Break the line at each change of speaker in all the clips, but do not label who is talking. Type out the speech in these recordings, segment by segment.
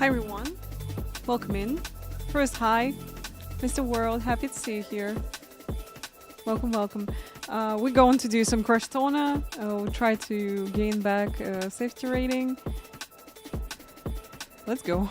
everyone. Welcome in. First, hi, Mr. World. Happy to see you here. Welcome, welcome. We're going to do some Crashtona. We'll try to gain back safety rating. Let's go.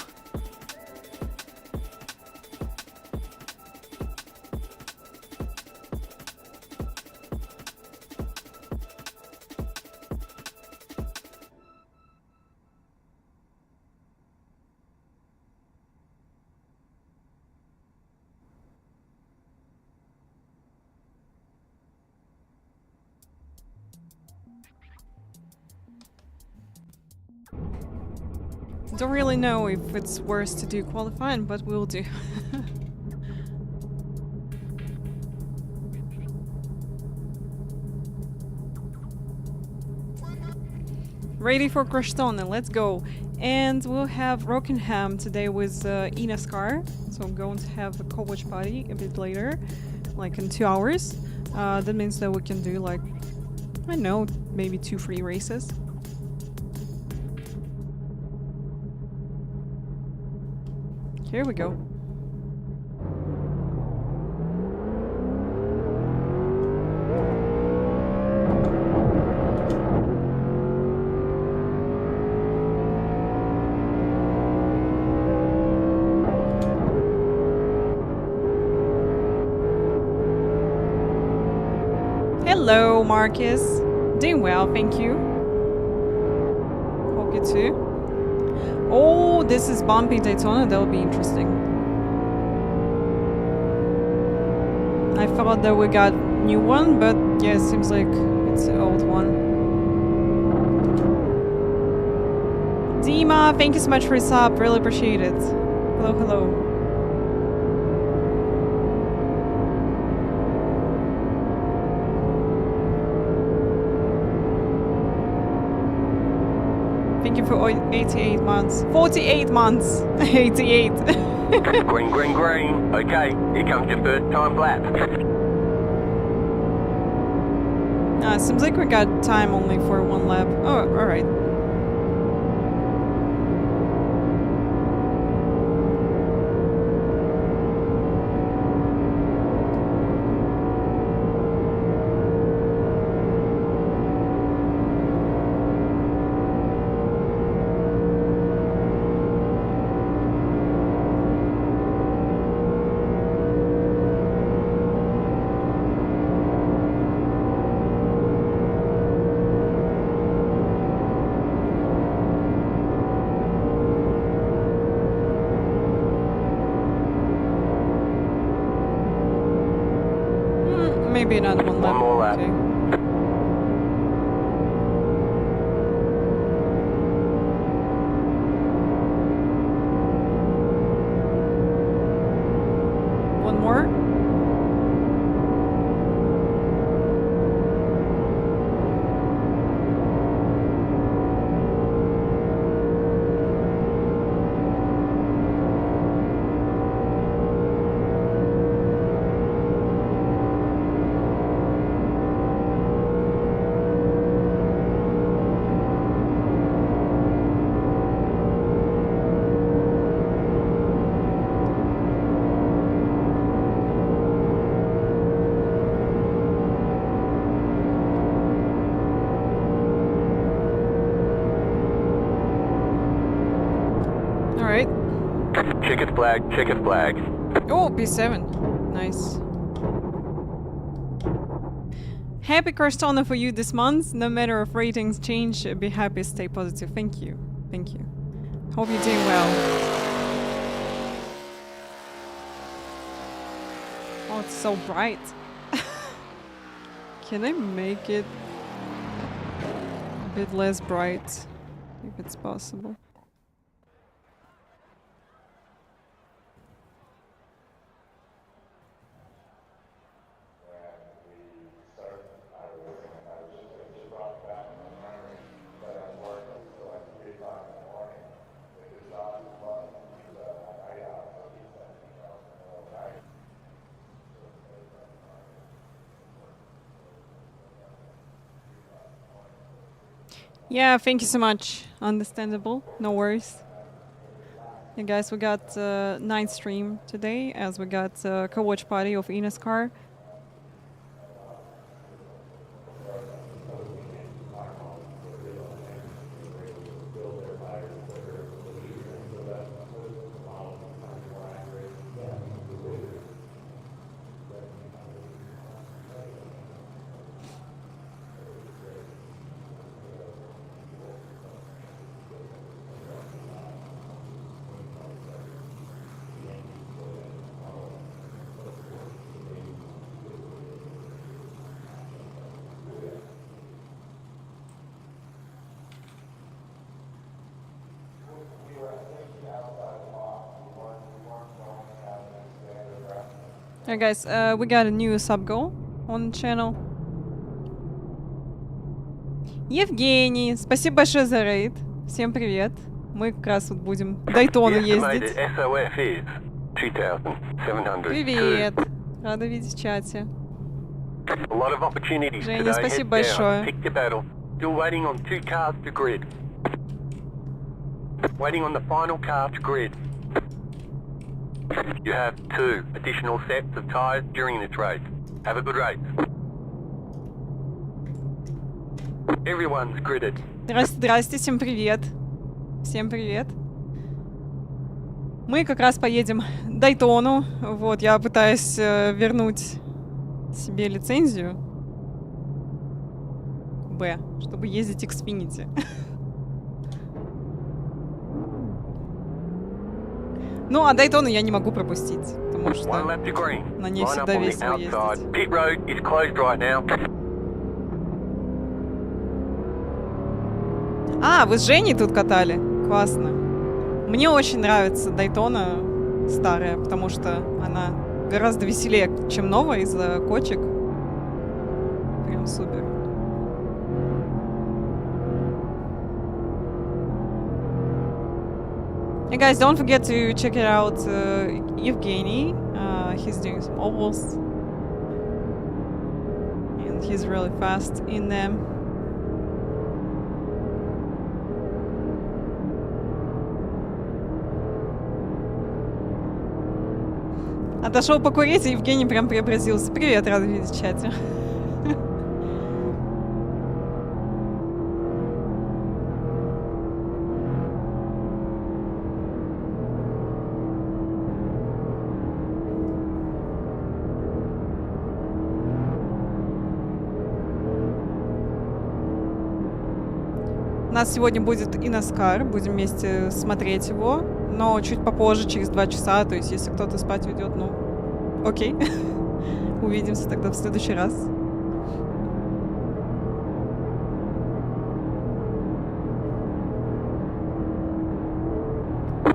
Don't really know if it's worse to do qualifying, but we'll do. Ready for Crashtona, let's go. And we'll have Rockingham today with eNASCAR. So I'm going to have a co-watch party a bit later, like in 2 hours. That means that we can do like, I don't know, maybe 2 free races. Here we go. Hello, Marcus. Doing well, thank you. Hope you too. Oh, this is bumpy Daytona. That'll be interesting. I thought that we got new one, but yeah, it seems like it's the old one. Dima, thank you so much for your sub. Really appreciate it. Hello, hello. Thank you for 88 months. 48 months. 88.
Green, green, green. Okay, here comes your first time lap.
Seems like we got time only for 1 lap. Oh, alright. Maybe another 1 lap.
One more lap.
Okay. One more.
Checkered flag, checkered flag.
Oh, P7. Nice. Happy Crashtona for you this month. No matter if ratings change, be happy, stay positive. Thank you. Thank you. Hope you're doing well. Oh, it's so bright. Can I make it a bit less bright, if it's possible? Yeah, thank you so much. Understandable. No worries. Hey guys, we got night stream today as we got co-watch party of eNASCAR. Alright guys, we got a new sub goal on the channel. Евгений, спасибо большое за рейд. Всем привет. Мы как раз вот будем Дайтону ездить. Привет. Рада видеть в чате. Женя, спасибо большое.
You have 2 additional sets of tyres during this race. Have a good race. Everyone's gridded.
Здрасте, всем привет. Всем привет. Мы как раз поедем Дайтону. Вот, я пытаюсь вернуть себе лицензию Б, чтобы ездить Xfinity. Ну, а Дайтону я не могу пропустить, потому что на ней всегда весело ездить. А, вы с Женей тут катали? Классно. Мне очень нравится Дайтона старая, потому что она гораздо веселее, чем новая из-за кочек. Прям супер. Hey guys, don't forget to check it out Evgeny. He's doing some ovals. And he's really fast in them. Отошел покурить, и Евгений прям преобразился. Привет, рада видеть в чате. У нас сегодня будет eNASCAR, будем вместе смотреть его, но чуть попозже, через 2 часа, то есть если кто-то спать уйдет, ну, окей. Увидимся тогда в следующий раз.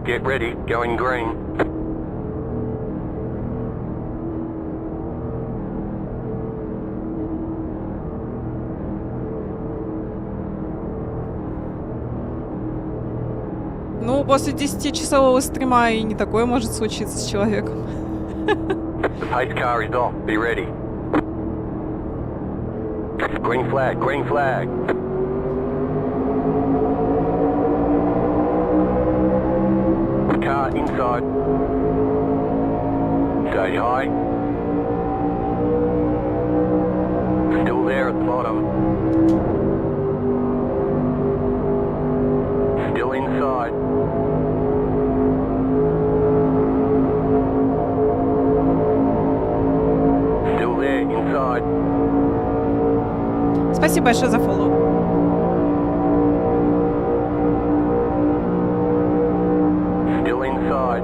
Get ready, going green.
Ну, после 10-часового стрима и не такое может случиться с человеком.
The pace car is off. Be ready. Green flag, green flag. Car inside. Stay high. Still there at the bottom. Still inside. Still there, inside.
Спасибо большое за фоллоу.
Still inside.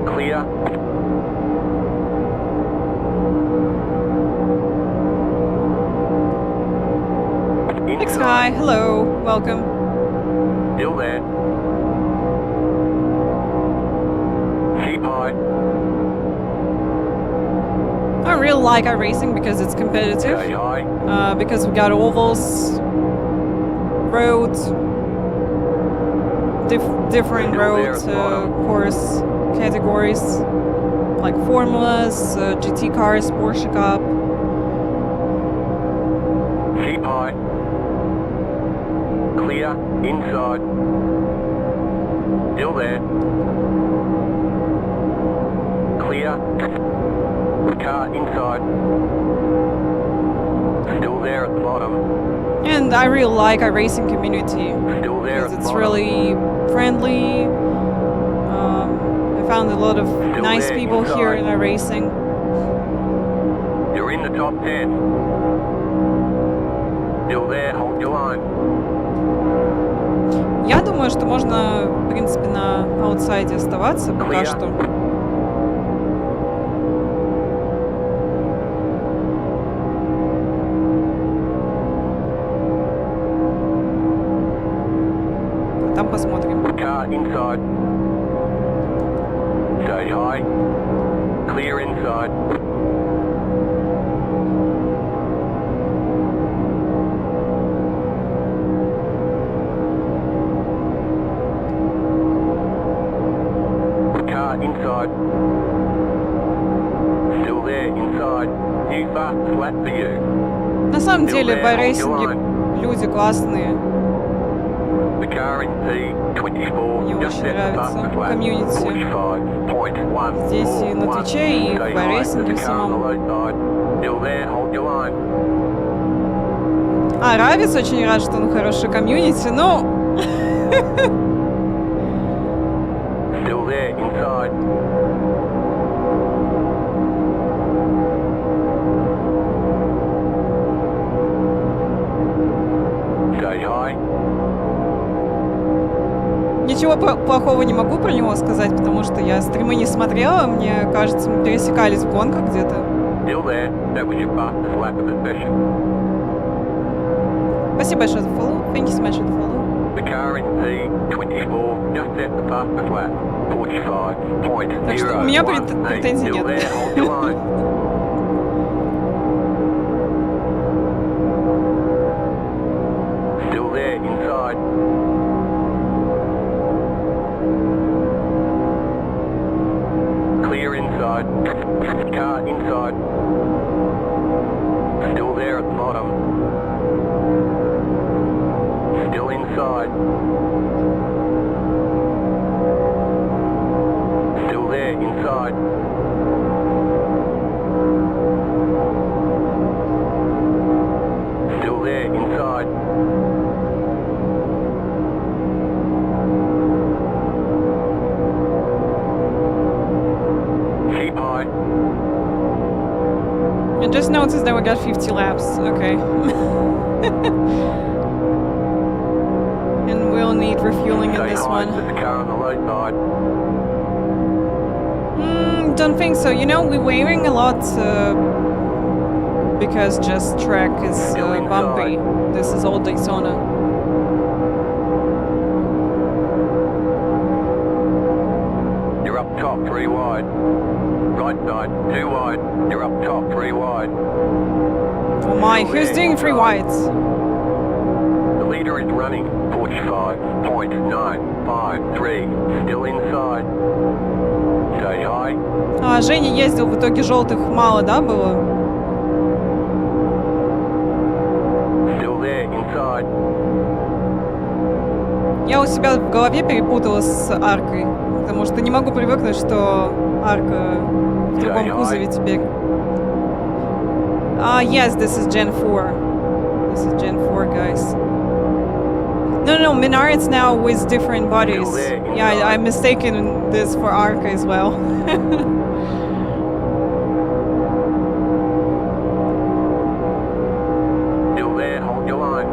Clear.
Hi, hello, welcome.
Still there. Keep high.
I really like iRacing because it's competitive.
Stay high.
Because we got ovals, roads, different road course categories, like formulas, GT cars, Porsche Cup.
Keep high. Clear. Clear. Inside. Still there. Clear. Car inside. Still there at the bottom.
And I really like iRacing community
Still there
because
at the
it's
bottom.
really friendly. I found a lot of nice
there,
people here in
inside.
iRacing.
You're in the top 10. Still there, hold your line.
Я думаю, что можно, в принципе, на аутсайде оставаться пока
Clear.
что. Там посмотрим.
Car inside. Stay high. Clear inside. Car inside. Still there inside. New fast flat for you.
На самом деле в
Still there, hold your
iRacing
line.
люди классные.
The car in P24.
Мне
Just
очень
set the
нравится
fastest lap.
комьюнити.
45.141.
Здесь и на Твиче, и в
Stay high.
iRacing
There's a car on the
самом.
low side. Still there, hold your line.
А, Равис очень рад, что он хороший комьюнити, но
Still there, inside. Stay high.
ничего плохого не могу про него сказать, потому что я стримы не смотрела. Мне кажется, мы пересекались в гонках где-то.
Still there. That was your fastest lap of the session.
Спасибо большое за фоллоу. Thank you so much for the follow.
The car in P24 just set the fastest lap. 45.018.
Так что у меня претензий
Still
нет.
there, hold your line. Still there, inside. Clear inside. Car inside. Still there at the bottom. Still inside. Still there, inside. Still there, inside. Keep high.
I just noticed that we got 50 laps. Okay. And we'll need refueling in
Stay
this
high.
one.
There's a car on the low side.
Don't think so. You know, we're waving a lot because just track is bumpy. This is all Daytona.
You're up top, 3 wide. Right side, 2 wide. You're up top, 3 wide.
Oh my, who's doing 3 wides?
The leader is running 45.953. Still inside. Stay high.
А, Женя ездил, в итоге желтых мало, да, было?
Still there, inside.
Я у себя в голове перепутала с аркой, потому что не могу привыкнуть, что арка в другом кузове теперь. Yes, this is Gen 4. This is Gen 4, guys. No, Menards now with different bodies. Yeah, I'm mistaken this for Arca as well.
Still there, hold your line.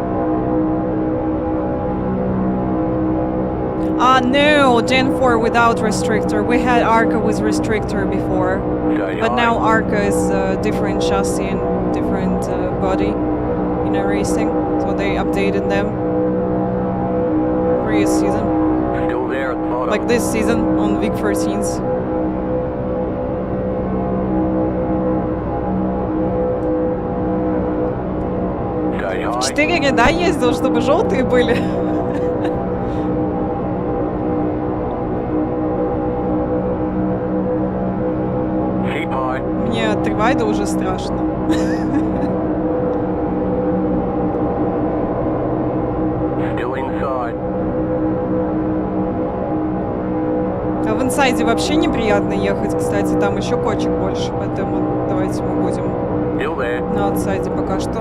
No, Gen 4 without restrictor. We had Arca with restrictor before.
Stay
But
high.
now Arca is a different chassis and different body in iRacing. So they updated them. Previous season.
Still there at the bottom.
Like this season on Week 14s.
Stay high.
4 ряда ездил, чтобы желтые были.
Keep high.
Мне от ревайда уже страшно.
Still inside.
инсайде вообще неприятно ехать, кстати, там еще кочек больше, поэтому давайте мы будем
Still there.
на аутсайде пока что.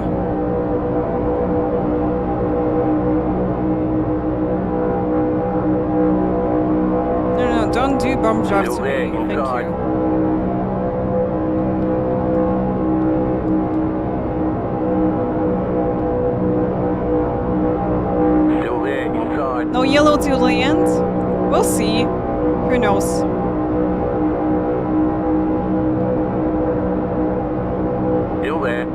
No, don't do bump drive to me. Thank you.
Still there, inside.
No yellow till the end? We'll see. Who knows?
Still there.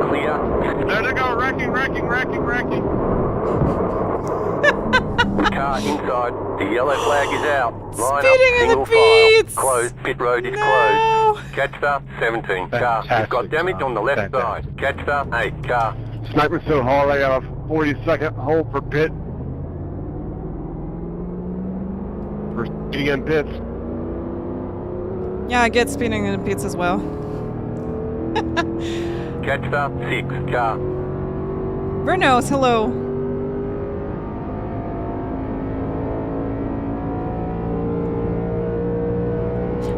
Clear.
There they go, wrecking.
Car inside. The yellow flag is out. Line
Speeding
up,
in the
single file.
pits.
Closed. Pit road is
No.
closed. Catch 17. Car. You've
Fantastic
got damage on the left
job.
side. Catch 8. Car.
Sniper's so hard, I got a 40-second hold for pit. For speeding in pits.
Yeah, I get spinning in the pits as well.
Catch 6. Car.
Vernos, hello.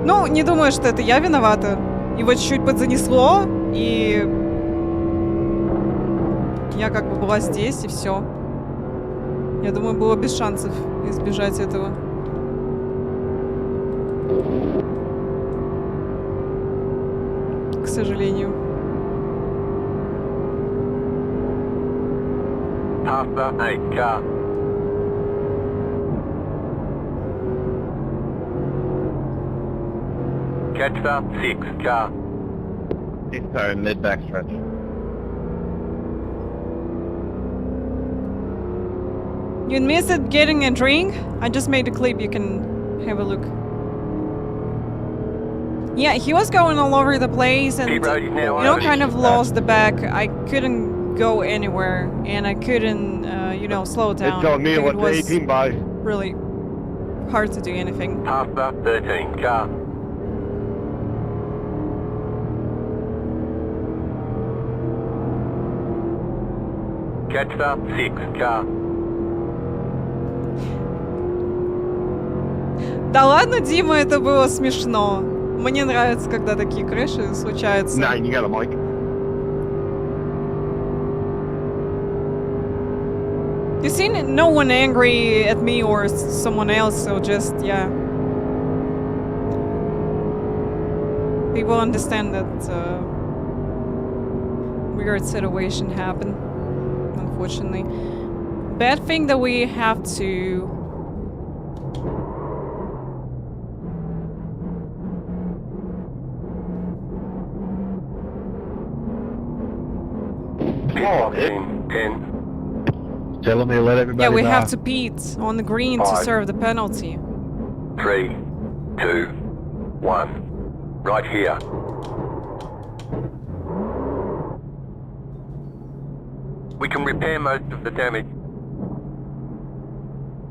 Ну, не думаю, что это я виновата. Его чуть-чуть подзанесло, и я как бы была здесь, и все. Я думаю, было без шансов избежать этого. К сожалению.
After 8. Car. Catch 6. Car.
He's sorry, mid-back stretch.
You missed getting a drink? I just made a clip, you can have a look. Yeah, he was going all over the place and,
Pit road is now
you know,
open.
kind of lost the back. I couldn't go anywhere and I couldn't, you know, slow
They're
down.
telling me
It
what the
was
18 by.
really hard to do anything.
After 13. Car. Catch 6. Car.
Да ладно, Дима, это было смешно. Мне нравится, когда такие крэши случаются.
9, you got a mic.
You see, no one angry at me or someone else, so just, yeah. People understand that weird situation happened, unfortunately. Bad thing that we have to...
Oh,
10.
Telling me to let everybody
Yeah, we
know.
have to pit on the green to
Five.
serve the penalty.
3, 2, 1. Right here. We can repair most of the damage.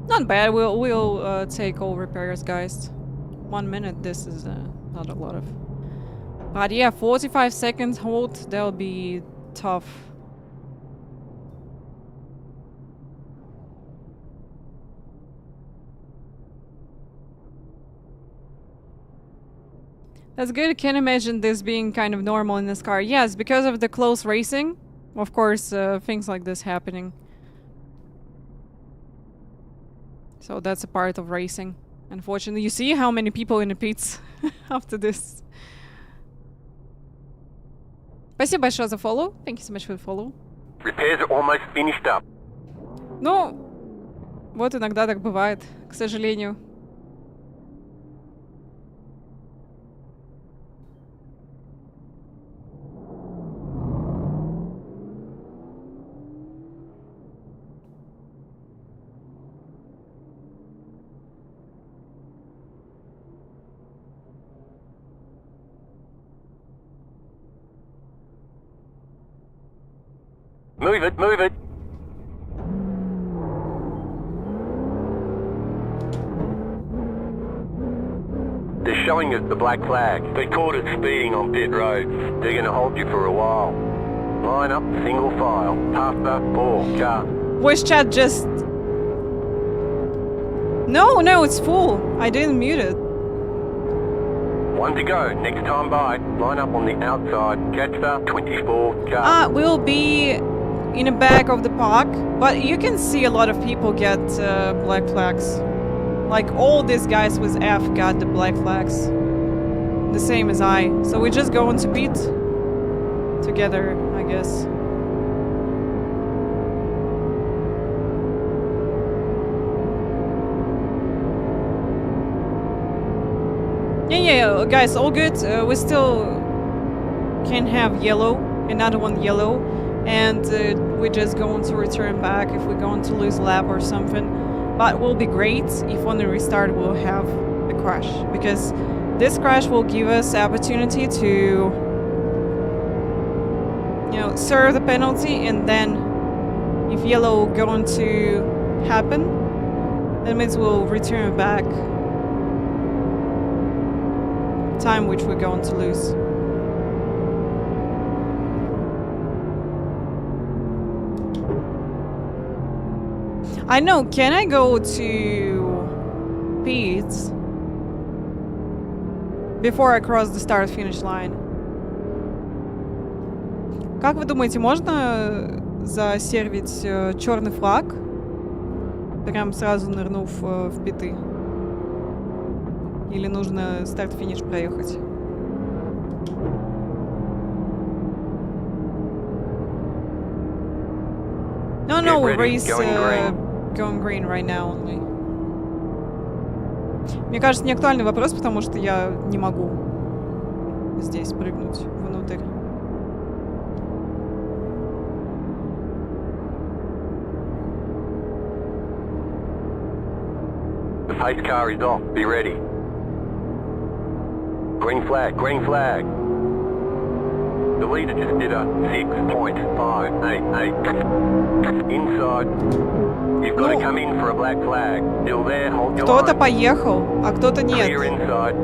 Not bad, we'll take all repairs, guys. 1 minute, this is not a lot of... But yeah, 45 seconds hold, that'll be tough. That's good. I can imagine this being kind of normal in this car. Yes, because of the close racing, of course, things like this happening. So that's a part of racing. Unfortunately, you see how many people in the pits after this. Спасибо большое за follow. Thank you so much for the follow.
Repairs are almost finished up.
Ну, вот иногда так бывает, к сожалению.
Move it, move it. They're showing us the black flag. They caught us speeding on pit road. They're gonna hold you for a while. Line up, single file. After 4, car.
Voice chat just No, no, it's full. I didn't mute it.
One to go. Next time by. Line up on the outside. Catch the 24 car.
We'll be in the back of the park, but you can see a lot of people get black flags. Like all these guys with F got the black flags. The same as I. So we just go into pit together, I guess. Yeah, guys, all good. We still can have yellow, another one yellow, and we're just going to return back if we're going to lose a lap or something. But it will be great if on the restart we'll have a crash, because this crash will give us the opportunity to, you know, serve the penalty, and then if yellow going to happen, that means we'll return back time which we're going to lose. I know, can I go to pits before I cross the start-finish line? Как вы думаете, можно засервить черный флаг, прям сразу нырнув в питы? Или нужно старт-финиш проехать? No, race going green right now only. Мне кажется, не актуальный вопрос, потому что я не могу здесь прыгнуть внутрь.
The pace car is off. Be ready. Green flag, green flag. The leader just did a 6.588. Inside. You've got to come in for a black flag. Still there, hold your line.
Кто-то поехал, а кто-то нет.
Clear inside.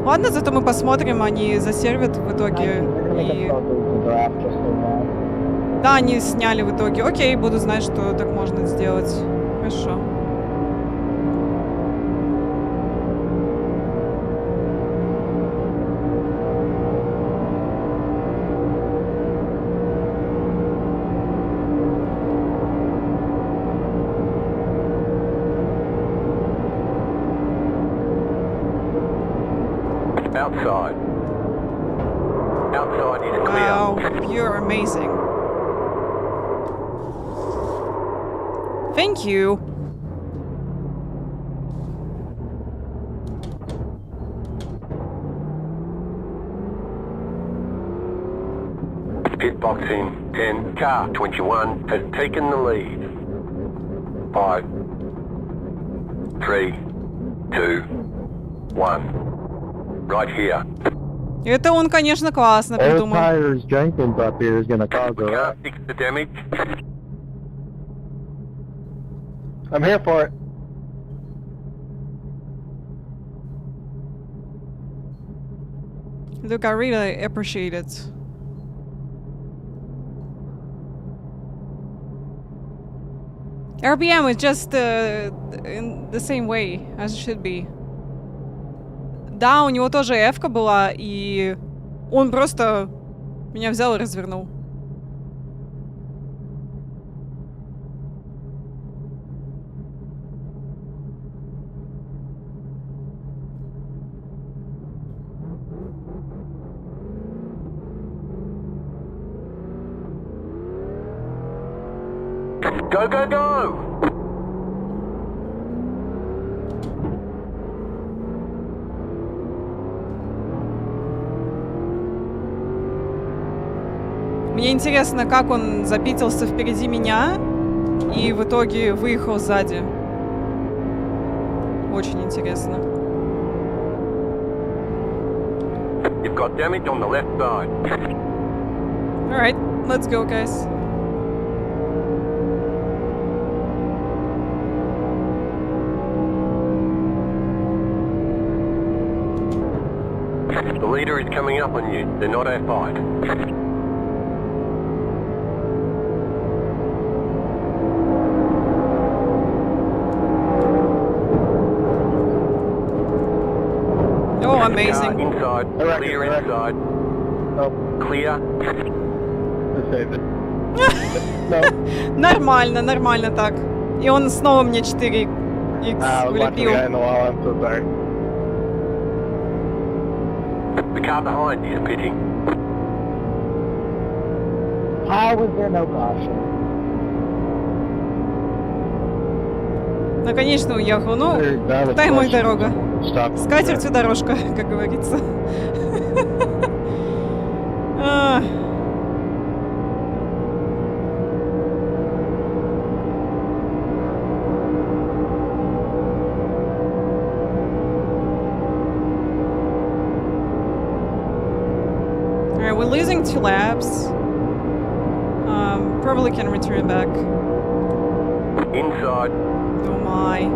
Ладно, зато мы посмотрим, они засервят в итоге. И... Да, они сняли в итоге. Окей, буду знать, что так можно сделать. Хорошо.
Outside. Outside is clear.
Wow, you're amazing. Thank you.
Pit box in 10. Car 21 has taken the lead. 5, 3, 2, 1. Right here.
Это он, конечно, классно придумал.
Tires Jenkins up here is gonna cause
We
a
can't fix the damage.
I'm here for it.
Look, I really appreciate it. RPM is just in the same way as it should be. Да, у него тоже F-ка была, и он просто меня взял и развернул.
Go, go, go!
Мне интересно, как он запитился впереди меня и в итоге выехал сзади. Очень интересно.
You've got damage on the left side.
Alright, let's go, guys.
The leader is coming up on you. They're not our fight.
amazing.
Inside. Clear inside.
Oh,
Clear.
I saved it. No.
Нормально, нормально так. И он снова мне 4x
I was watching the
влепил.
guy in the wall. I'm so sorry.
The car behind is pitting.
How was there no caution?
Ну, конечно, уехал. Ну,
That was
дай ему
close.
дорога.
Stop.
С катертью дорожка, как говорится. А. Alright, we're losing 2 laps. Probably can return back.
Inside.
Oh my.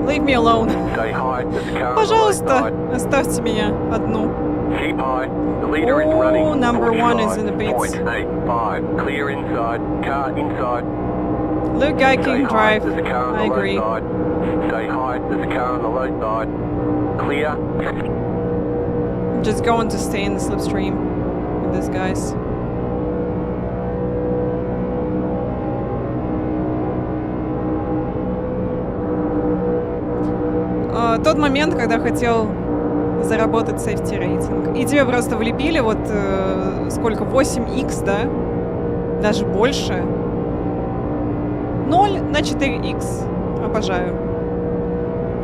Leave me alone.
Stay high. There's a car on the low
Пожалуйста,
side.
оставьте меня одну.
Keep high. The leader is
Oh,
running.
number
Caution
one is
light.
in the pits.
0.85. Clear inside. Car inside.
Look, I
Stay
can
high.
drive.
There's a car on
I
the
agree.
low side. Stay high. There's a car on the low side. Clear.
I'm just going to stay in the slipstream with these guys. Тот момент, когда хотел заработать сейфти рейтинг. И тебе просто влепили вот сколько? 8x, да? Даже больше. 0 на 4x. Обожаю.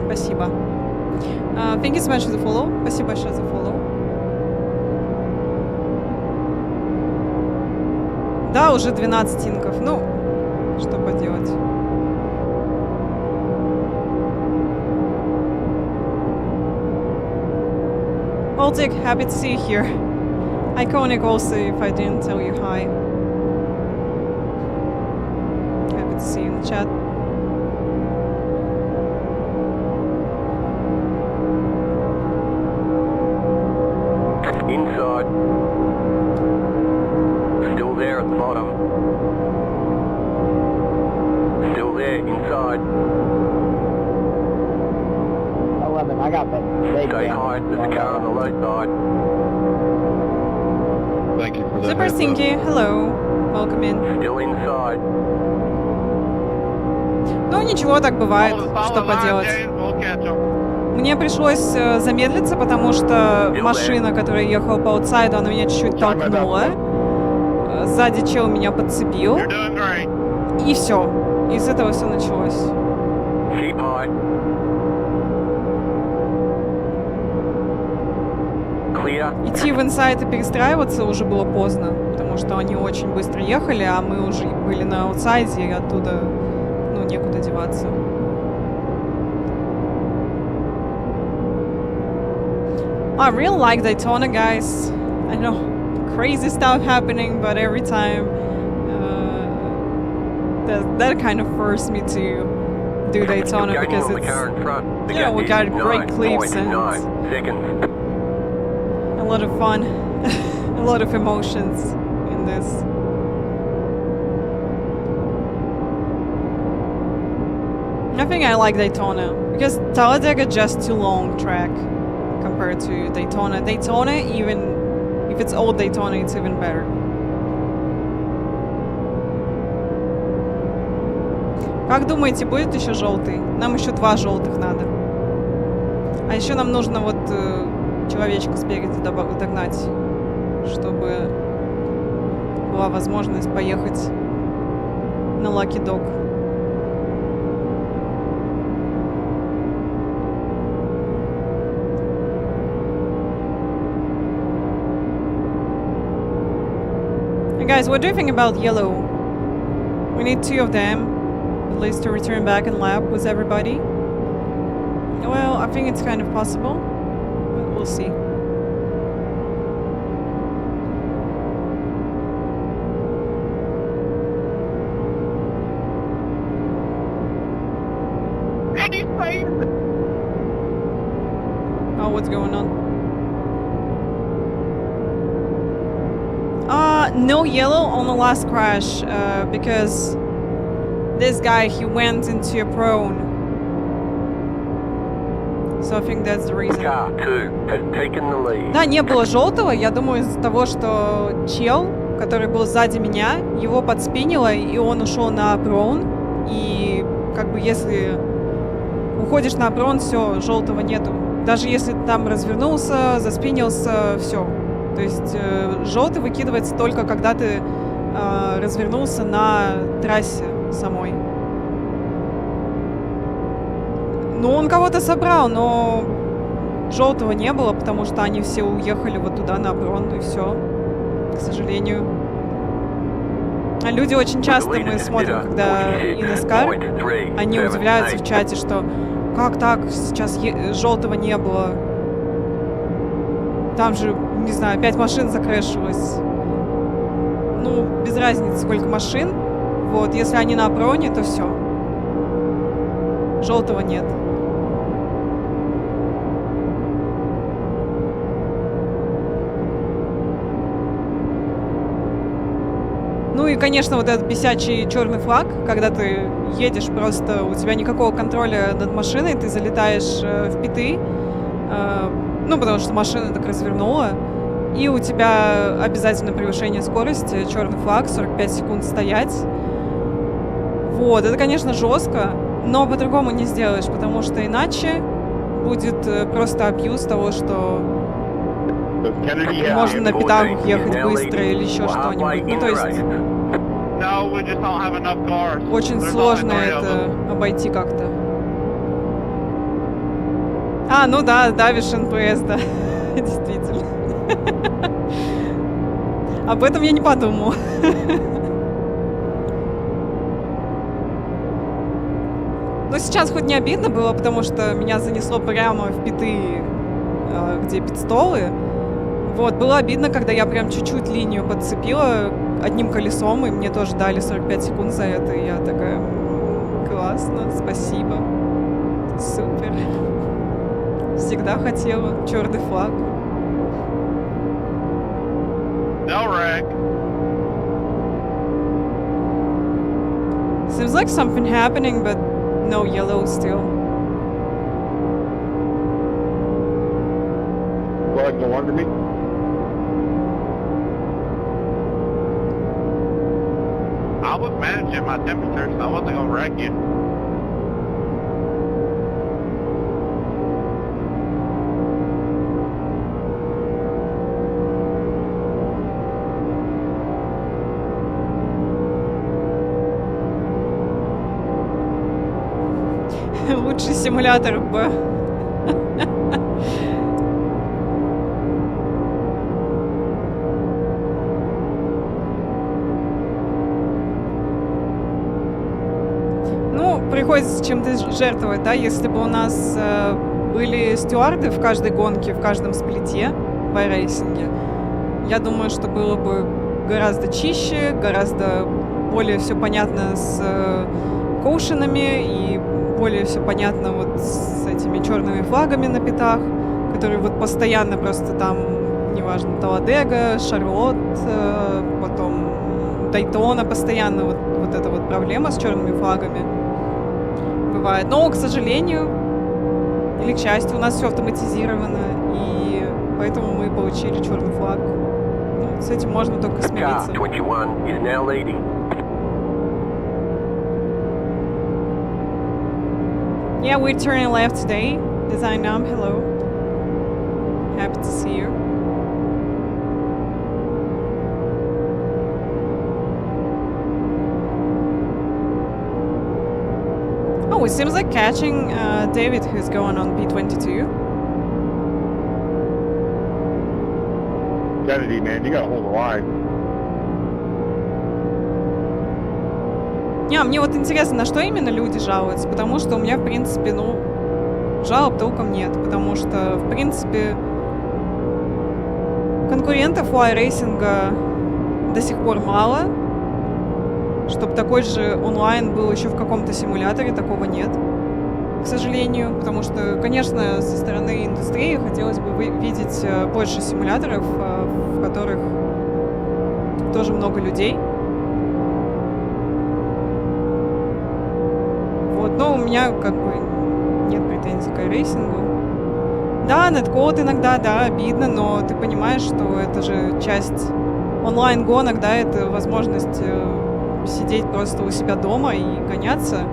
Спасибо. Thank you so much for the follow. Спасибо большое за follow. Да, уже 12 инков. Ну, что поделать. Baltic, happy to see you here. Iconic also, if I didn't tell you hi. Happy to see you in the chat.
Inside. Still there at the bottom. Still there inside.
11, I got that.
Stay high. There's a car on the low side.
Thank you for that.
Super
heads up.
Stinky, hello. Welcome in.
Still inside.
Ну, ничего, так бывает.
Follow
Что
the line,
поделать?
James. We'll catch 'em.
Мне пришлось замедлиться, потому что машина, которая ехала по аутсайду, она меня чуть-чуть толкнула. Сзади чел меня подцепил.
You're doing great.
И все. И с этого все началось.
Keep high. Clear.
Идти в инсайд и перестраиваться уже было поздно, потому что они очень быстро ехали, а мы уже были на аутсайде, и оттуда, ну, некуда деваться. I really like Daytona, guys. I know crazy stuff happening, but every time that kind of forced me to do Daytona
You're
because
gaining on the car
it's
in front. The
you know,
gap
we
is
got great clips
9.9
and
seconds.
a lot of fun, a lot of emotions in this. I think I like Daytona because Talladega just too long track compared to Daytona. Daytona, even if it's old Daytona, it's even better. Как думаете, будет еще желтый? Нам еще 2 желтых надо. А еще нам нужно вот человечка спереди догнать, чтобы была возможность поехать на Lucky Dog. Hey guys, what do you think about yellow? We need 2 of them, at least to return back and lap with everybody. Well, I think it's kind of possible, but we'll see. Oh, what's going on? No yellow on the last crash, because this guy, he went into a prone. So So I think that's the reason.
Car 2 has taken the lead.
Да, не было желтого, я думаю, из-за того, что чел, который был сзади меня, его подспинило, и он ушел на прон. И как бы если уходишь на прон, все, желтого нету. Даже если ты там развернулся, заспинился, все. То есть желтый выкидывается только когда ты развернулся на трассе самой. Ну, он кого-то собрал, но желтого не было, потому что они все уехали вот туда на прон, и все. К сожалению. А люди очень часто, мы смотрим, когда eNASCAR, они удивляются в чате, что как так, сейчас желтого не было. Там же, не знаю, 5 машин закрэшилось. Ну, без разницы, сколько машин. Вот, если они на проне, то все. Желтого нет. Ну и, конечно, вот этот бесячий черный флаг, когда ты едешь просто, у тебя никакого контроля над машиной, ты залетаешь в питы, ну, потому что машина так развернула, и у тебя обязательно превышение скорости, черный флаг, 45 секунд стоять. Вот, это, конечно, жестко, но по-другому не сделаешь, потому что иначе будет просто абьюз того, что можно на питах ехать быстро или еще что-нибудь. Ну, то есть очень сложно это обойти как-то. А, ну да, давишь НПС, да. Действительно. Об этом я не подумала. Но сейчас хоть не обидно было, потому что меня занесло прямо в питы, где питстолы. Вот, было обидно, когда я прям чуть-чуть линию подцепила одним колесом, и мне тоже дали 45 секунд за это, и я такая, классно, спасибо, супер. Всегда хотела черный флаг.
No wreck.
Seems like something happening, but no yellow still.
Flag no under me. I was managing my temperature, so I wasn't gonna wreck you.
Лучший симулятор Б. Ну, приходится чем-то жертвовать, да? Если бы у нас были стюарды в каждой гонке, в каждом сплите в iRacing, я думаю, что было бы гораздо чище, гораздо более все понятно с коушенами и более все понятно вот с этими черными флагами на питах, которые вот постоянно просто там, неважно, Таладега, Шарлотт, потом Дайтона, постоянно вот эта вот проблема с черными флагами бывает. Но, к сожалению, или к счастью, у нас все автоматизировано, и поэтому мы получили черный флаг. Ну, с этим можно только смириться. Yeah, we're turning left today. Design Nam, hello. Happy to see you. Oh, it seems like catching David, who's going on P22.
Kennedy, man, you gotta hold the line.
Не, мне вот интересно, на что именно люди жалуются, потому что у меня, в принципе, ну, жалоб толком нет, потому что, в принципе, конкурентов у iRacing до сих пор мало, чтобы такой же онлайн был еще в каком-то симуляторе, такого нет, к сожалению, потому что, конечно, со стороны индустрии хотелось бы видеть больше симуляторов, в которых тоже много людей. Вот, но у меня как бы нет претензий к iRacing. Да, неткод иногда, да, обидно, но ты понимаешь, что это же часть онлайн-гонок, да, это возможность сидеть просто у себя дома и гоняться.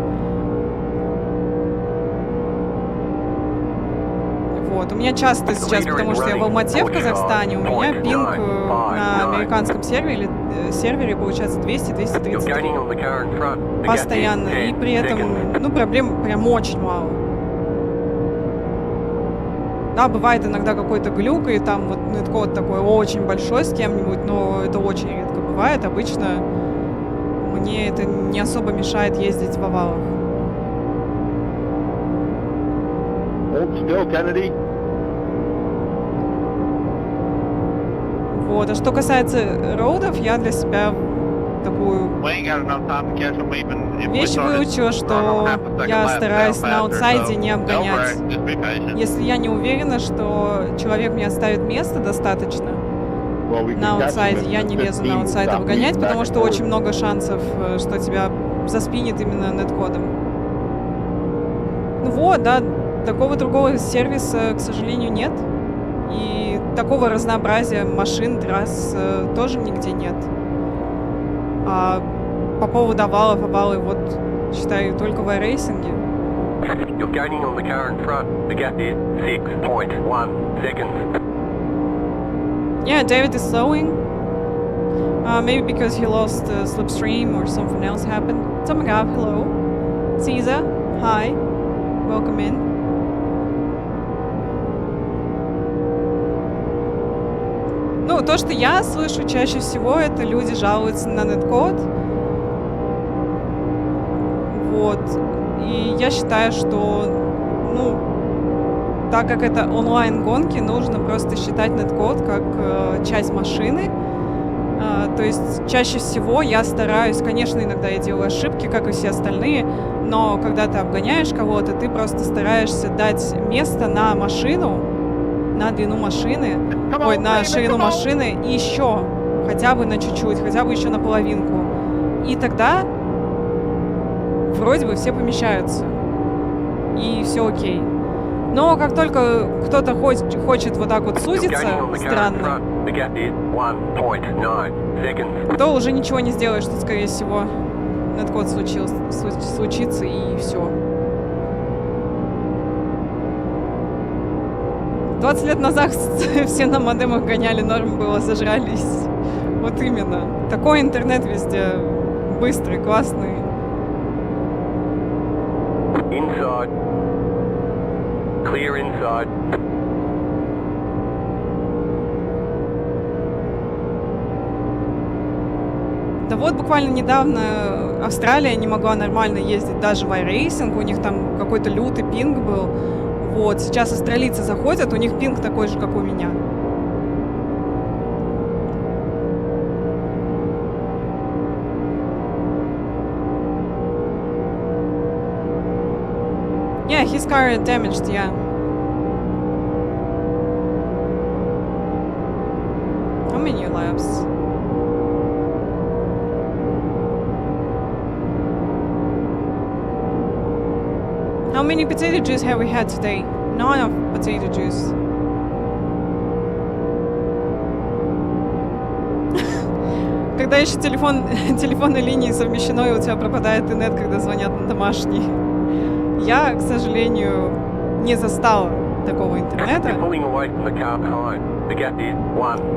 Вот, у меня часто сейчас, потому что я в Алмате, в Казахстане, у меня пинг на американском сервере получается 200-230 постоянно, и при этом, ну, проблем прям очень мало. Да, бывает иногда какой-то глюк, и там вот неткод такой очень большой с кем-нибудь, но это очень редко бывает. Обычно мне это не особо мешает ездить в овалах. Вот, а что касается роудов, я для себя такую вещь выучила, что я стараюсь на аутсайде не обгонять. Если я не уверена, что человек мне оставит место достаточно на аутсайде, я не лезу на аутсайд обгонять, потому что очень много шансов, что тебя заспинит именно неткодом. Ну вот, да, такого другого сервиса, к сожалению, нет. И такого разнообразия машин, трасс тоже нигде нет. А по поводу овалов, овалы, вот, считаю, только в iRacing.
You're gaining on the car in front. The gap is 6.1 seconds.
Yeah, David is slowing. Maybe because he lost slipstream or something else happened. Tomagab, hello. Caesar, hi. Welcome in. Ну, то, что я слышу чаще всего, это люди жалуются на неткод. Вот. И я считаю, что, ну, так как это онлайн-гонки, нужно просто считать неткод как часть машины. То есть чаще всего я стараюсь, конечно, иногда я делаю ошибки, как и все остальные, но когда ты обгоняешь кого-то, ты просто стараешься дать место на машину, на длину машины, ой, на ширину машины и еще, хотя бы на чуть-чуть, хотя бы еще на половинку. И тогда вроде бы все помещаются, и все окей. Но как только кто-то хочет вот так вот сузиться, странно, то уже ничего не сделаешь, что, скорее всего, неткод случится, и все. 20 лет назад все на модемах гоняли, норм было, зажрались. Вот именно. Такой интернет везде. Быстрый, классный.
Inside. Clear inside.
Да вот буквально недавно Австралия не могла нормально ездить даже в iRacing, у них там какой-то лютый пинг был. Вот, сейчас австралийцы заходят, у них пинг такой же, как у меня. Yeah, his car damaged, yeah. How many laps? How many potato juice have we had today? None of potato juice. Когда еще телефонной линии совмещено, и у тебя пропадает интернет, когда звонят на домашний. Я, к сожалению, не застала такого интернета.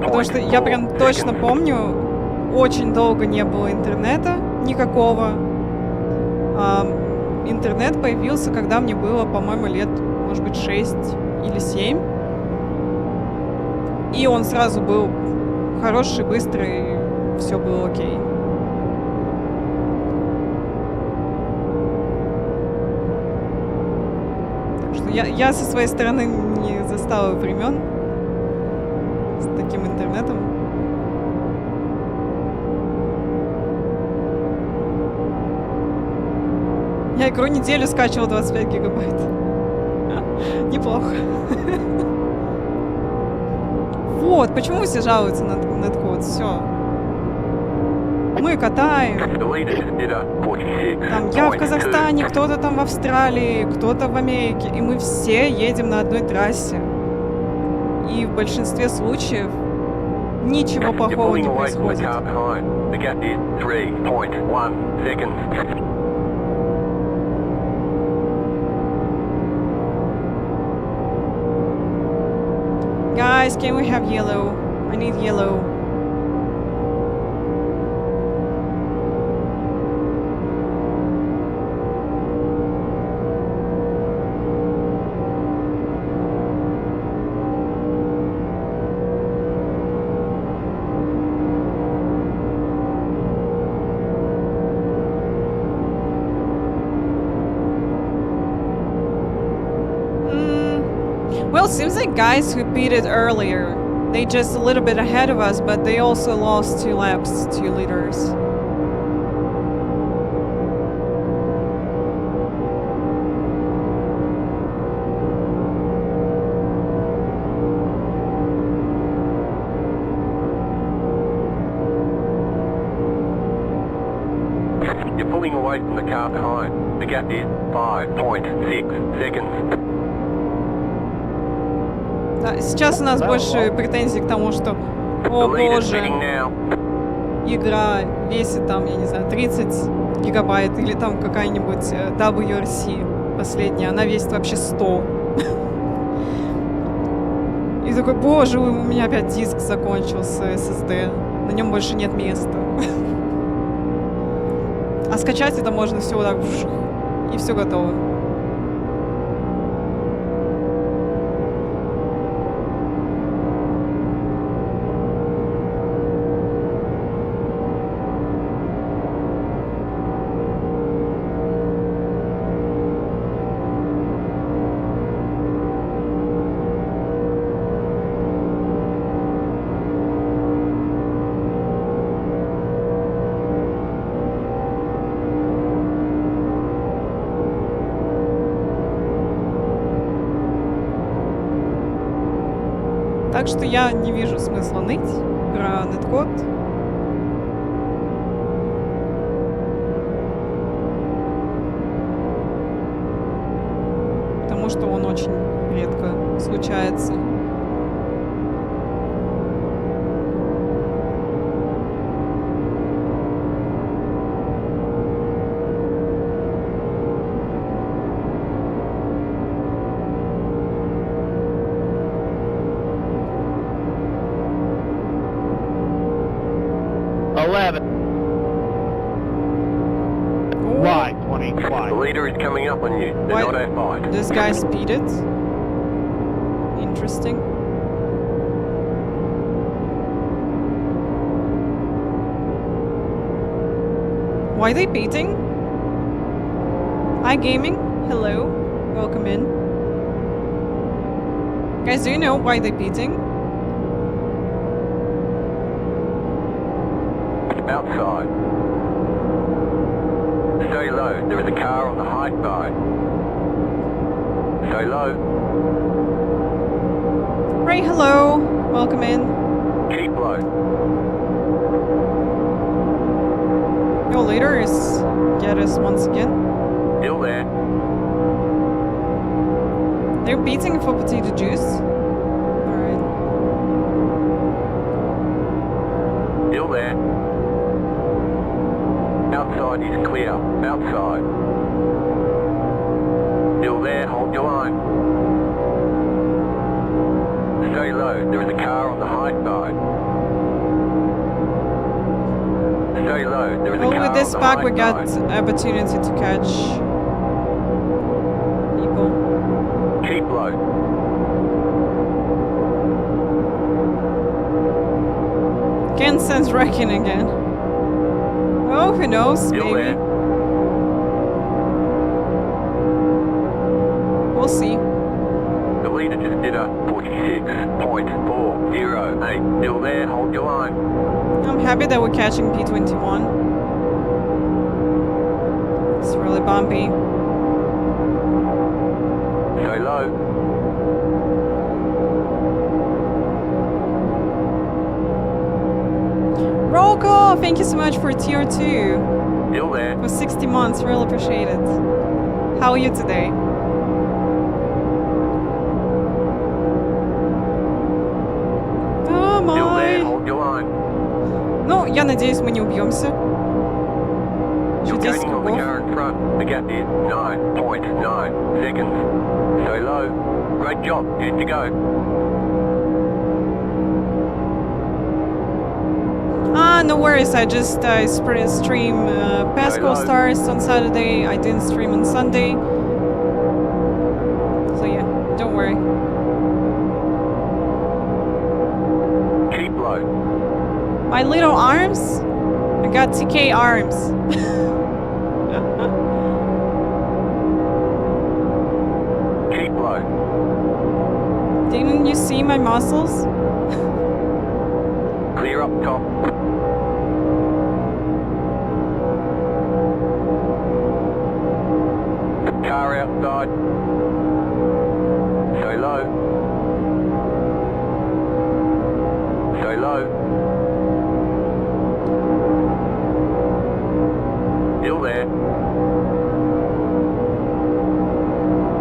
Потому что я прям точно помню, очень долго не было интернета никакого. Интернет появился, когда мне было, по-моему, лет, может быть, 6 или 7. И он сразу был хороший, быстрый, все было окей. Так что я со своей стороны не застала времен с таким интернетом. Я игру неделю скачивал 25 гигабайт. Неплохо. Вот, почему все жалуются на неткод? Все. Мы катаем. Там я в Казахстане, кто-то там в Австралии, кто-то в Америке. И мы все едем на одной трассе. И в большинстве случаев ничего
You're
плохого
pulling
не
away from the
происходит.
car behind. The gap is 3.1 seconds.
Guys, can we have yellow? I need yellow. Well, seems like guys who beat it earlier, they just a little bit ahead of us, but they also lost 2 laps, 2 liters.
You're pulling away from the car behind. The gap is 5.6 seconds.
Да, сейчас у нас больше претензий к тому, что, о
The lead is
боже,
leading now.
игра весит там, я не знаю, 30 гигабайт, или там какая-нибудь WRC последняя, она весит вообще 100. И такой, боже, у меня опять диск закончился, SSD, на нем больше нет места. А скачать это можно все вот так, и все готово. Так что я не вижу смысла ныть про неткод. Потому что он очень редко случается.
Wide, 20,
The
wide.
leader is coming up on you. They're
Why-
not outside.
This guy speeded. Interesting. Why are they beating? Hi gaming. Hello. Welcome in. Guys, do you know why they're beating?
Outside. Stay low. There is a car on the high side. Stay low.
Ray, hello. Welcome in.
Keep low.
Your leader is Geddes once again.
Still there.
They're beating for potato juice. Alright.
Still there. Outside is clear. Outside. Still there. Hold your line. Stay low. There is a car on the high side. Stay low. There is a
Well,
car
with this
on the
pack,
high
we got
side.
opportunity to catch people.
Keep low.
Can't sense wrecking again. Oh, who knows?
Still
Maybe.
there.
We'll see.
The leader just did a 46.408. Still there. Hold your line.
I'm happy that we're catching P21. It's really bumpy.
Stay low.
Roll call! Thank you so much for tier 2.
Still there.
For 60 months, really appreciate it. How are you today? Ну, я надеюсь, мы не убьемся.
You're
10
gaining on the
кругов.
car in front. The gap is 9.9 seconds. Stay low. Great job. Good to go.
No worries. I just stream Pascal Stars on Saturday. I didn't stream on Sunday. So yeah, don't worry.
Keep low.
My little arms? I got TK arms.
Keep low.
Didn't you see my muscles?
Clear up top. Car outside. Stay low. Stay low. Still there.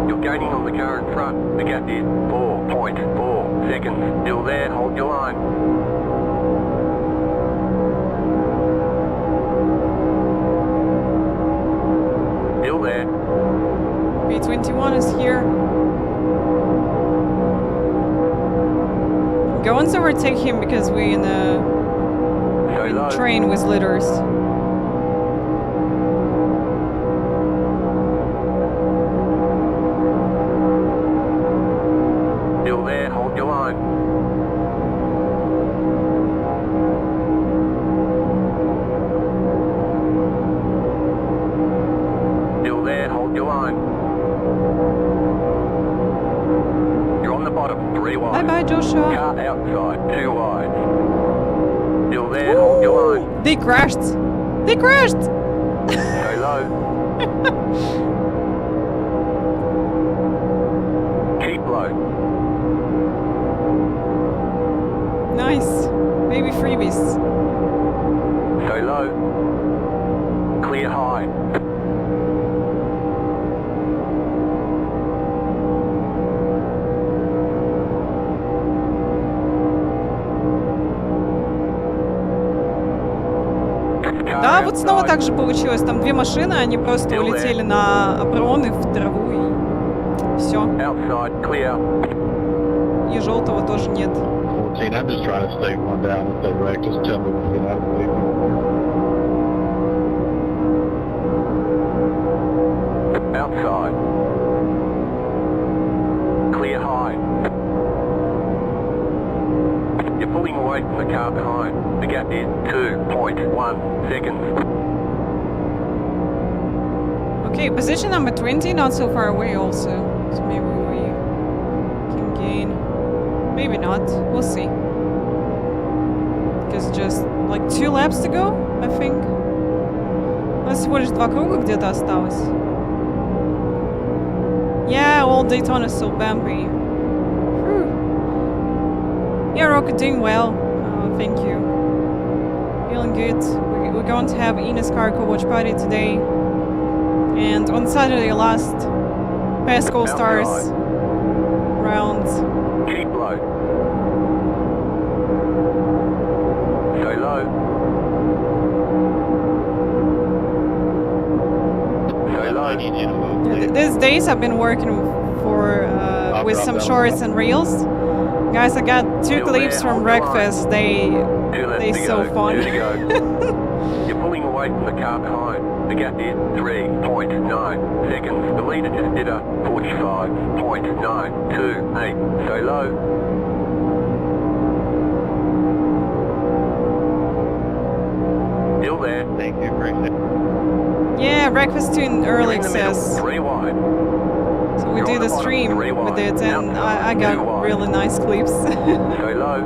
You're gaining on the car in front. The gap is 4.4 seconds. Still there. Hold your line. Still there.
B21 is here. Go and overtake him because we're in a
Stay low.
train with litters.
Still there. Hold your line. Still there. Hold your line. You're on the bottom. 3 wide.
Bye bye, Joshua.
Car outside. 2 wide. Still there. Hold your line.
They crashed. They crashed.
Stay low. Keep low.
Nice. Baby freebies.
Stay low. Clear high.
Да, вот снова так же получилось. Там две машины, они просто улетели на обороны в траву и все.
Outside, clear.
И желтого тоже нет.
14, I'm just trying to stay one down if they wreck. Just tell me when we get out of the way.
Outside. Clear high. You're pulling away from the car behind. The gap is 2.1 seconds.
Okay, position number 20, not so far away also. So maybe we can gain. Maybe not. We'll see. Because just like 2 laps to go, I think. У нас всего лишь 2 круга где-то осталось. Yeah, old Daytona is so bumpy. Whew. Yeah, Rocket, doing well. Thank you. Feeling good. We're going to have eNASCAR co-watch party today. And on Saturday, last Pascal Stars round.
Keep low. Stay low. Stay low.
These days I've been working with some shorts and reels. Guys, I got 2 clips from breakfast. They so fun.
You're pulling away from the car behind. The gap is 3.9 seconds. The leader just did a 45.928. Stay low. Still there.
Thank you, appreciate it.
Yeah, breakfast too early access.
3 wide.
So we did a stream with it and I got really nice clips.
Stay low.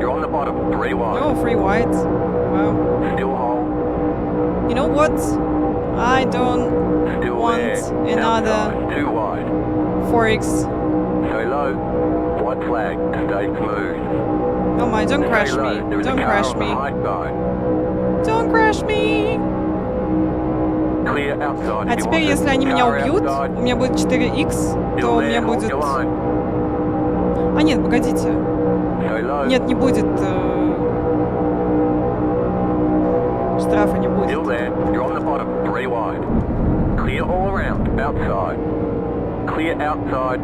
You're on the bottom. 3 wide.
Oh, 3 wide. Wow.
Still hold.
You know what? I don't
Still
want
there.
another
Outside. 2 wide.
4X.
Stay low. White flag. Stay smooth.
Oh my, don't
Stay
crash
low.
me.
There is a
Don't
car
crash
on the
me.
high side.
Don't crash me.
Clear outside.
А
if you
теперь,
want it.
если они меня
Car
убьют,
outside.
у меня будет 4X, то
Still
у меня
there. Hold
будет...
your line.
А нет, погодите.
Stay low.
Нет, не будет
3 wide. Clear all around, outside. Clear outside.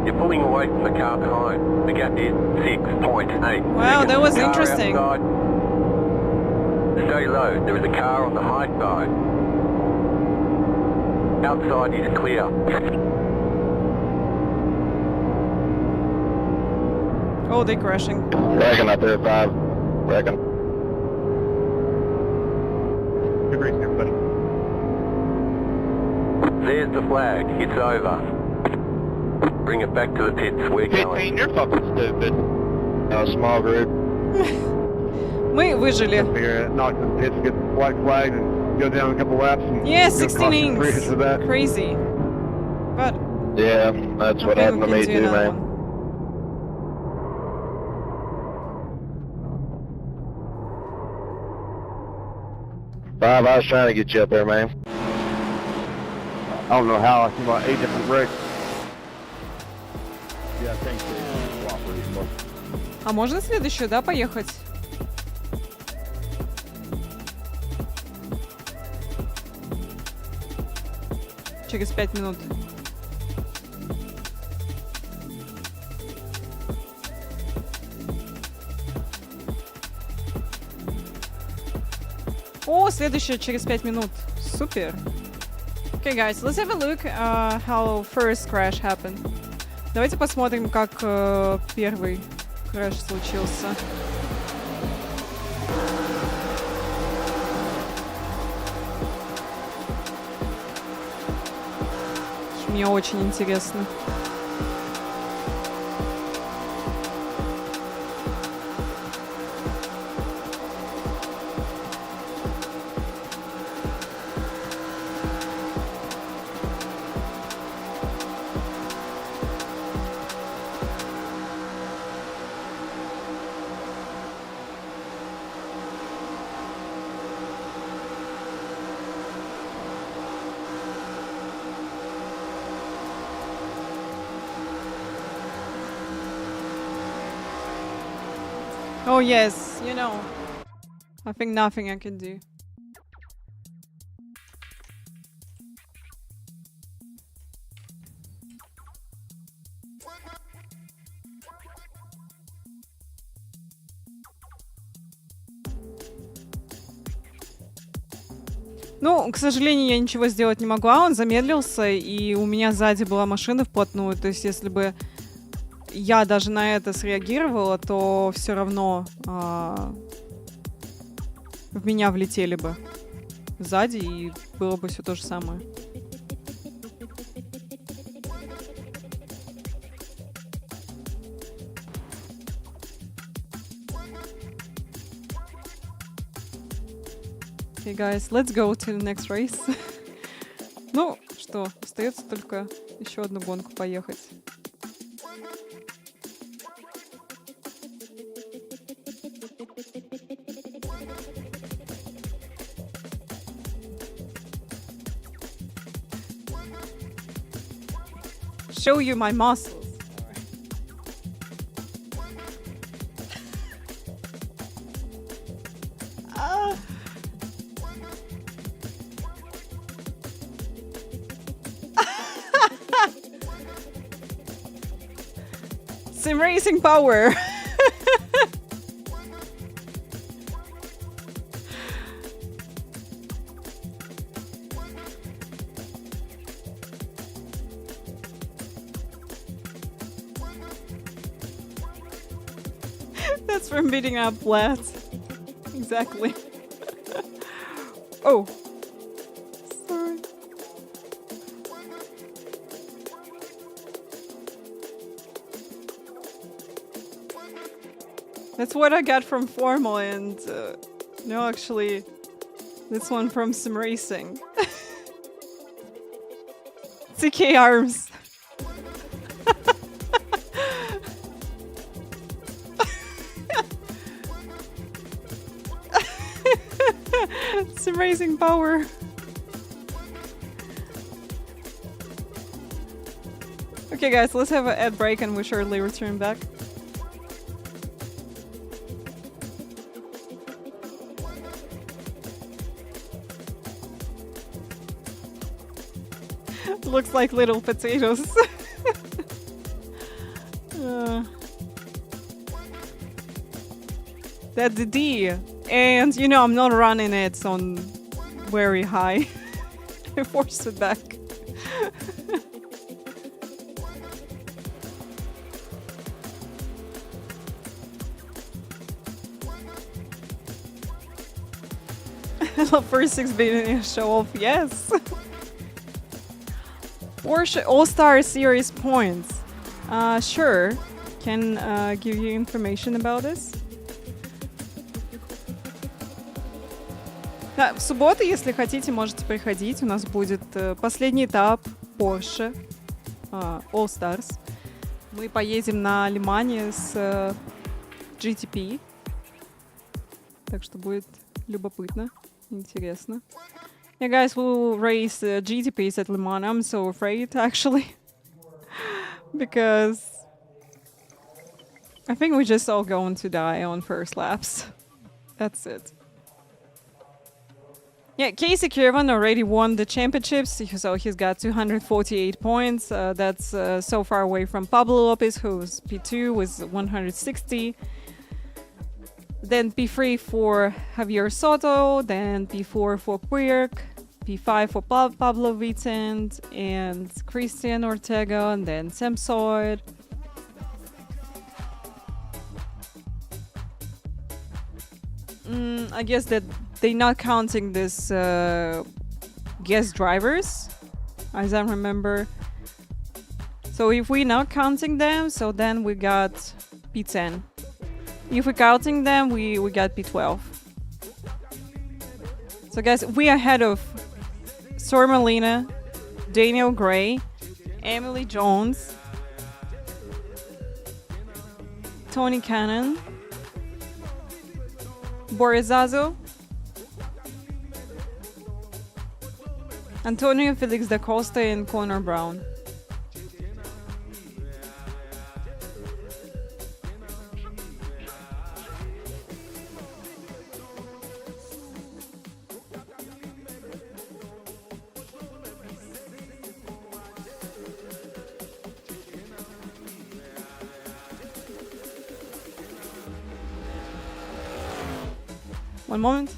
You're pulling away from the car behind. The gap is 6.8.
Wow, that was
Car
interesting.
outside. Stay low, there is a car on the high side. Outside is clear.
Oh, they're crashing.
Wrecking up there, 5. Wrecking. Good racing, everybody.
There's the flag. It's over. Bring it back to the pits. We're going.
You're fucking stupid. Small group.
Мы выжили.
Figure it, knock the pits, get the white flag, and go down a couple laps. And
Yeah,
go
16
cross the
inks.
bridge with that.
Crazy. But
Yeah, that's what
okay,
happened
we
to
can
me
do
too,
another
man.
one.
Five, I was trying to get you up there, man. I don't know how. I see about 8 different wrecks. Yeah, thanks for cooperating.
А можно следующую, да, поехать? Через 5 минут. О, следующая через 5 минут. Супер. Okay, guys, let's have a look how first crash happened. Давайте посмотрим, как первый крэш случился. Мне очень интересно. Oh yes, you know, I think nothing I can do. Ну, к сожалению, я ничего сделать не могла, он замедлился, и у меня сзади была машина вплотную, то есть если бы я даже на это среагировала, то все равно в меня влетели бы сзади, и было бы все то же самое. Okay, guys, let's go to the next race. Ну, что, остается только еще одну гонку поехать. Show you my muscles. Sim racing power. That's from beating up flats. Exactly. Oh. Sorry. That's what I got from formal, and no, actually, this one from sim racing. CK arms. It's amazing power. Okay, guys, let's have an ad break and we shortly return back. Looks like little potatoes. Uh, that's the D. And you know, I'm not running it on very high. I forced it back. LoveFortySix being a show off, yes. Porsche All-Star Series points. Sure. Can give you information about this. Да, в субботу, если хотите, можете приходить. У нас будет последний этап Porsche All Stars. Мы поедем на Лимане с GTP. Так что будет любопытно, интересно. Yeah, guys, we'll race GTPs at Le Mans. I'm so afraid, actually. Because I think we're just all going to die on first laps. That's it. Yeah, Casey Kirvan already won the championships, so he's got 248 points. That's so far away from Pablo Lopez, who's P2 with 160. Then P3 for Javier Soto, then P4 for Quirk, P5 for Pablo Vincent and Christian Ortega, and then Sam Soid. I guess that they're not counting this guest drivers, as I remember. So if we're not counting them, so then we got P10. If we're counting them, we got P12. So guys, we're ahead of Storm Molina, Daniel Gray, Emily Jones, Tony Cannon, Borizazo, Antonio Felix da Costa, and Connor Brown. One moment.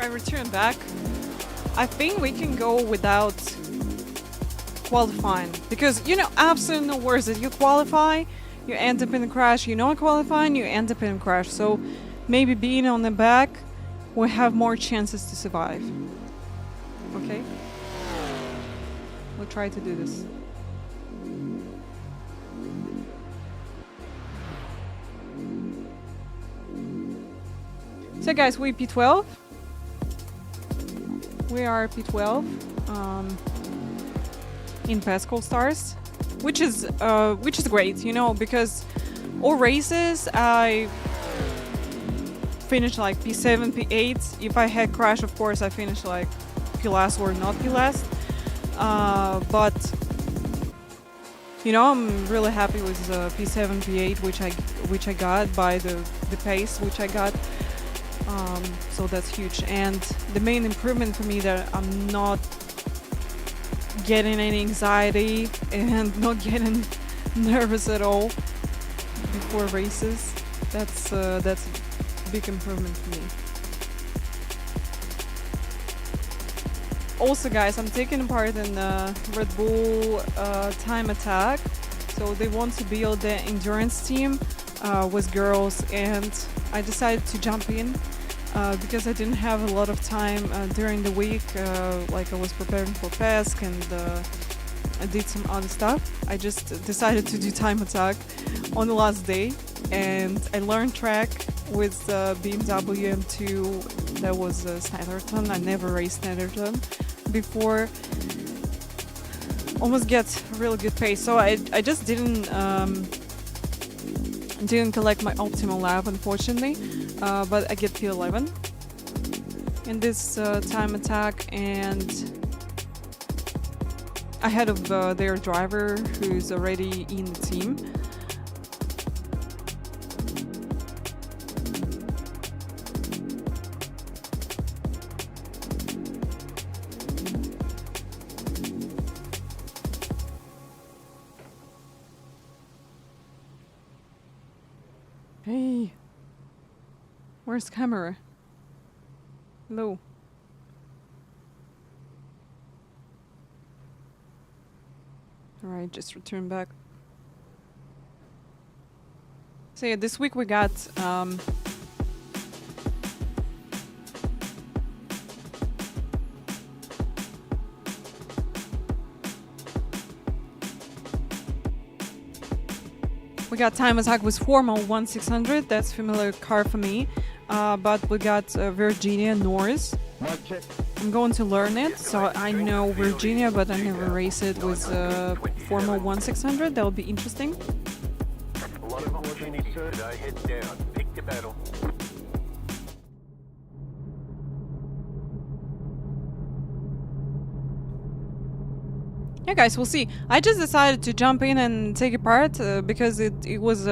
return back. I think we can go without qualifying because absolutely no worse that you qualify, you end up in a crash. You're not qualifying, you end up in a crash. So maybe being on the back, we have more chances to survive. Okay, we'll try to do this. So guys, we P12. We are P12 in Pascal Stars, which is great, because all races I finished like P7, P8. If I had crash, of course, I finished like P last or not P last. But I'm really happy with P7, P8, which I got by the pace which I got. So that's huge, and the main improvement for me that I'm not getting any anxiety and not getting nervous at all before races. That's a big improvement for me. Also, guys, I'm taking part in Red Bull Time Attack, so they want to build the endurance team with girls, and I decided to jump in. Because I didn't have a lot of time during the week, like I was preparing for PESC and I did some other stuff. I just decided to do Time Attack on the last day, and I learned track with BMW M2. That was Snetterton. I never raced Snetterton before. Almost get a really good pace. So I just didn't collect my optimal lap, unfortunately. But I get P11 in this Time Attack, and ahead of their driver who's already in the team. Hey. Where's camera? Hello. Alright, just return back. So yeah, this week we got Time Attack with Formula 1600. That's familiar car for me. But we got Virginia Norris. I'm going to learn it, so I know Virginia, but I never race it with Formula 1600. That will be interesting.
A lot of opportunities today. Head down. Pick your battle.
Yeah, guys, we'll see. I just decided to jump in and take a part because it was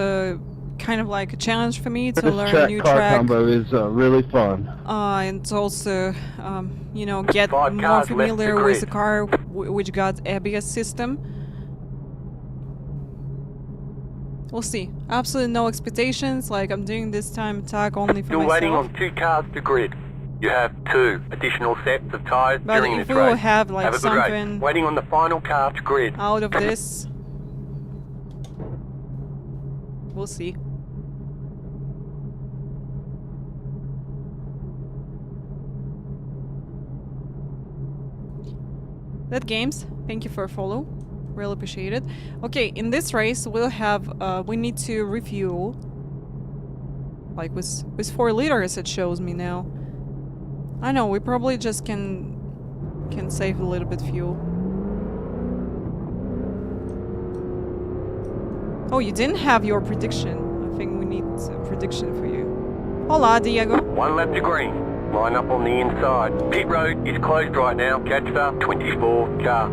kind of like a challenge for me to learn a new track.
Combo is really fun.
And also, get more familiar with the car which got ABS system. We'll see. Absolutely no expectations. Like, I'm doing this Time Attack only for myself.
You're waiting on 2 cars to grid. You have 2 additional sets of tyres during this race.
But if we will have like something
waiting on the final car to grid.
out of this, we'll see. That Games, thank you for a follow. Really appreciate it. Okay, in this race we'll have we need to refuel. Like with 4 liters it shows me now. I know, we probably just can save a little bit fuel. Oh, you didn't have your prediction. I think we need a prediction for you. Hola, Diego.
1 lap to green. Line up on the inside. Pit road is closed right now. Catch the 24 car.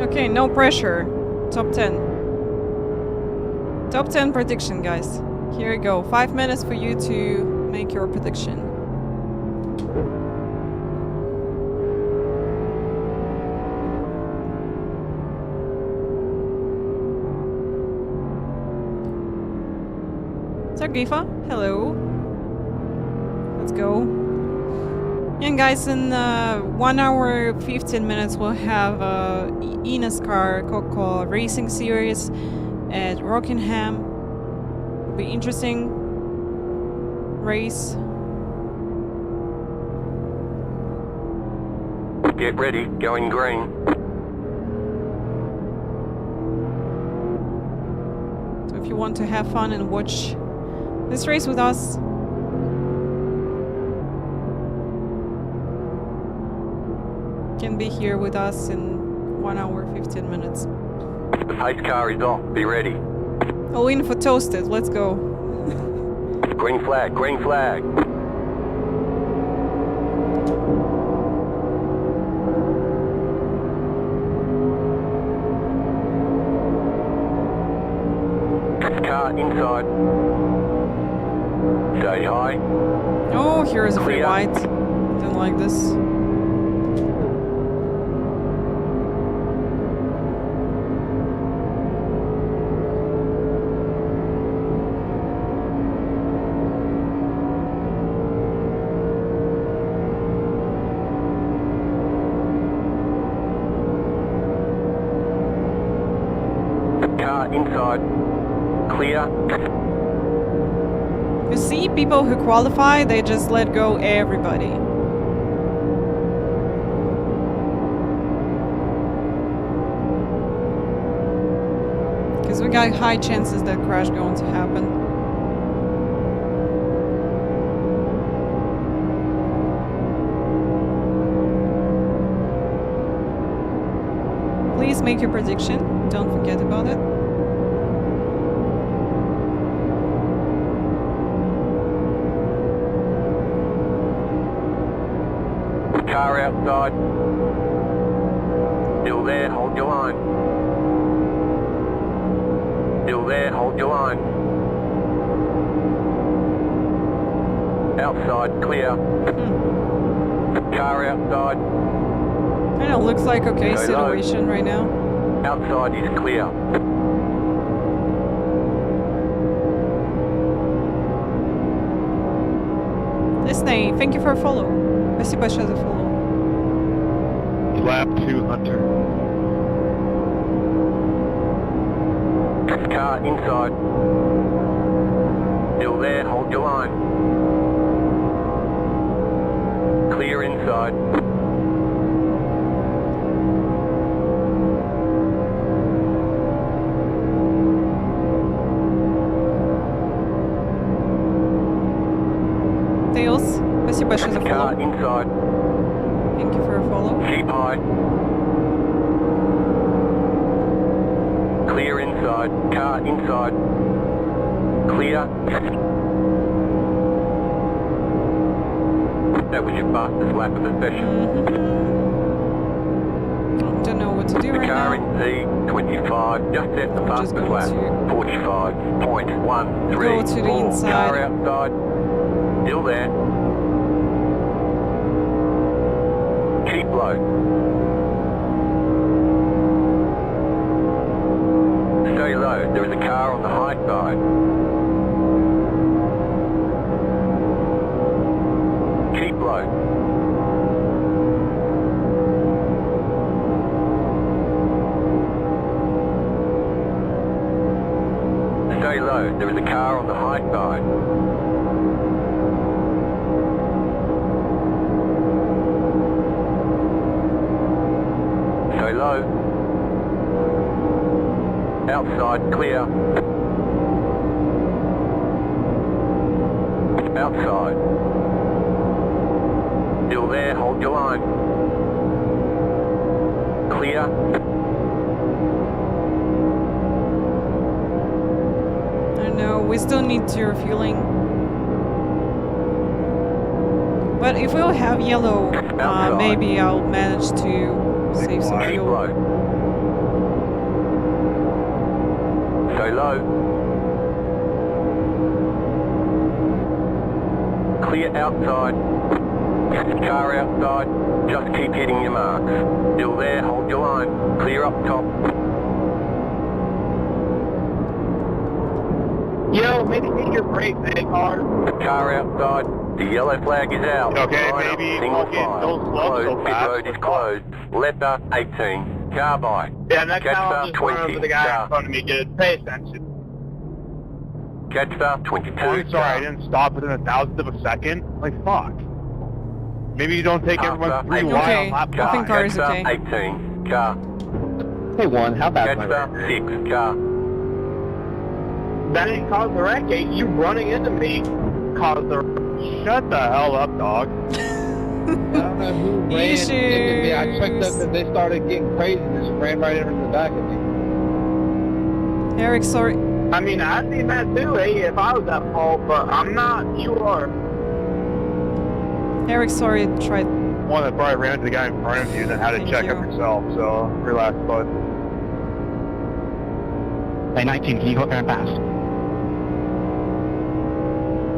Okay, no pressure. Top 10. Top 10 prediction, guys. Here you go. 5 minutes for you to make your prediction. So Gifa, hello. Let's go. And guys, in 1 hour 15 minutes we'll have eNASCAR Coco Racing Series at Rockingham. Will be interesting race.
Get ready, going green.
So if you want to have fun and watch this race with us, can be here with us in 1 hour 15 minutes.
The pace car is off, be ready.
All in for toasted, let's go.
Green flag, green flag. Car inside. Stay high.
Oh, here is a free
Clear.
white. Don't like this.
Car inside. Clear.
You see, people who qualify, they just let go everybody. Because we got high chances that crash going to happen. Please make your prediction. Don't forget about it.
Car outside. Still there, hold your line. Still there, hold your line. Outside, clear. Car outside.
I know, looks like okay
Go low.
situation right now.
Outside is clear.
Disney, thank you for a follow. Спасибо большое за follow.
Lap 2 Hunter.
Car inside. Still there, hold your line. Clear inside.
Tails, спасибо большое за
Car
follow.
inside.
Thank you for a follow.
Keep high. Clear inside. Car inside. Clear. That was your fastest lap of the session.
Don't know what to do
The
right
car
now.
in Z25 just set the
I'm just
fastest
going
lap.
to
45.134.
go to the inside.
Car outside. Still there. Keep low. Stay low. There is a car on the high side. Keep low. Stay low. There is a car on the high side. Stay low. Outside, clear. Outside. Still there, hold your line. Clear.
I don't know, we still need your fueling. But if we'll have yellow, maybe I'll manage to save some
Keep
fuel.
low. Stay low. Clear outside. Car outside. Just keep hitting your marks. Still there, hold your line. Clear up top.
Yo, maybe hit your brakes, eh, car?
Car outside. The yellow flag is out.
Okay,
Line up,
maybe
single
fucking
file.
don't slow so
Closed. Pit
fast.
road is closed. Letter 18. Car by.
Yeah, next
Catch
time
the
I'll just run over
20.
the guy
Car.
in front of me, dude. Pay attention.
Catch the 22.
I'm sorry, I didn't stop within 1,000th of a second. Like, fuck. Maybe you don't take everyone 3 wide
Okay,
on lap
I think
5.
car is
Catch
okay.
the 18. Car.
Hey, 1, how
Catch
bad's my
the
record?
6. Car.
That ain't caused the wreck, eh? You running into me caused the wreck.
Shut the hell up, dog.
I don't know who ran into me. I checked up and they started getting crazy and just ran right into the back of me.
Eric, sorry.
I mean, I'd be mad too, eh, if I was at fault, but I'm not. You are.
Eric, sorry. Tried.
One that probably ran into the guy in front of you, then had to
Thank
check
you.
up yourself, so relax, bud. Hey, 19, can you go up there and pass?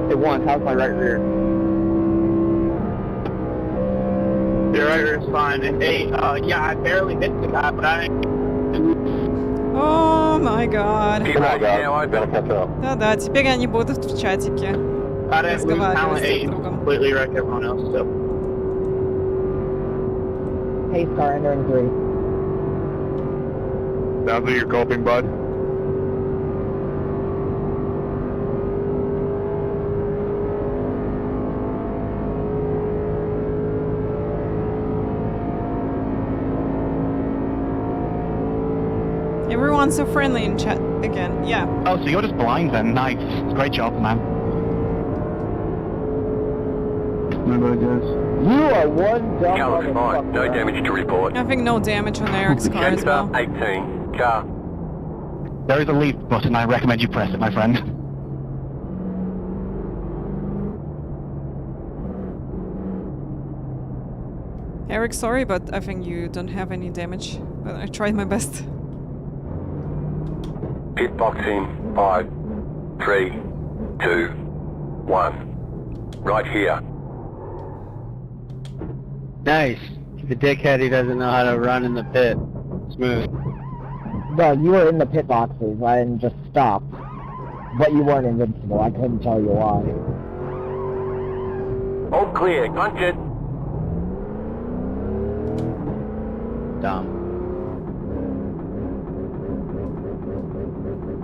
Hey, 1, how's my right rear?
Your right rear is fine. And hey, yeah, I barely hit the guy, but I ain't.
Oh my god.
Pit road is now open.
Да-да, теперь они будут в чатике
I didn't lose
разговаривать
talent
друг
8.
с другом.
Completely wrecked everyone else, so.
Pace car entering 3.
Sounds like you're coping, bud.
Everyone's so friendly in chat again. Yeah.
Oh, so you're just blind then. Nice. Great job, man. Remember this?
You are one dumb
Car's fine. No
motherfucker.
damage to report.
I think no damage on Eric's car
Catch
as well.
the 18. Car.
There is a leave button. I recommend you press it, my friend.
Eric, sorry, but I think you don't have any damage. But I tried my best.
Pit box in 5, 3, 2, 1. Right here.
Nice. The dickhead who doesn't know how to run in the pit. Smooth.
Well, you were in the pit boxes. I didn't just stop. But you weren't invincible. I couldn't tell you why.
All clear. Punch it.
Dumb.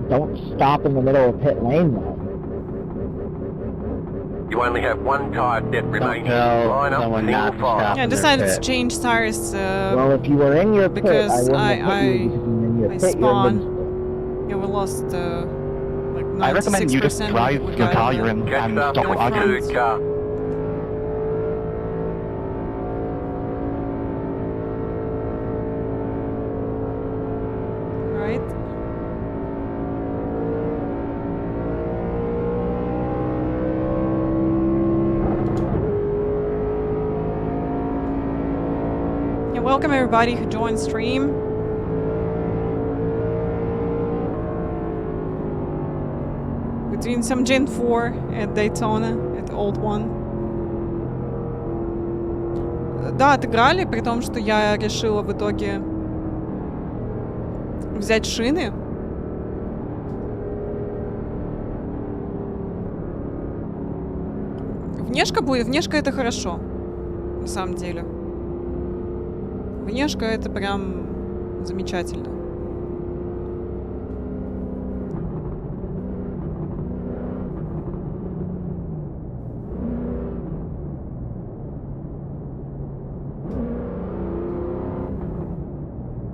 Don't stop in the middle of pit lane, though.
You only have one tire set remaining.
tell
Line up,
someone
single
not to
file.
stop.
Yeah, I
in their
decided to
pit.
change tires
Well, if you were in your pit,
because
I wouldn't
I-
have hit you because you're in your
I
pit. You're
spawn.
invincible.
Yeah, we lost like 96%.
I recommend you just drive
we
the
got
car
it.
you're in
Catch
and
the
stop arguing.
22 car.
Right? Yeah, welcome everybody who joined stream. We're doing some Gen 4 at Daytona, at Old One. Да, отыграли, при том, что я решила в итоге взять шины. Внешка будет, внешка это хорошо, на самом деле. Внешка это прям замечательно.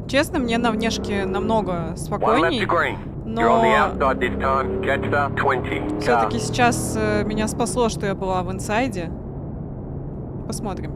Честно, мне на внешке намного
One left
спокойней,
to green. You're on the
но
outside this time. Catch the 20 car.
все-таки сейчас меня спасло, что я была в инсайде. Посмотрим.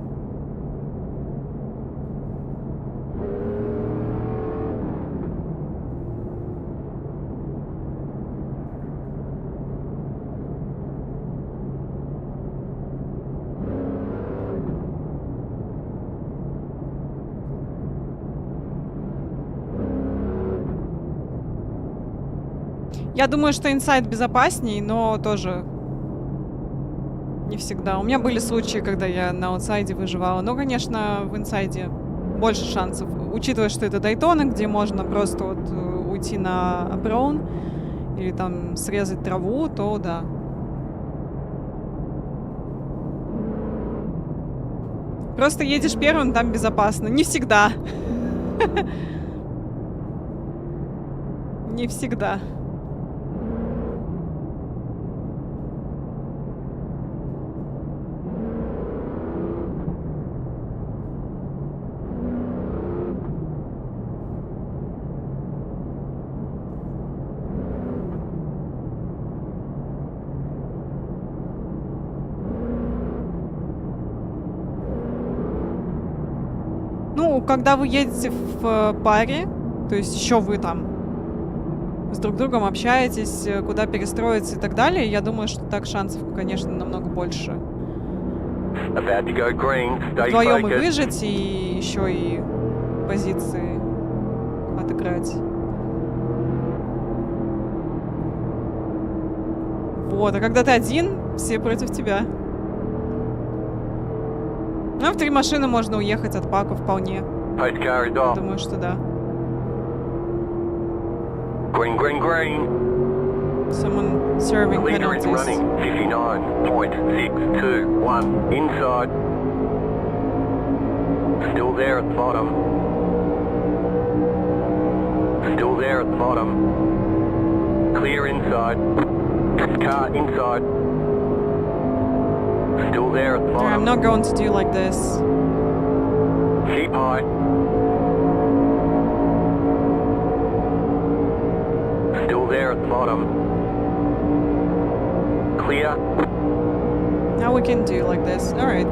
Я думаю, что инсайд безопасней, но тоже не всегда. У меня были случаи, когда я на аутсайде выживала. Но, конечно, в инсайде больше шансов. Учитывая, что это Дайтона, где можно просто вот уйти на оброн или там срезать траву, то да. Просто едешь первым, там безопасно. Не всегда. Не всегда. Ну, когда вы едете в паре, то есть еще вы там с друг другом общаетесь, куда перестроиться и так далее, я думаю, что так шансов, конечно, намного больше. Вдвоем и выжить, и еще и позиции отыграть. Вот, а когда ты один, все против тебя. Ну, в 3 машины можно уехать от пака вполне. Я думаю, что да.
Green, green, green.
Someone serving
Leader is
penalties.
running 59.621 inside. Still there at the bottom. Still there at the bottom. Clear inside. Car inside. Still there at the bottom.
I'm not going to do like this.
Keep high. Still there at the bottom. Clear.
Now we can do like this. All right.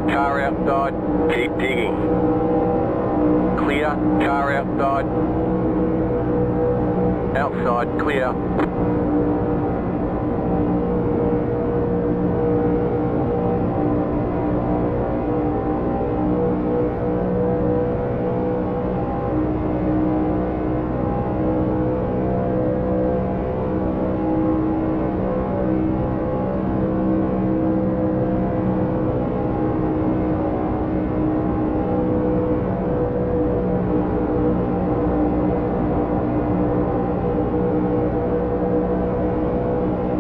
Car outside. Keep digging. Clear. Car outside. Outside. Clear.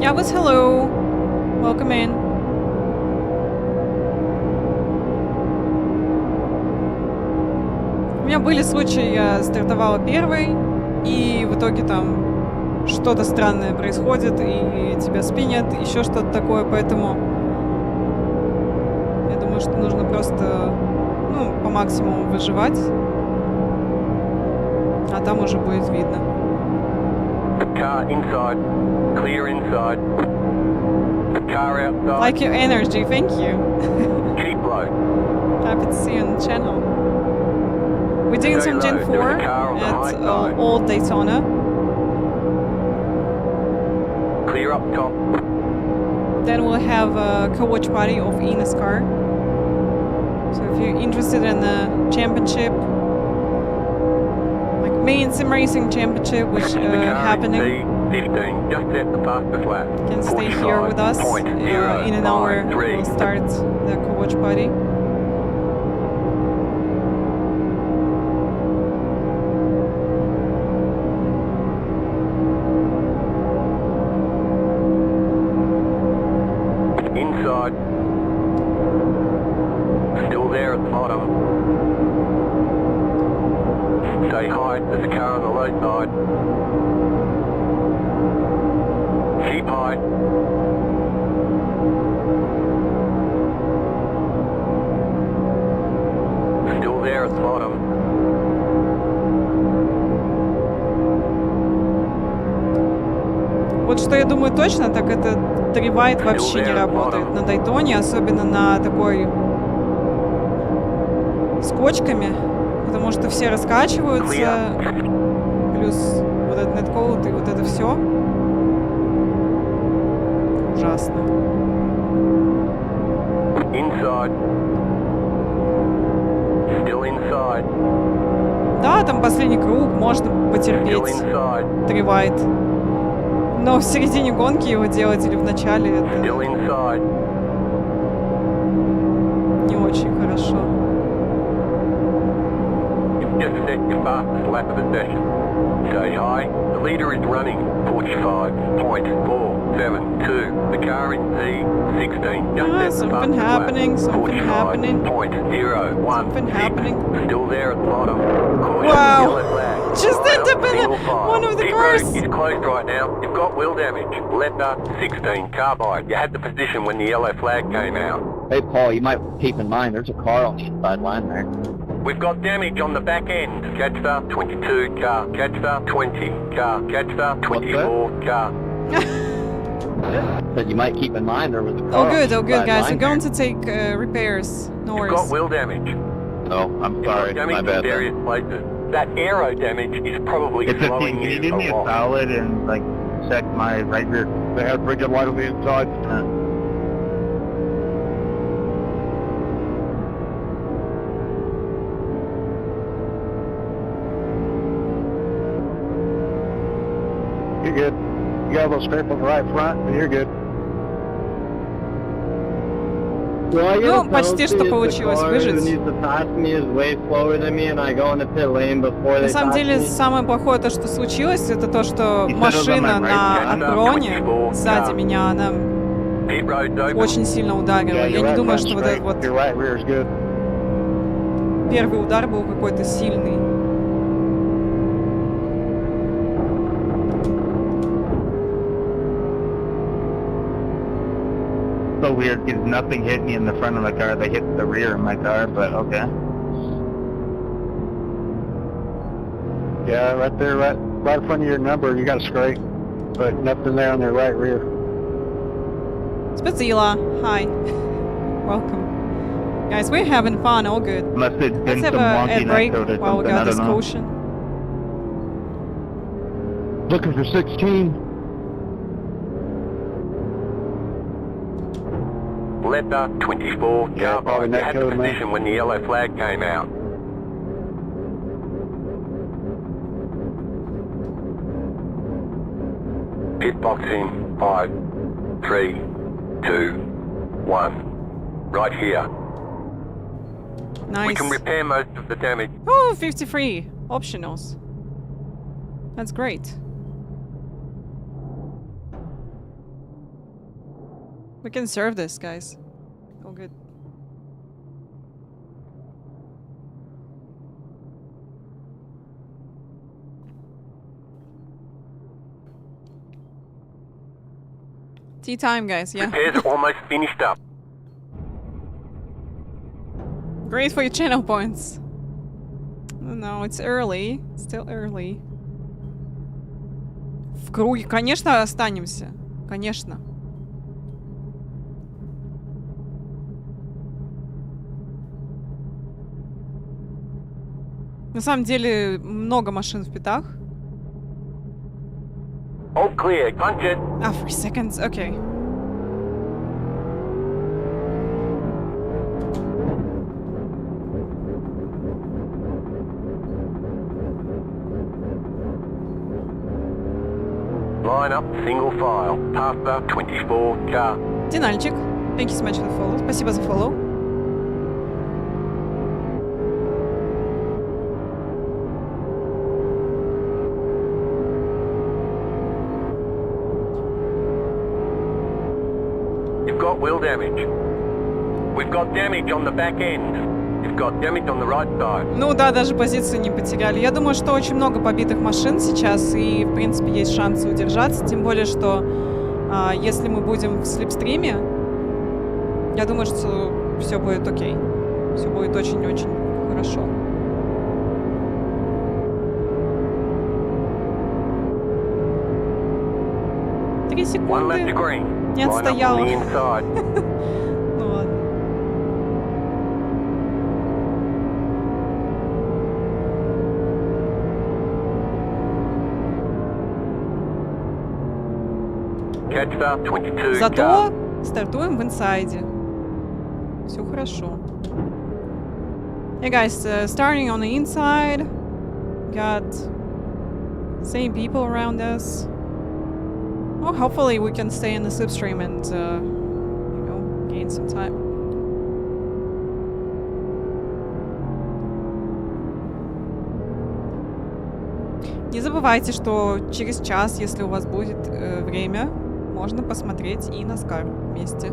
Yavuz, hello. Welcome in. У меня были случаи, я стартовала первой, и в итоге там что-то странное происходит, и тебя спинят, еще что-то такое, поэтому я думаю, что нужно просто, ну, по максимуму выживать, а там уже будет видно.
Car inside. Clear inside. Car outside.
Like your energy, thank you.
Keep low.
Happy to see you on the channel. We're doing some Gen 4 at Old Daytona.
Clear up top.
Then we'll have a co-watch party of eNASCAR. So if you're interested in the championship, like main sim racing championship, which happening,
15, just set the fastest lap.
can stay here with us. In an hour we'll start the co-watch party.
Inside. Still there at the bottom. Stay high, there's a car on the low side. Keep high. Still there at the bottom.
Вот что я думаю точно, так это Trivite вообще не работает на Дайтоне, особенно на такой с кочками, потому что все раскачиваются, плюс вот этот неткоут и вот это все. Ужасно.
Inside. Still inside.
Да, там последний круг, можно
Still
потерпеть.
inside.
Тревайт. Но в середине гонки его делать или в начале это
Still inside.
не очень хорошо.
You've just set your fastest lap of the session. Stay high. The leader is running 45.472. The car in P16. Just set the
something
fastest
happening,
lap.
something happening.
45.016.
Something happening.
Still there at the bottom. Caution,
Wow.
yellow flag.
Just
Line
ended
up,
up in
single file.
one of the
Pit
cars.
road is closed right now. You've got wheel damage. Letter 16 carbide. You had the position when the yellow flag came out.
Hey, Paul, you might keep in mind there's a car on the inside line there.
We've got damage on the back end. Catch the 22 car. Catch the 20 car. Catch the 24 car.
But you might keep in mind there was a car
Oh
on
good,
the
oh good,
inside
guys.
line
We're going
there.
to take repairs. No
You've got
worries.
wheel damage.
Oh, I'm
You've
sorry.
got damage
My
in
bad.
various places. That aero damage is probably
It's 15.
slowing
Can you
you
give me
a
a
lot.
solid and like check my right rear? They have pretty good light on the inside. You're good. You got a little scrape on the right front, but you're good.
Do I get
Ну,
a
почти
penalty
что
if the
получилось
car
выжить.
who needs to pass me is way slower than me and I go in the pit lane before
На
they
самом
pass
деле,
me?
самое плохое то, что случилось, это то, что
И
машина
это
на
нормально.
Адроне сзади меня, она
Pit road's open.
очень сильно ударила.
Yeah,
Я
your
не
right
думаю,
front's
что вот
straight.
этот вот
Your right rear is good.
первый удар был какой-то сильный.
So weird because nothing hit me in the front of my car. They hit the rear of my car, but okay. Yeah, right there, right in front of your number, you got a scrape, but nothing there on their right rear.
Spazila, hi. Welcome. Guys, we're having fun, all good.
Must have
Let's
been
have
some
a
wonky
break
netcode or
while we
something.
got
I
this
don't know.
caution.
Looking for 16.
Letter 24
Yeah, probably
carbide. You
that
had the
code, man.
position when the yellow flag came out. Pit box in 5, 3, 2, 1. Right here. We
Nice.
can repair most of the damage.
Oh, 53 optionals. That's great. We can serve this, guys. Oh, good. Tea time, guys, yeah.
Repairs are almost finished up.
Great for your channel points. No, it's early. Still early. В круге, конечно, останемся. Конечно. На самом деле, много машин в пятах.
All clear. Punch it.
Ah, 3 seconds. Okay.
Line up single file. Past the 24 car.
Динальчик. Thank you so much for the follow. Спасибо за follow.
You've got wheel damage. We've got damage on the back end. You've got damage on the right side.
Ну да, даже позицию не потеряли. Я думаю, что очень много побитых машин сейчас, и, в принципе, есть шансы удержаться. Тем более, что если мы будем в слипстриме, я думаю, что все будет окей. Все будет очень-очень хорошо. Три
One left to
секунды.
green.
Не
Line up
отстояла.
on the inside.
Ну ладно.
Catch the 22 car.
Зато стартуем в инсайде. Все хорошо. Hey guys, starting on the inside, got same people around us. Well, hopefully we can stay in the slipstream and, you know, gain some time. Не забывайте, что через час, если у вас будет время, можно посмотреть и NASCAR вместе.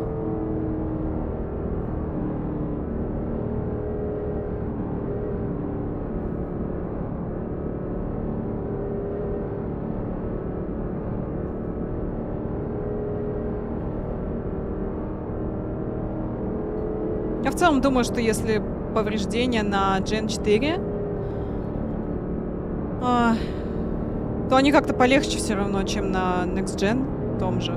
Я в целом думаю, что если повреждения на Gen 4, то они как-то полегче все равно, чем на Next Gen том же.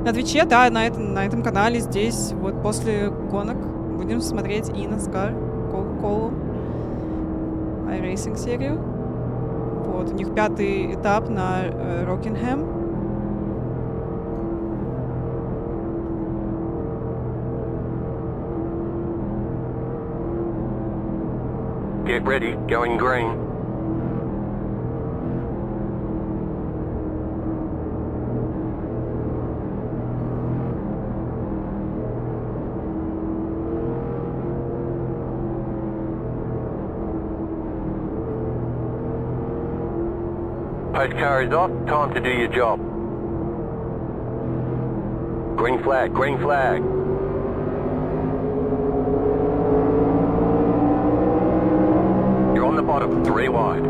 На Твиче, да, на этом канале здесь, вот после гонок будем смотреть и NASCAR, Coca-Cola, iRacing серию. Вот, у них 5-й этап на Рокинхэм.
Get ready, going green. Post car is off, time to do your job. Green flag, green flag. You're on the bottom, 3 wide.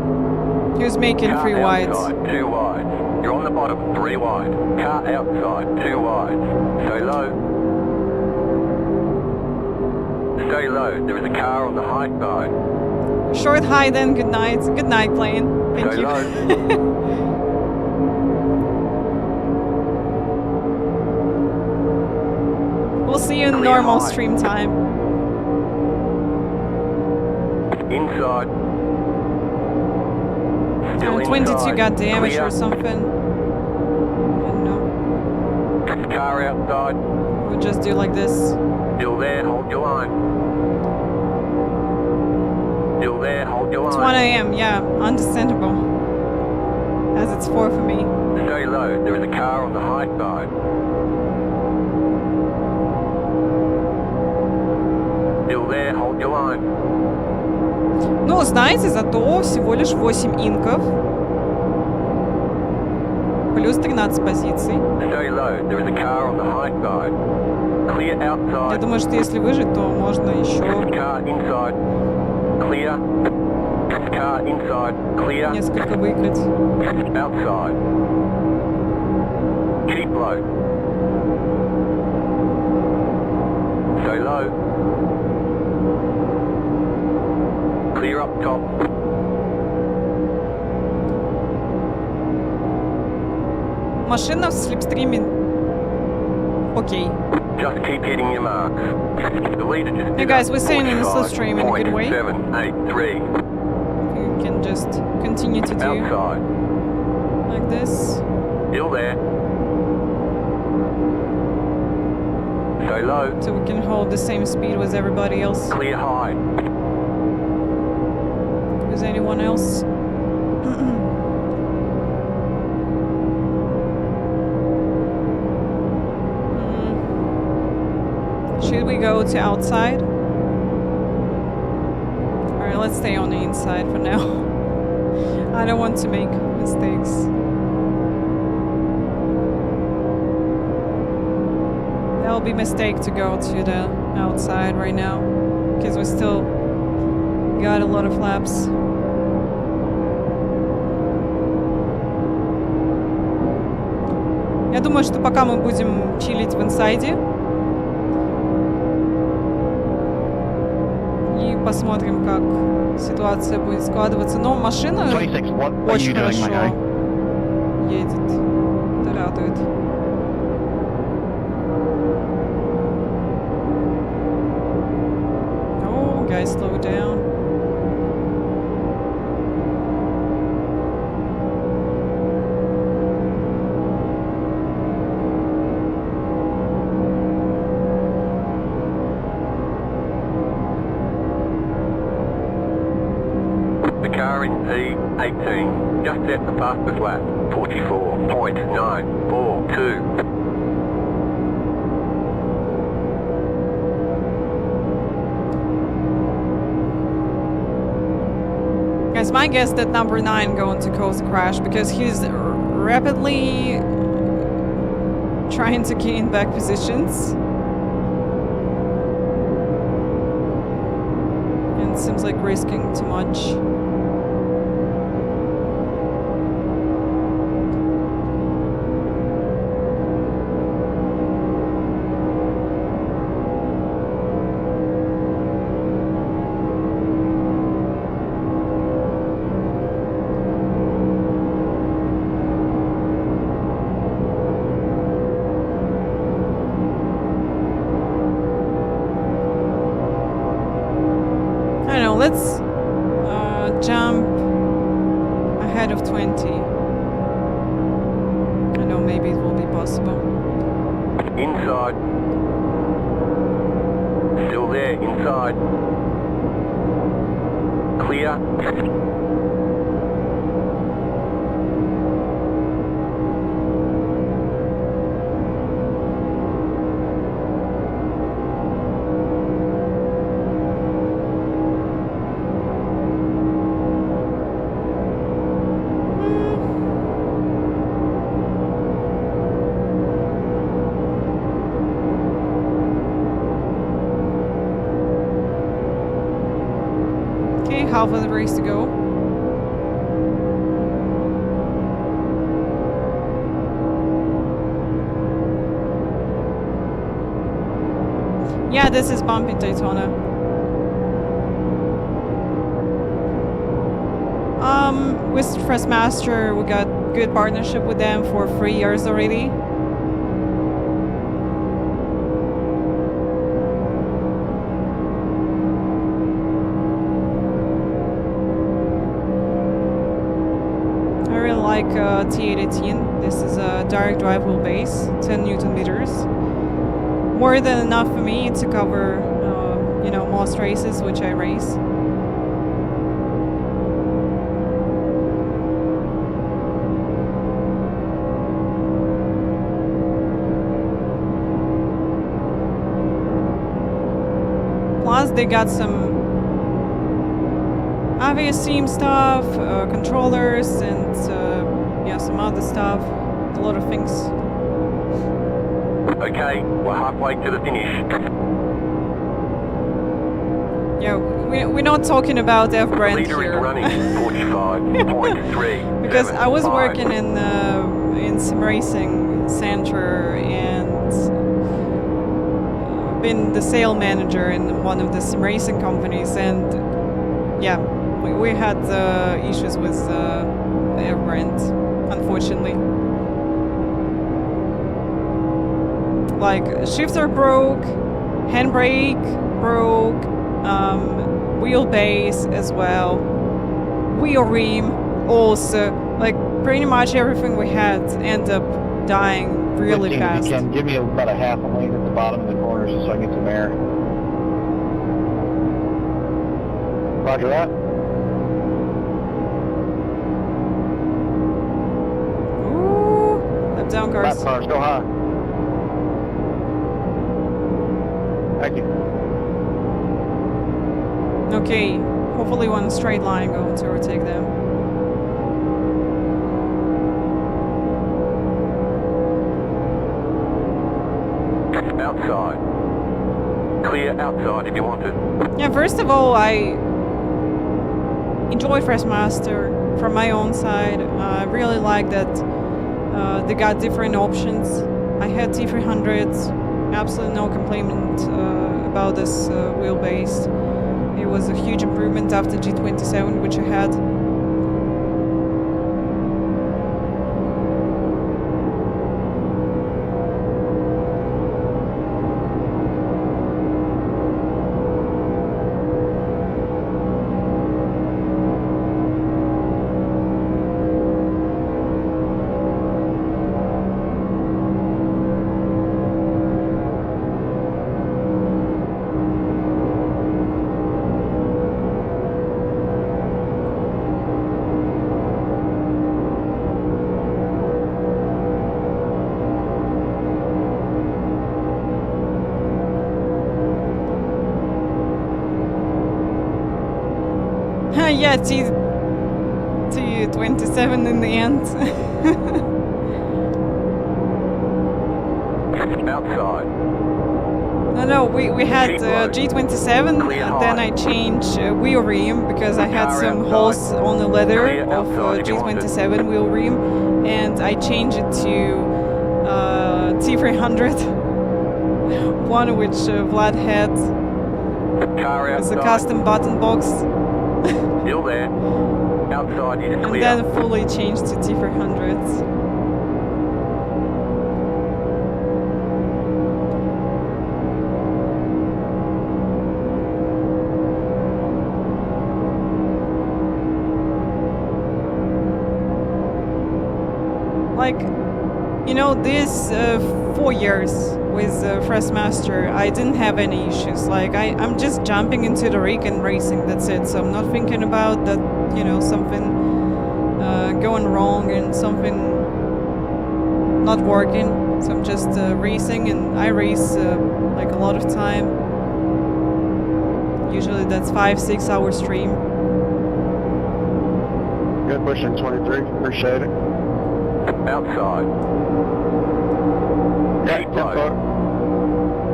He was making
Car
3 wides.
outside, 2 wide. You're on the bottom, 3 wide. Car outside, 2 wide. Stay low. Stay low, there is a car on the high side.
Short high then, good night. Good night, plane. Thank
Stay
you.
low.
We'll see you in
Clear
normal
high.
stream time.
Inside. Still
22
inside.
got damaged
Clear.
or something. I don't know.
Car outside.
We'll just do like this.
Still there, hold your line. Still there, hold your
It's
line.
1 a.m., yeah, understandable. As it's 4 for me.
Stay low, there is a car on the high side. Still there, hold your line.
Ну, знаете, зато всего лишь 8 инков. Плюс 13 позиций.
Stay low, there is a car on the high side. Clear
Я
outside.
думаю, что если выжить, то можно еще
Car inside. Clear. Car inside. Clear.
несколько выиграть.
Outside. Keep low. Stay low. Clear up top.
Машина в слепстриме. Окей.
Just keep hitting your marks. The leader just
Hey
did
guys,
a
we're staying in the slipstream in a good way.
45.783.
You can just continue to do
Outside.
like this.
Still there. Stay low.
So we can hold the same speed with everybody else.
Clear high.
With anyone else. Should we go to outside? Alright, let's stay on the inside for now. I don't want to make mistakes. That would be a mistake to go to the outside right now. Because we still got a lot of laps. Я думаю, что пока мы будем чилить в инсайде, и посмотрим, как ситуация будет складываться. Но машина очень хорошо едет. Это радует. Oh, guys, slow down.
car in P18 just set the fastest lap, 44.942.
Guys, my guess that number 9 going to cause a crash because he's rapidly trying to gain back positions. And it seems like risking too much. Let's jump ahead of 20. I know maybe it will be possible.
Inside. Still there, inside. Clear.
Half of the race to go. Yeah, this is bumpy Daytona. With Freshmaster, we got good partnership with them for 3 years already. T818. This is a direct drive wheelbase, 10 Newton meters. More than enough for me to cover, you know, most races which I race. Plus, they got some obvious theme stuff, controllers, and yeah, some other stuff, a lot of things.
Okay, we're halfway to the finish.
Yeah, we're not talking about F-brand
Leader
here.
is running 45.3.
Because I was working in sim racing center and been the sale manager in one of the sim racing companies, and yeah, we had issues with the F-brand, unfortunately. Like, shifter broke, handbrake broke, wheelbase as well, wheel rim also. Like, pretty much everything we had ended up dying really fast.
You can give me about a half a lane at the bottom of the corners just so I can get some air. Roger that.
Ooh, lap down cars.
Lap cars, go high. Thank you.
Okay, hopefully one straight line going to overtake them.
Outside. Clear outside if you want it.
Yeah, first of all, I enjoy Freshmaster from my own side. I really like that they got different options. I had T300s, absolutely no complaint about this wheelbase. It was a huge improvement after G27, which I had. yeah, T27 in the end.
Outside.
No, we had G27, then I changed wheel rim because I had some holes on the leather of G27 wheel rim, and I changed it to T300, one which Vlad had as a custom button box.
Still there. Outside is clear.
And then fully changed to T300s. Like, you know, these 4 years with Freshmaster, I didn't have any issues. Like, I'm just jumping into the rig and racing, that's it. So I'm not thinking about that, you know, something going wrong and something not working. So I'm just racing, and I race like a lot of time. Usually that's 5-6 hour stream.
Good pushing 23. Appreciate it.
Outside.
Yeah,
Keep low.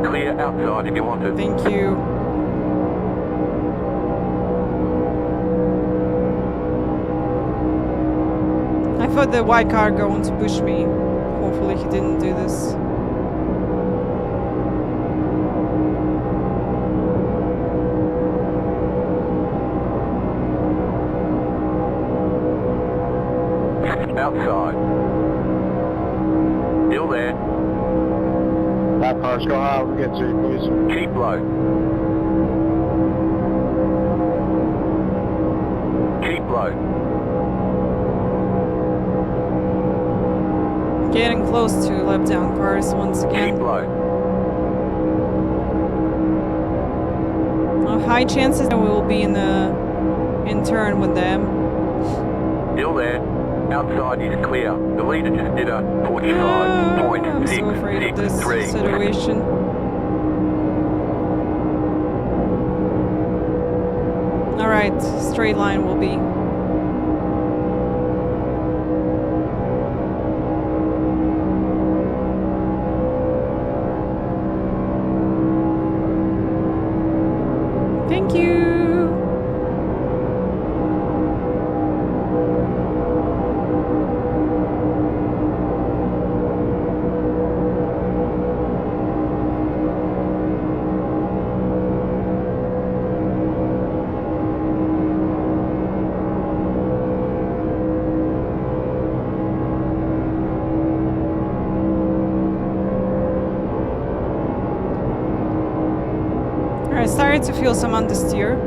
Clear outside if you want it.
Thank you. I thought the white car going to push me. Hopefully he didn't do this.
Outside. Still there.
Lap cars go high. We'll get to you, please.
Keep low. Keep low.
Getting close to lap down cars once again.
Keep low.
High chances that we will be in turn with them.
Still there. Outside is clear. The leader just did a
I'm so afraid of this
45.663.
situation. Alright, straight line will be. Thank you. I started to feel some understeer.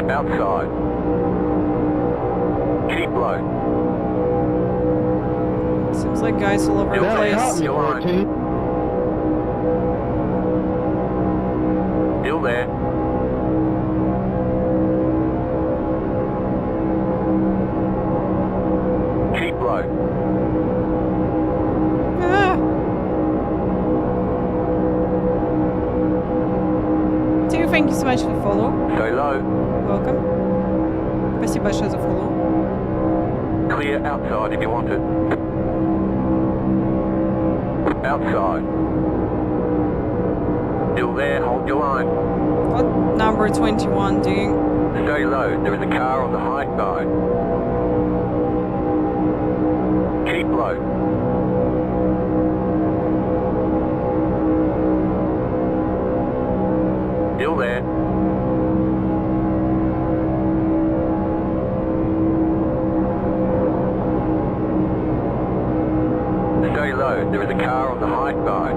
Outside. Keep low.
Seems like guys all over the place.
Still on. Still there. Keep low.
Ah. Too, thank you so much for the follow.
Stay low.
Welcome. Спасибо большое за follow.
Clear outside if you want it. Outside. Still there, hold your line.
What number 21 doing?
Stay low, there is a car on the high side. Keep low. Still there. Stay low, there is a car on the high side.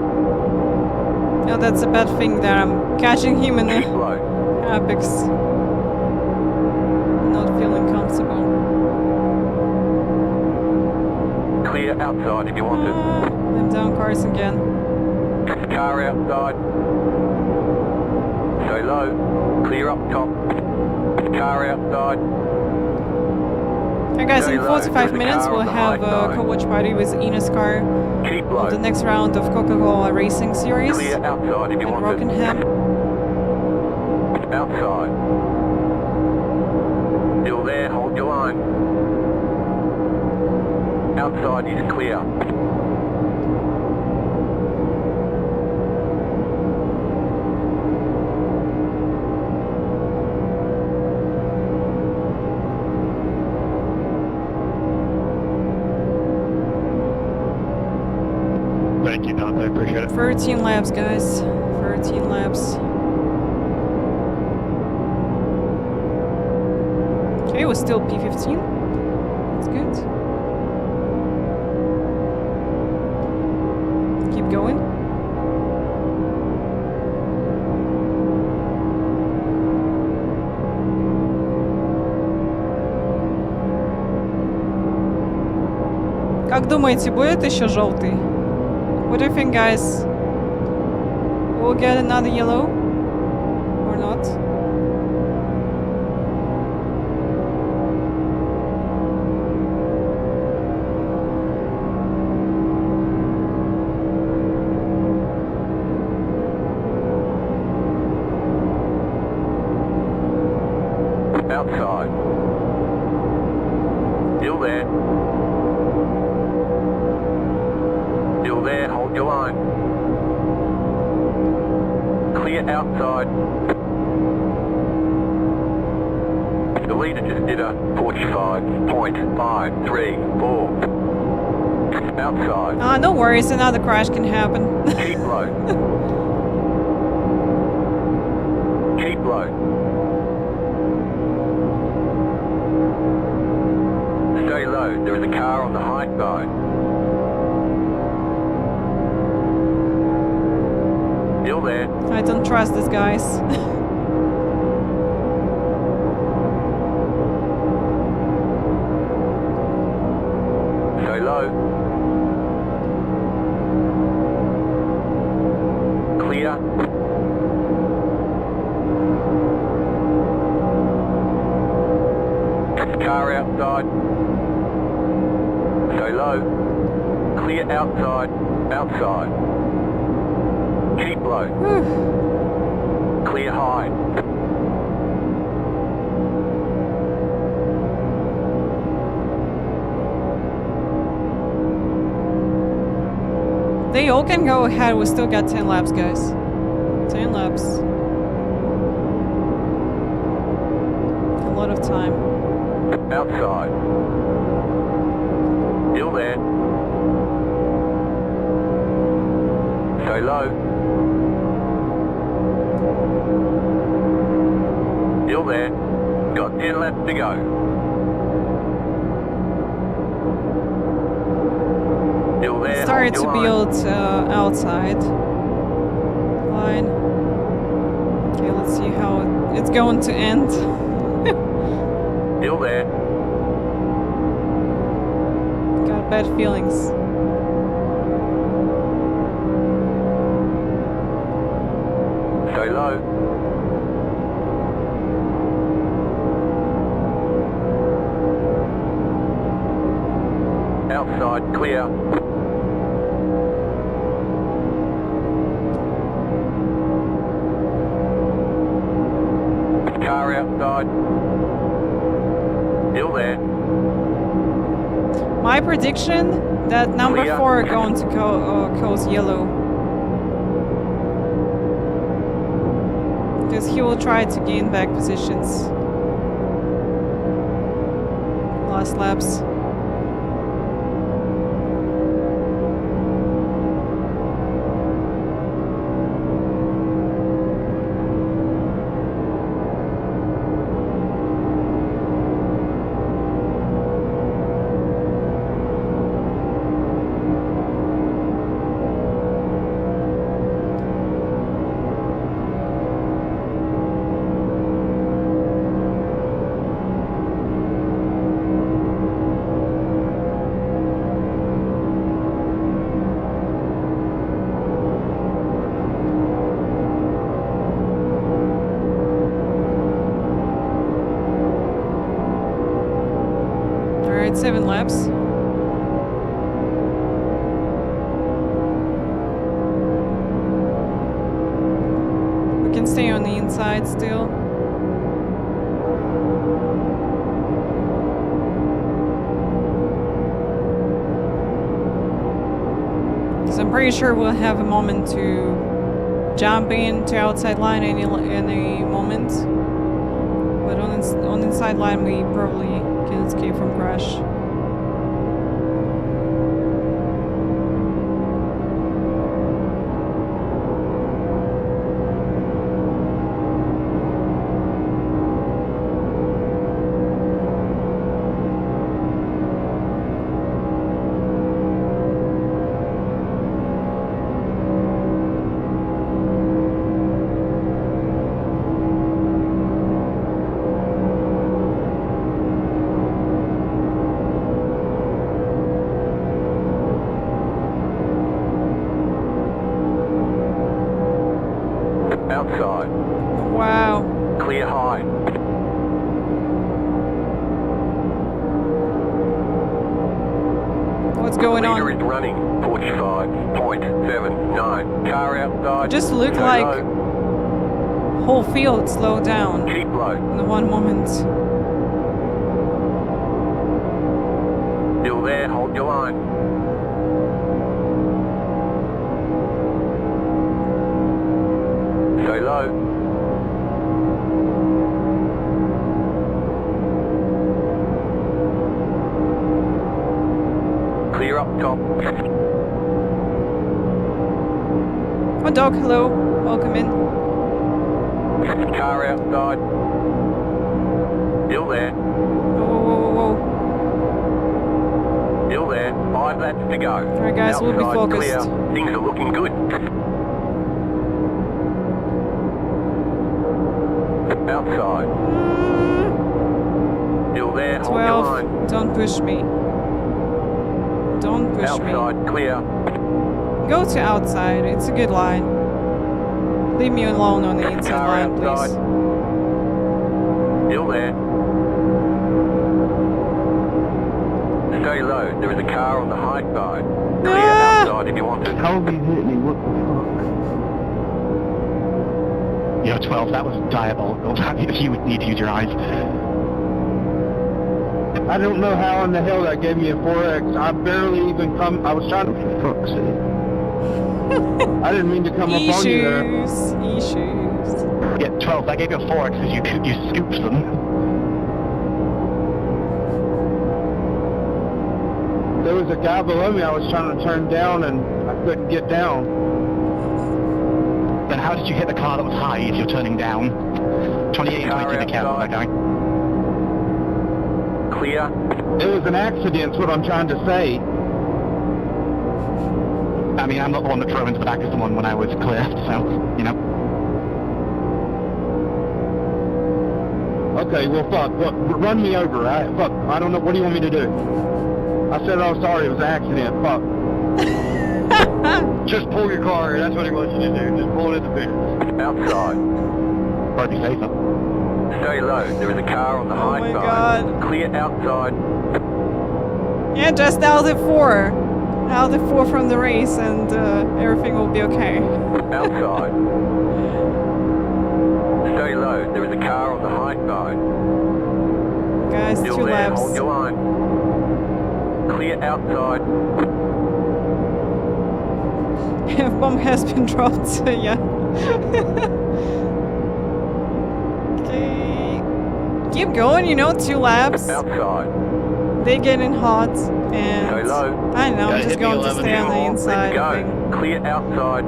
Oh, that's a bad thing that I'm catching him in the
Keep low.
apex. Not feeling comfortable.
Clear outside if you want it.
I'm down cars again.
Car outside. Stay low. Clear up top. Car outside.
Hey guys,
Stay
in
low.
45
There's a
minutes
car
we'll
on the
have
high
a
side.
co-watch party with eNASCAR
Keep
on
low.
the next round of Coca-Cola Racing Series
Clear outside if you
in
want
Rockingham.
it. Outside. Still there, hold your line. Outside is clear.
Thank you, Dante. Appreciate it.
13 laps, guys. 13 laps. Okay, we're still P15. That's good. Keep going. Как думаете, будет еще желтый? What do you think, guys? We'll get another yellow? Or not?
Outside. Still there. Still there, hold your line. Clear outside. The leader just did a 45.534. Outside.
Ah, no worries, another crash can happen.
Keep low. Keep low. Stay low, there is a car on the high side. Still there.
I don't trust these guys.
Stay low. Clear. Car outside. Stay low. Clear outside. Outside. Keep low. Clear high.
They all can go ahead, we still got 10 laps, guys. 10 laps. A lot of time.
Outside. Still there. Stay low. Still there. Got 10 laps to go. Still there.
Started to
hold your line.
build outside. Line. Okay, let's see how it's going to end.
Still there.
Got bad feelings.
Stay low. Outside clear. Car outside. Still there.
My prediction that number
Clear.
4 are going to goes yellow. Because he will try to gain back positions. Last laps. 7 laps. We can stay on the inside still. Because I'm pretty sure we'll have a moment to jump into outside line any moment. But on inside line we probably can escape from crash.
Outside.
Wow.
Clear high.
What's going
Leader
on?
is running 45.79. Car outside.
It just looked
Go
like
low.
whole field slowed down
Keep low.
in one moment.
Still there, hold your line. Stay low. Clear up top.
Oh, dog, hello. Welcome in.
Car outside. Still there.
Whoa, whoa, whoa, whoa.
Still there. 5 laps to go.
Alright, guys, we'll be
Outside
focused.
Clear. Things are looking good. Outside. Still there. Hold your line.
12. Don't push me. Don't push me.
Outside clear.
Go to outside. It's a good line. Leave me alone on the inside
Car
line,
outside.
please.
Still there. Stay low. There is a car on the high side. Clear
Ah!
outside if you want to.
How have you hit me? What the fuck?
Yo, 12, that was diabolical. If you would need to use your eyes.
I don't know how in the hell that gave me a 4X. I barely even come. I was trying to.
For fuck's sake.
I didn't mean to come up on you there.
Issues.
Yeah, 12, that gave you a 4X because you scooped them.
There was a guy below me I was trying to turn down and I couldn't get down.
Then how did you hit the car that was high if you're turning down? 28 and 22 the count, that guy.
Clear.
It was an accident, is what I'm trying to say.
I mean, I'm not the one that drove into the back of someone when I was clear, so, you know.
Okay, well, fuck. Look, run me over, right? Fuck. I don't know. What do you want me to do? I said I was sorry. It was an accident. Fuck.
Just pull your car. That's what he wants you to do. Just pull it in the bit.
Outside.
Probably safer.
Stay low. There is a car on the high
my
side.
God.
Clear outside.
Yeah, just out the 4. Out the 4 from the race and everything will be okay.
Outside. Stay low. There is a car on the high side.
Guys,
Still
2
there.
laps.
Hold your line. Clear outside.
Bomb has been dropped, yeah. Okay. Keep going, 2 laps.
Outside.
They getting hot
Stay
and
low.
I know, I'm
Gotta
just
hit me
going to
11
stay on the
now.
inside.
Let's
I think.
go. Clear outside.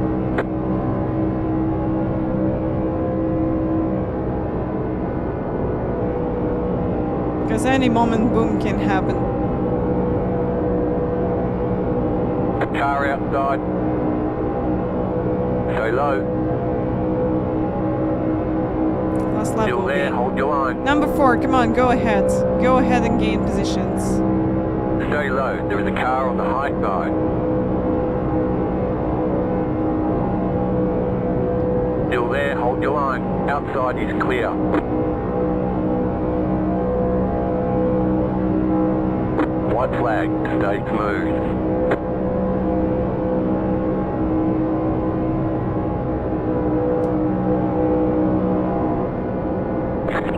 Because any moment boom can happen.
Car outside. Stay low.
Last lap
Still
will
there.
be.
Hold your line.
Number 4, come on, go ahead. Go ahead and gain positions.
Stay low. There is a car on the high side. Still there. Hold your line. Outside is clear. white flag. Stay smooth.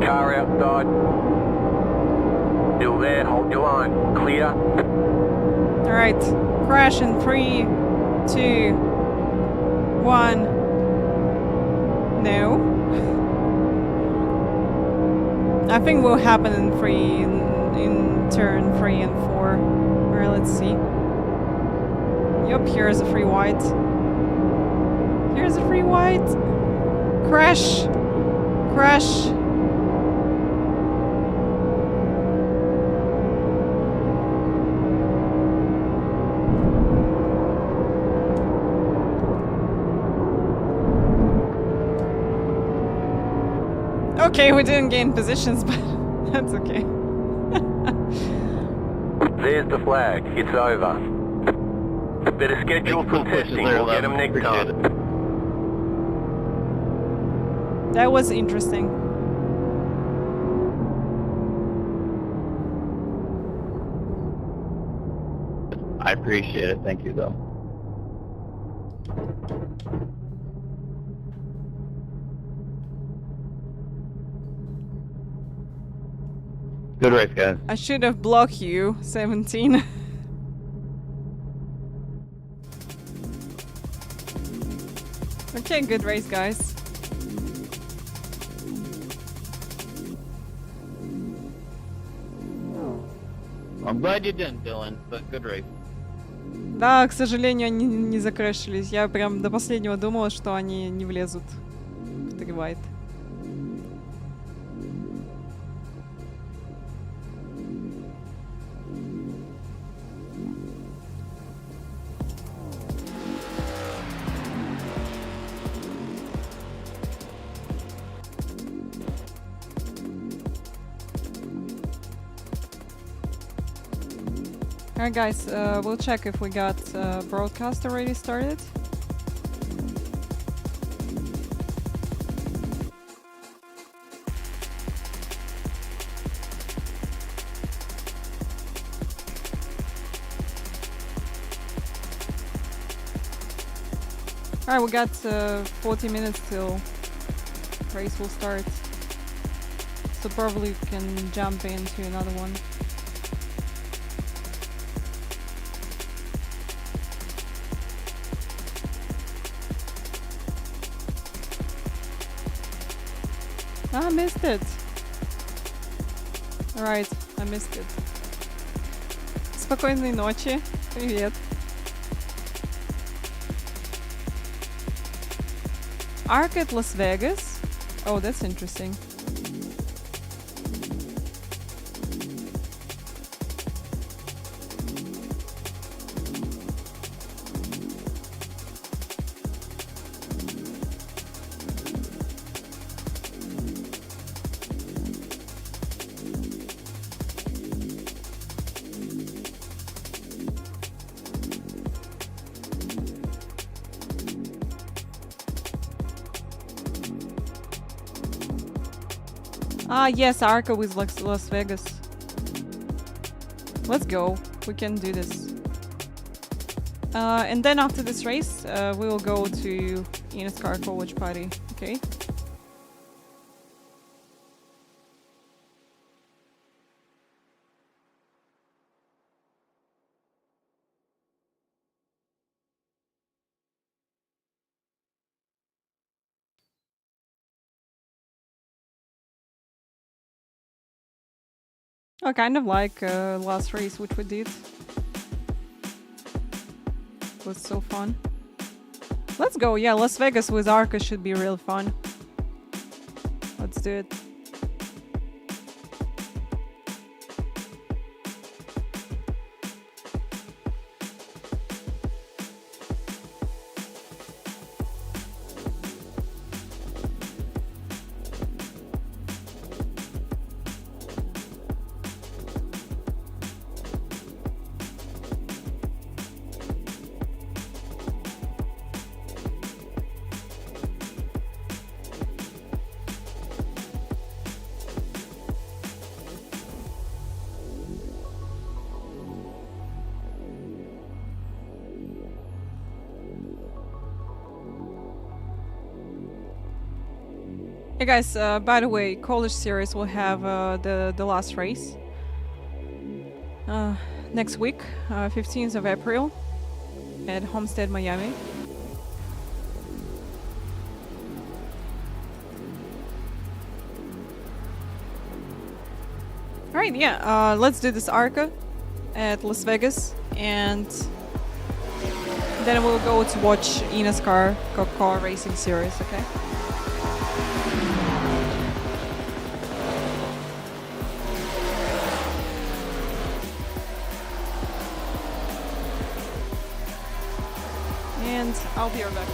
Car outside. Still there, hold your line. Clear.
Alright, crash in 3, 2, 1. No. I think will happen in turn 3 and 4. Alright, let's see. Yup, here's a free white. Here's a free white. Crash! Crash! Okay, we didn't gain positions, but that's okay.
There's the flag. It's over. Better schedule some testing. We'll get them next time.
That was interesting.
I appreciate it. Thank you, though. Good race, guys.
I should have blocked you, 17. Okay, good race, guys.
I'm glad you didn't, Dylan, but good race.
Да, к сожалению, они не закрэшились. Я прям до последнего думала, что они не влезут в Gigabyte. Alright guys, we'll check if we got broadcast already started. Alright, we got 40 minutes till race will start. So probably we can jump into another one. I missed it. Alright, I missed it. Спокойной ночи. Привет. Arc at Las Vegas? Oh, that's interesting. Ah, yes, Arca with Las Vegas. Let's go. We can do this. And then after this race, we will go to eNASCAR college party. Okay? I kind of like last race which we did. It was so fun. Let's go, yeah, Las Vegas with Arca should be real fun. Let's do it. Hey guys, by the way, College Series will have the last race next week, 15th of April at Homestead, Miami. Alright, yeah, let's do this ARCA at Las Vegas, and then we'll go to watch eNASCAR car racing series, okay? And I'll be right back.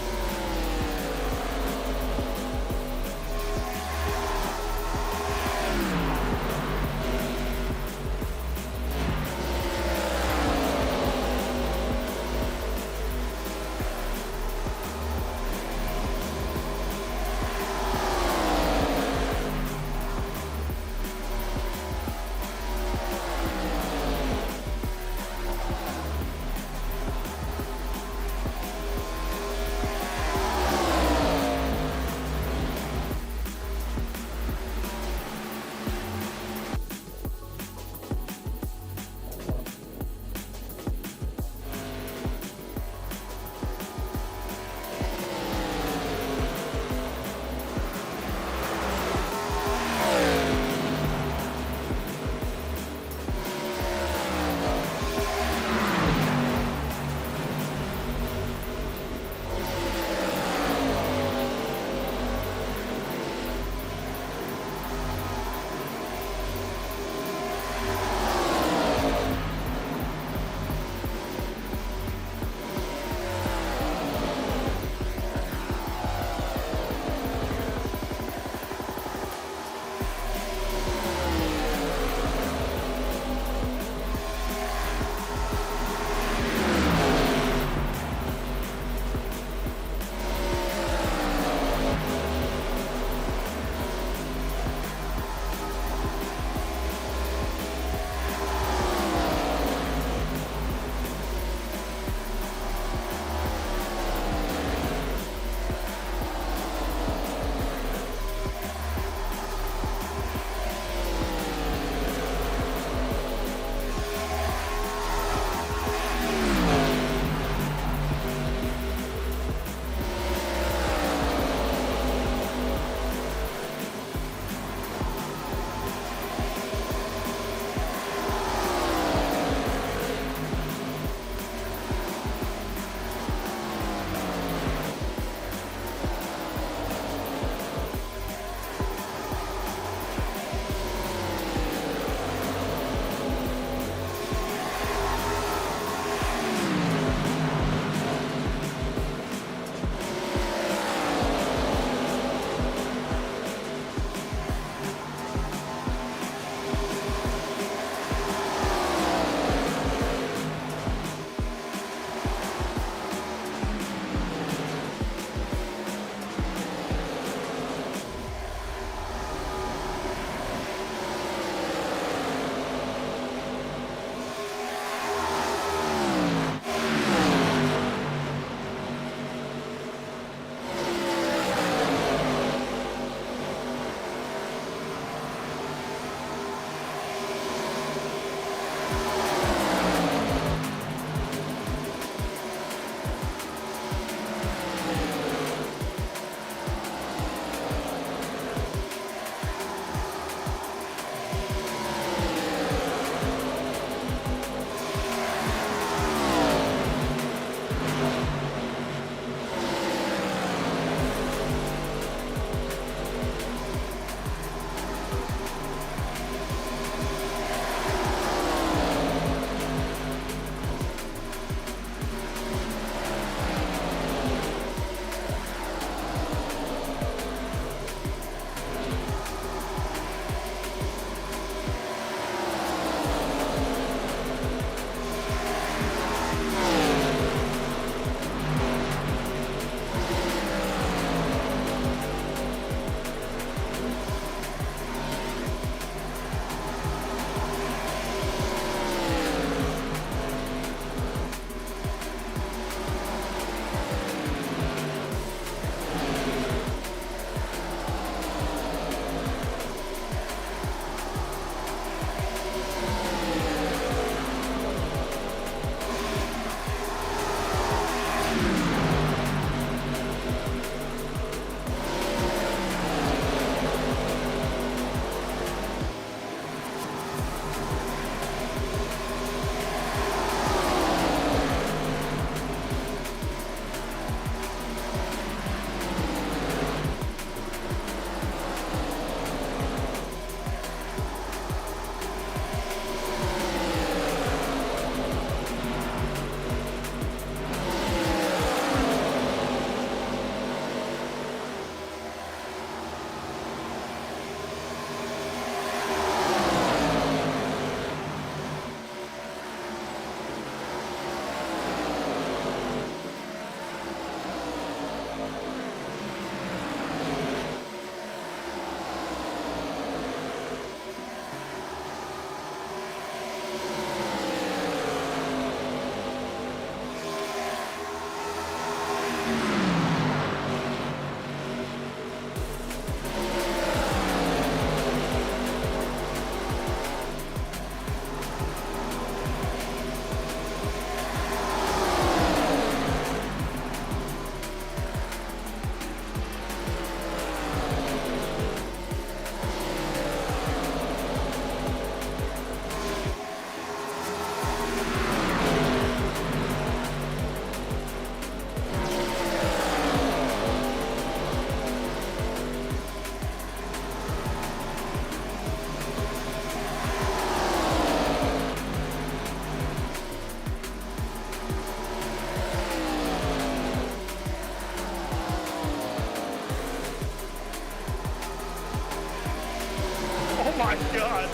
God.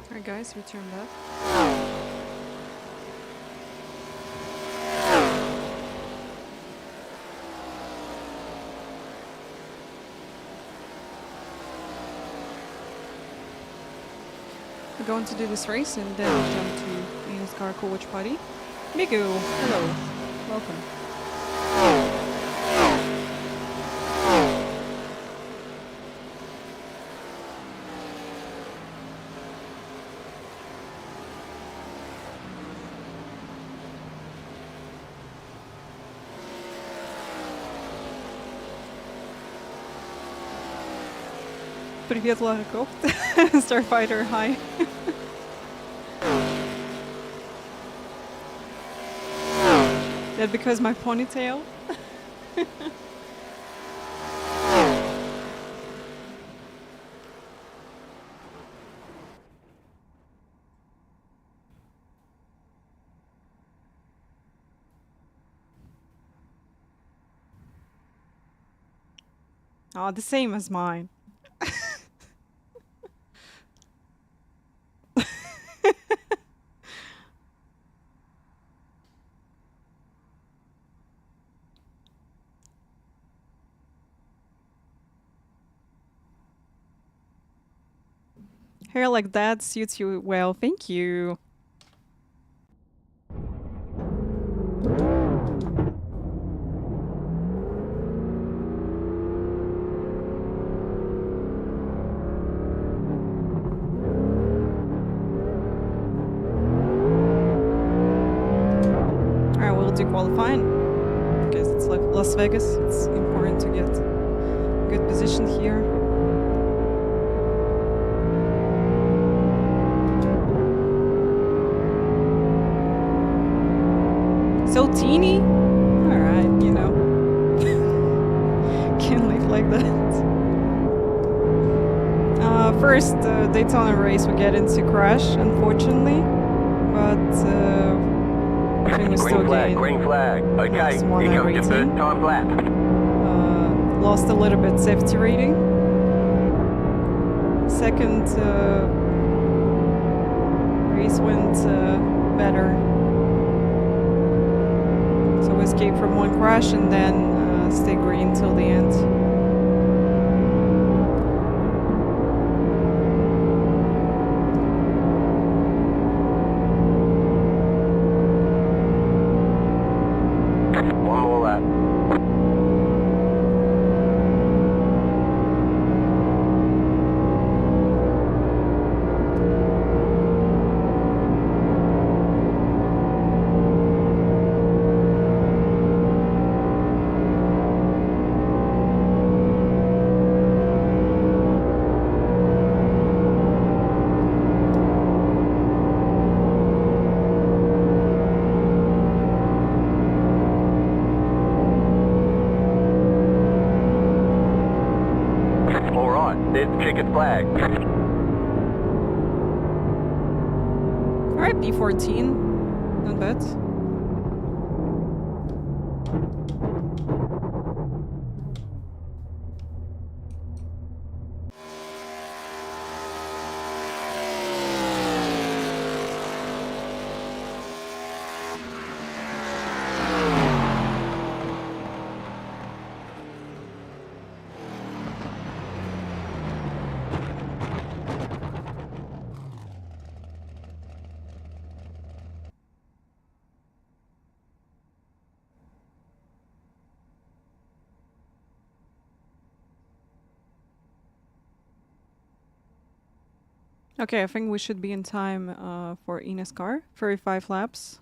Alright guys, return back. We're going to do this race and then jump to eNASCAR co-watch party. Migu, hello, welcome. Привет, Ларков. Starfighter, hi. That because my ponytail? Oh, the same as mine. Hair like that suits you well, thank you. Alright, we'll do qualifying because it's like Las Vegas. It's important to get good position here. So teeny? Alright, you know. Can't live like that. First Daytona race we get into crash, unfortunately. But I think we still gained.
Green flag. Okay, here comes your first time lap.
Lost a little bit safety rating. Second race went better. So we escaped from one crash and then stay green till the end.
One more lap. There's the checkered flag.
Alright, P14. Not bad. Okay, I think we should be in time for eNASCAR. 35 laps.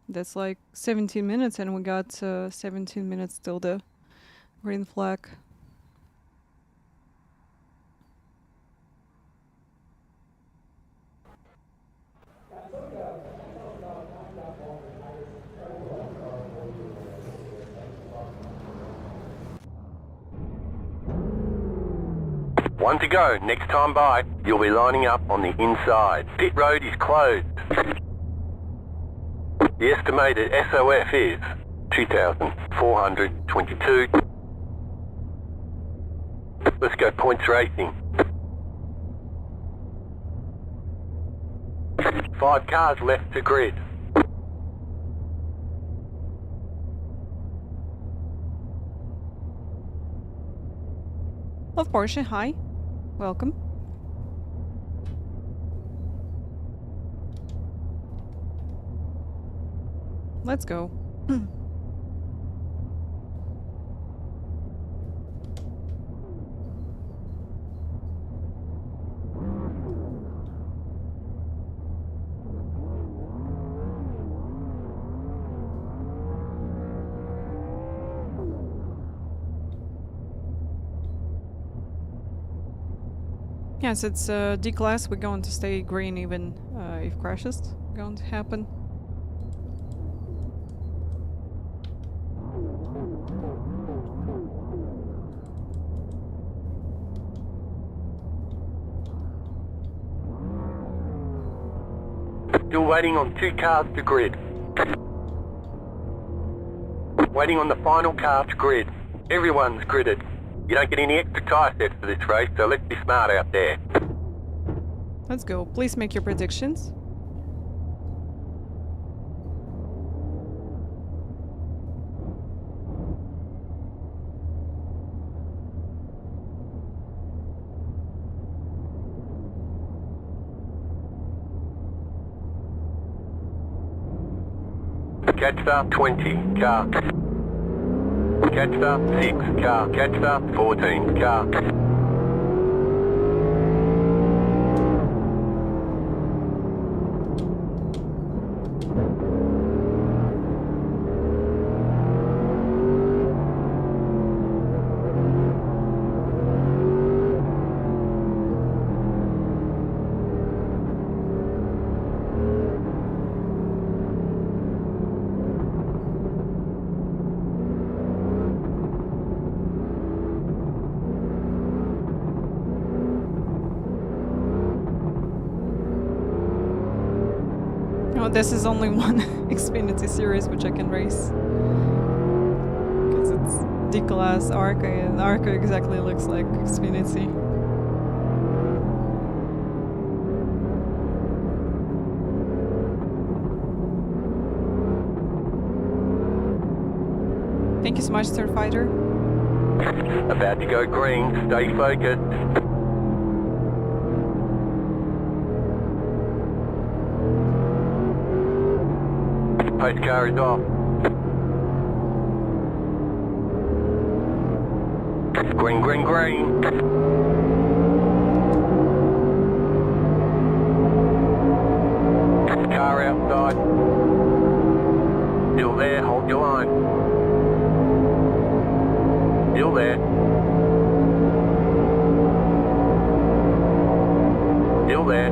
That's like 17 minutes, and we got 17 minutes till the green flag.
One to go. Next time by, you'll be lining up on the inside. Pit road is closed. The estimated SOF is 2,422. Let's go points racing. 5 cars left to grid.
Love Porsche, hi. Welcome. Let's go. Yes, it's D class. We're going to stay green even if crashes going to happen.
Still waiting on 2 cars to grid. Waiting on the final car to grid. Everyone's gridded. You don't get any extra tyre sets for this race, so let's be smart out there.
Let's go. Please make your predictions.
Catch start 20 car. Catch start 6 car. Catch start 14 car.
Oh, this is only one Xfinity series which I can race. Because it's D-Class Arca, and Arca exactly looks like Xfinity. Thank you so much, Starfighter.
About to go green, stay focused. Post car is off. Green, green, green. Car outside. Still there, hold your line. Still there. Still there.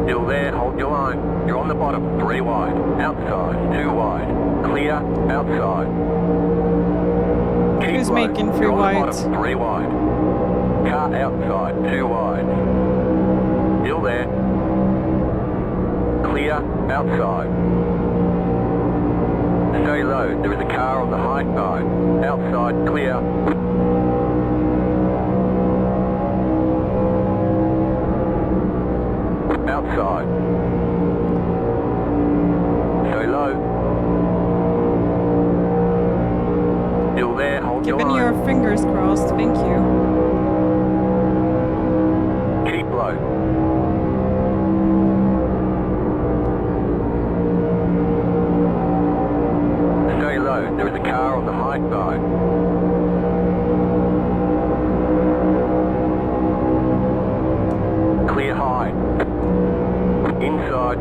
Still there, hold your line. You're on the bottom, 3 wide. Outside, 2 wide. Clear, outside. Keep
Who's
low.
making 3
You're on the
wide?
bottom, 3 wide. Car outside, 2 wide. Still there. Clear, outside. Stay low, there is a car on the high side. Outside, clear. Outside. Stay low. Still there, hold your
Keeping
line.
your fingers crossed, thank you.
Inside.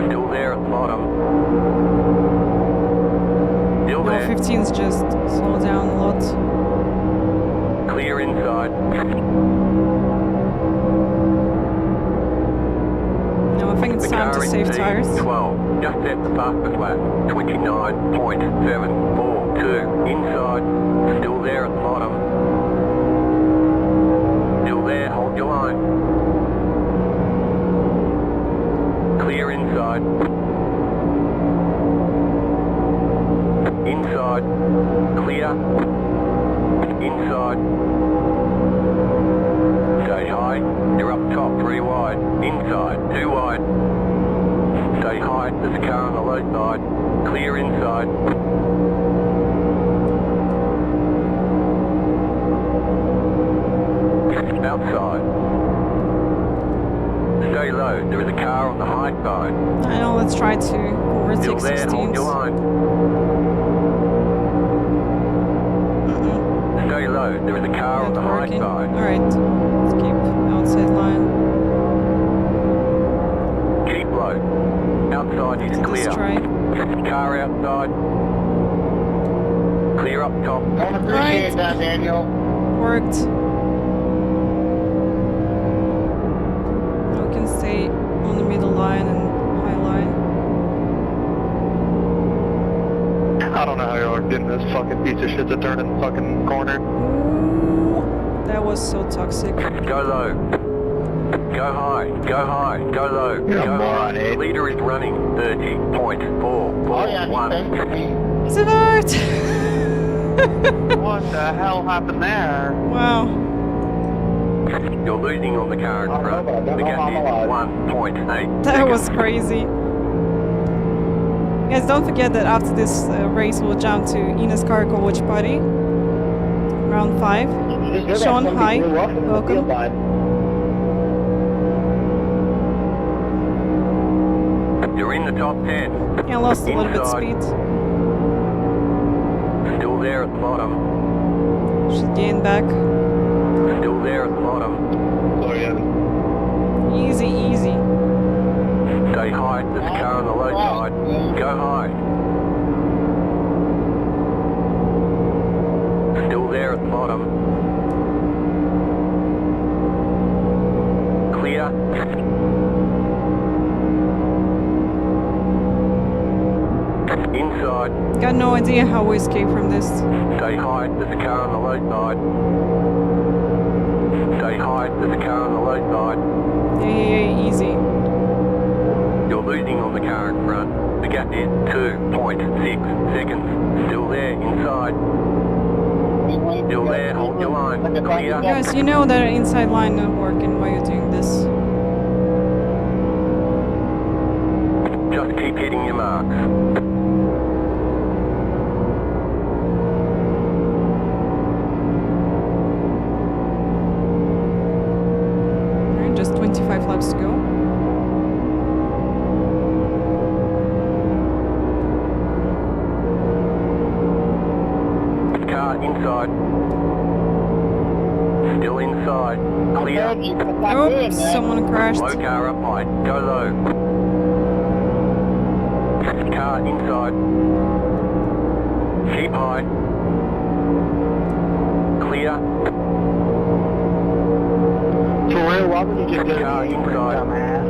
Still there at the bottom. Still
No,
there.
15's just slow down a lot.
Clear inside.
No, I think it's
The
time
car
to
in
save
T,
tires.
12. Just set the fastest lap. 29.742. Inside. Still there at the bottom. Still there. Hold your line. Clear inside. Inside. Clear. Inside. Stay high. You're up top 3 wide. Inside 2 wide. Stay high. There's a car on the low side. Clear inside. Outside. Stay low. There is a car on the high side.
I know, let's try to overtake
Still there. Hold your
16s.
line. Stay low. There is a car on the
Not
high
working.
side.
Alright, let's keep outside line.
Keep low. Outside is clear.
Let's try.
Car outside. Clear up top.
Don't appreciate that, Daniel.
Worked. Now we can stay on the middle line and high line.
I don't know how y'all are getting this fucking piece of shit to turn in the fucking corner.
Ooh, that was so toxic.
Go low. Go high. Go high. Go low.
You're a
Go
moron,
high.
Ed.
Leader is running 30.441.
Oh yeah, he thanked me.
Savart!
What the hell happened there?
Wow.
You're losing on the car in
I don't
front.
know, but I don't
The
know
gap
how I'm alive.
is 1.8.
That was crazy. Guys, don't forget that after this race we'll jump to eNASCAR co-watch party. Round 5. Sean, hi. Welcome.
You're in the top 10.
Yeah, I lost a little bit
Inside.
speed.
Still there at the bottom.
Should gain back.
Still there at the bottom.
Oh yeah.
Easy, easy.
Stay high. There's a car on the low side. Go high. Still there at the bottom. Clear. Inside.
Got no idea how we escape from this.
Stay high. There's a car on the low side. Stay high. There's a car on the low side.
Yeah, easy.
You're losing on the car in front. The gap is 2.6 seconds. Still there, inside. Still there, hold your line. Clear.
Guys, you know that inside line not working while you're doing this.
Just keep hitting your marks.
Alright, just 25 laps to go.
Car inside. Still inside. Clear.
Oops, someone crashed.
Low car up high. Go low. Car inside. Keep high. Clear.
For real, why would you just go
Car
to the
inside.
dumbass?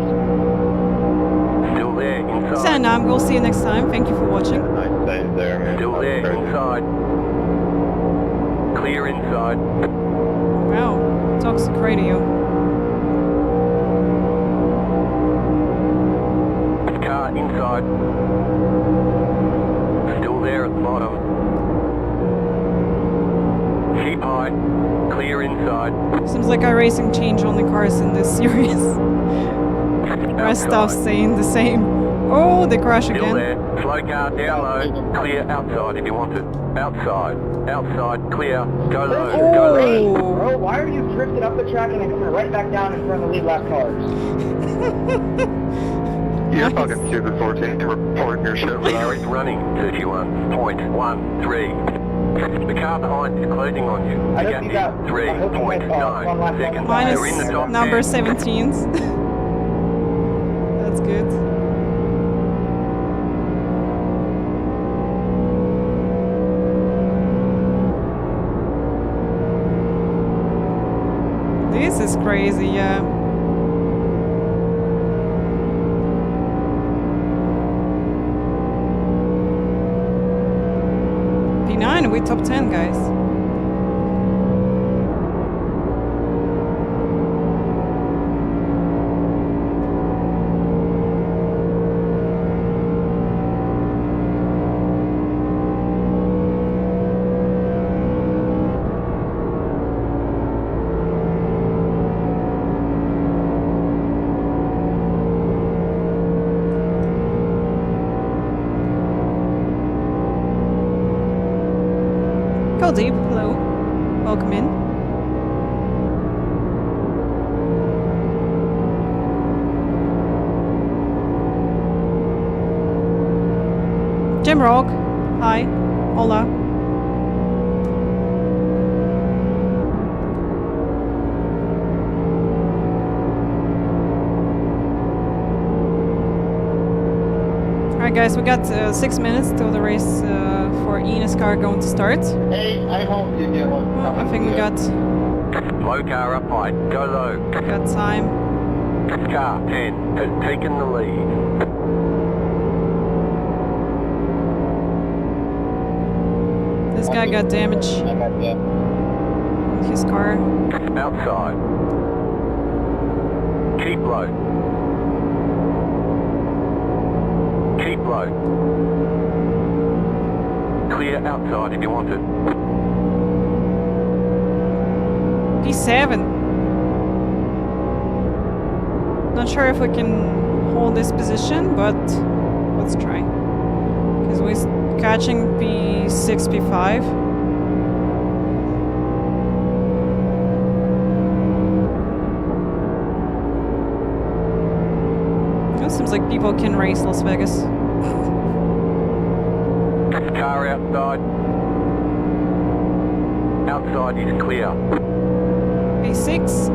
Still there, inside.
Sanam, we'll see you next time. Thank you for watching.
Nice save there, man.
Still there, inside. Clear inside.
Wow, toxic radio.
Car inside. Still there at the bottom. Keep high. Clear inside.
Seems like iRacing changed on the cars in this series. The rest stuff's staying the same. Oh, they crash
Still
again.
there. Slow car down low. Clear outside if you want it. Outside. Outside. Clear. Go low. Go low.
Bro, why are you drifting up the track and then coming right back down in front of the lead lap cars?
You're fucking stupid, 14. You're reporting your shit for
Leader
that.
is running 31.13. The car behind is closing on you.
I
The
don't
gap
see that.
is 3.9 seconds.
Minus
You're in the top
number
10.
17s. That's good. This is crazy, yeah. P9, we top 10, guys. Go deep, hello. Welcome in. Jimrock, hi. Hola. Alright guys, we got 6 minutes till the race for eNASCAR going to start.
Hey, I hope you get one.
Well, I think we got
Low car up high. Go low.
time.
Car 10 has taken the lead.
This guy got damage
I got that.
in his car.
Outside. Keep low. Keep low. Clear outside if you want it.
P7. Not sure if we can hold this position, but let's try. Because we're catching P6, P5. It seems like people can race Las Vegas.
Car outside. Outside is clear.
P6.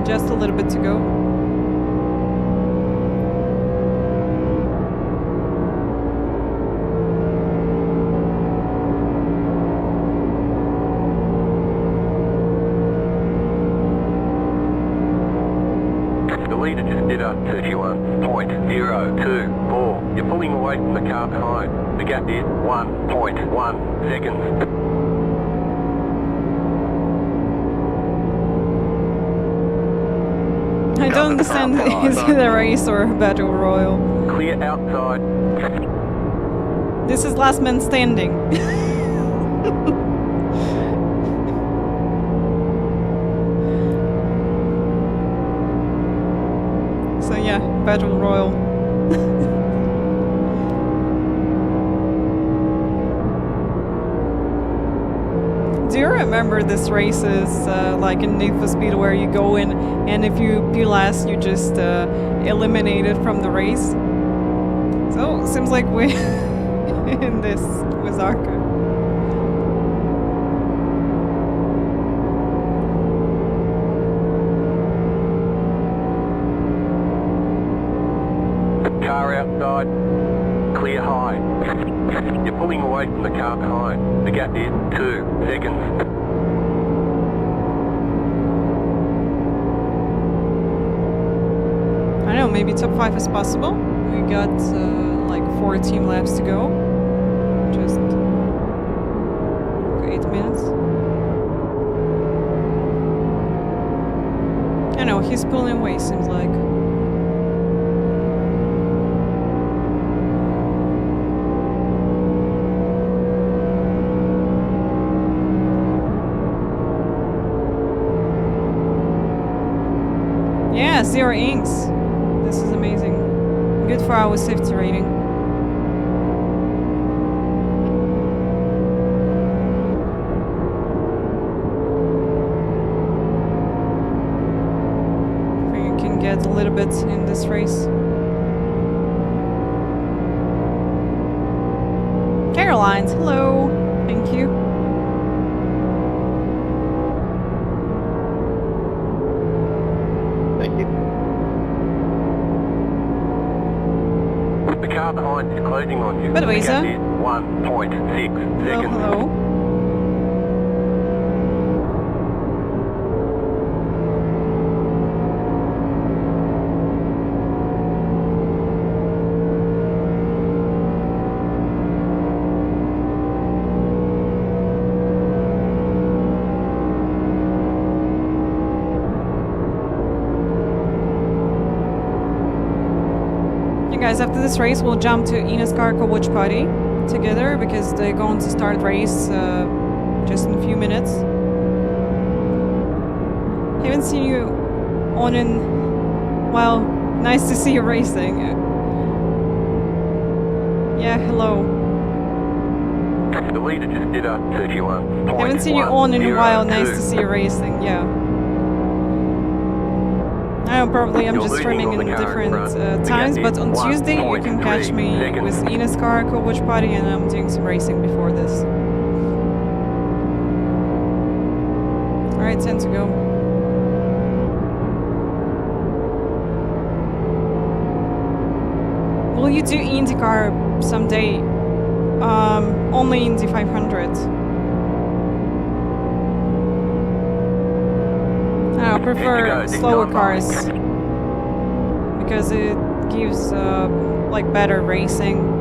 Just a little bit to go.
The leader just did a 31.024. You're pulling away from the car behind. The gap is 1.1 seconds.
I don't understand, is it a race or a battle royal?
Clear outside.
This is last man standing. So yeah, battle royal. Do you remember this races like in Need for Speed where you go in and if you be last you just eliminated from the race? So it seems like we in this with Arca.
Car outside. Clear high. You're pulling away from the car behind. The gap is 2 seconds.
I don't know, maybe top 5 is possible. We got like 14 laps to go. Just 8 minutes. I know, he's pulling away, seems like. Yeah, 0 inks. This is amazing. Good for our safety rating. I think you can get a little bit in this race. Airlines, hello. Thank you.
Thank you.
The car behind is closing on you.
By the way,
gap
sir.
is 1.6
Hello,
seconds.
hello. Guys, after this race, we'll jump to eNASCAR co-watch party together because they're going to start race just in a few minutes. Haven't seen you on in... Well, nice to see you racing. Yeah, hello.
The leader just did a 31.
Haven't seen you on in a while, nice to see you racing, yeah. I know probably I'm just streaming in different times, but on Tuesday you can catch me with eNASCAR co-watch party and I'm doing some racing before this. Alright, time to go. Will you do IndyCar someday? Only Indy 500. I prefer slower cars because it gives like better racing.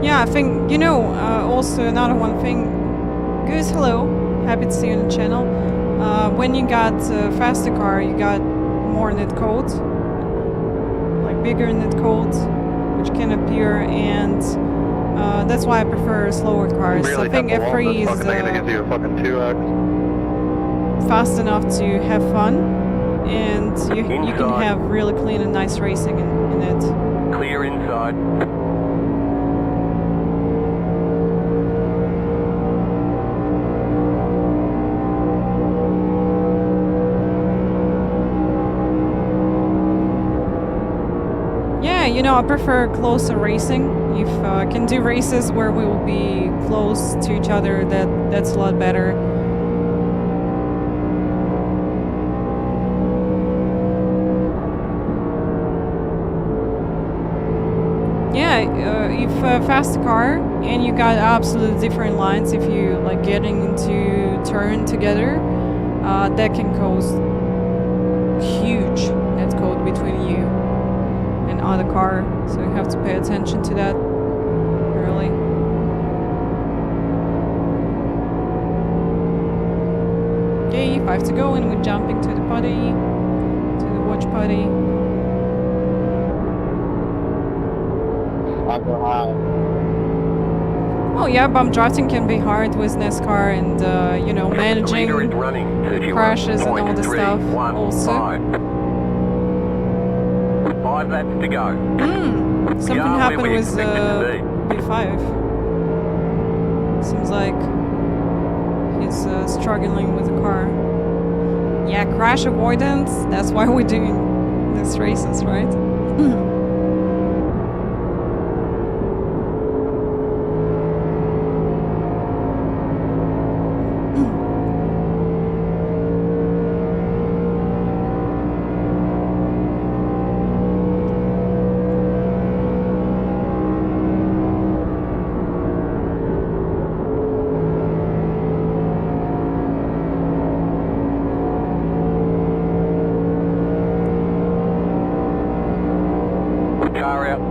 Yeah, I think, you know, also another one thing. Goose, hello. Happy to see you on the channel. When you got a faster car, you got more net code. Like bigger net code, which can appear, and that's why I prefer slower cars.
Really
I think F3 is fast enough to have fun, and you can have really clean and nice racing in it.
Clear inside.
You know, I prefer closer racing. If I can do races where we will be close to each other, that's a lot better. Yeah, if a fast car and you got absolutely different lines, if you like getting into turn together, that can cause huge net code between you and other car, so you have to pay attention to that early. Okay, 5 to go and we're jumping to the party, to the watch party. Oh yeah, bump drafting can be hard with NASCAR and you know, managing crashes and all the stuff also.
5 laps to go.
Something happened with B5. Seems like he's struggling with the car. Yeah, crash avoidance, that's why we're doing these races, right?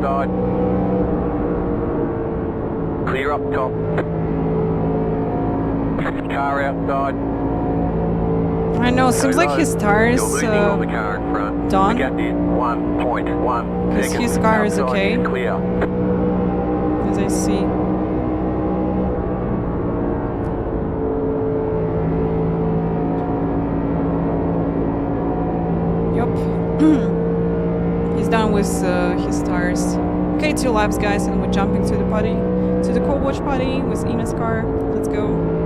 outside. Clear up top. Car outside.
I know, seems like his tires
You're losing on the car in front.
done.
The gap is 1.1
His
seconds.
car is
Outside
okay.
Clear.
As I see. Yup. He's done with his tires. Okay, 2 laps, guys, and we're jumping to the party, to the co-watch party with eNASCAR. Let's go.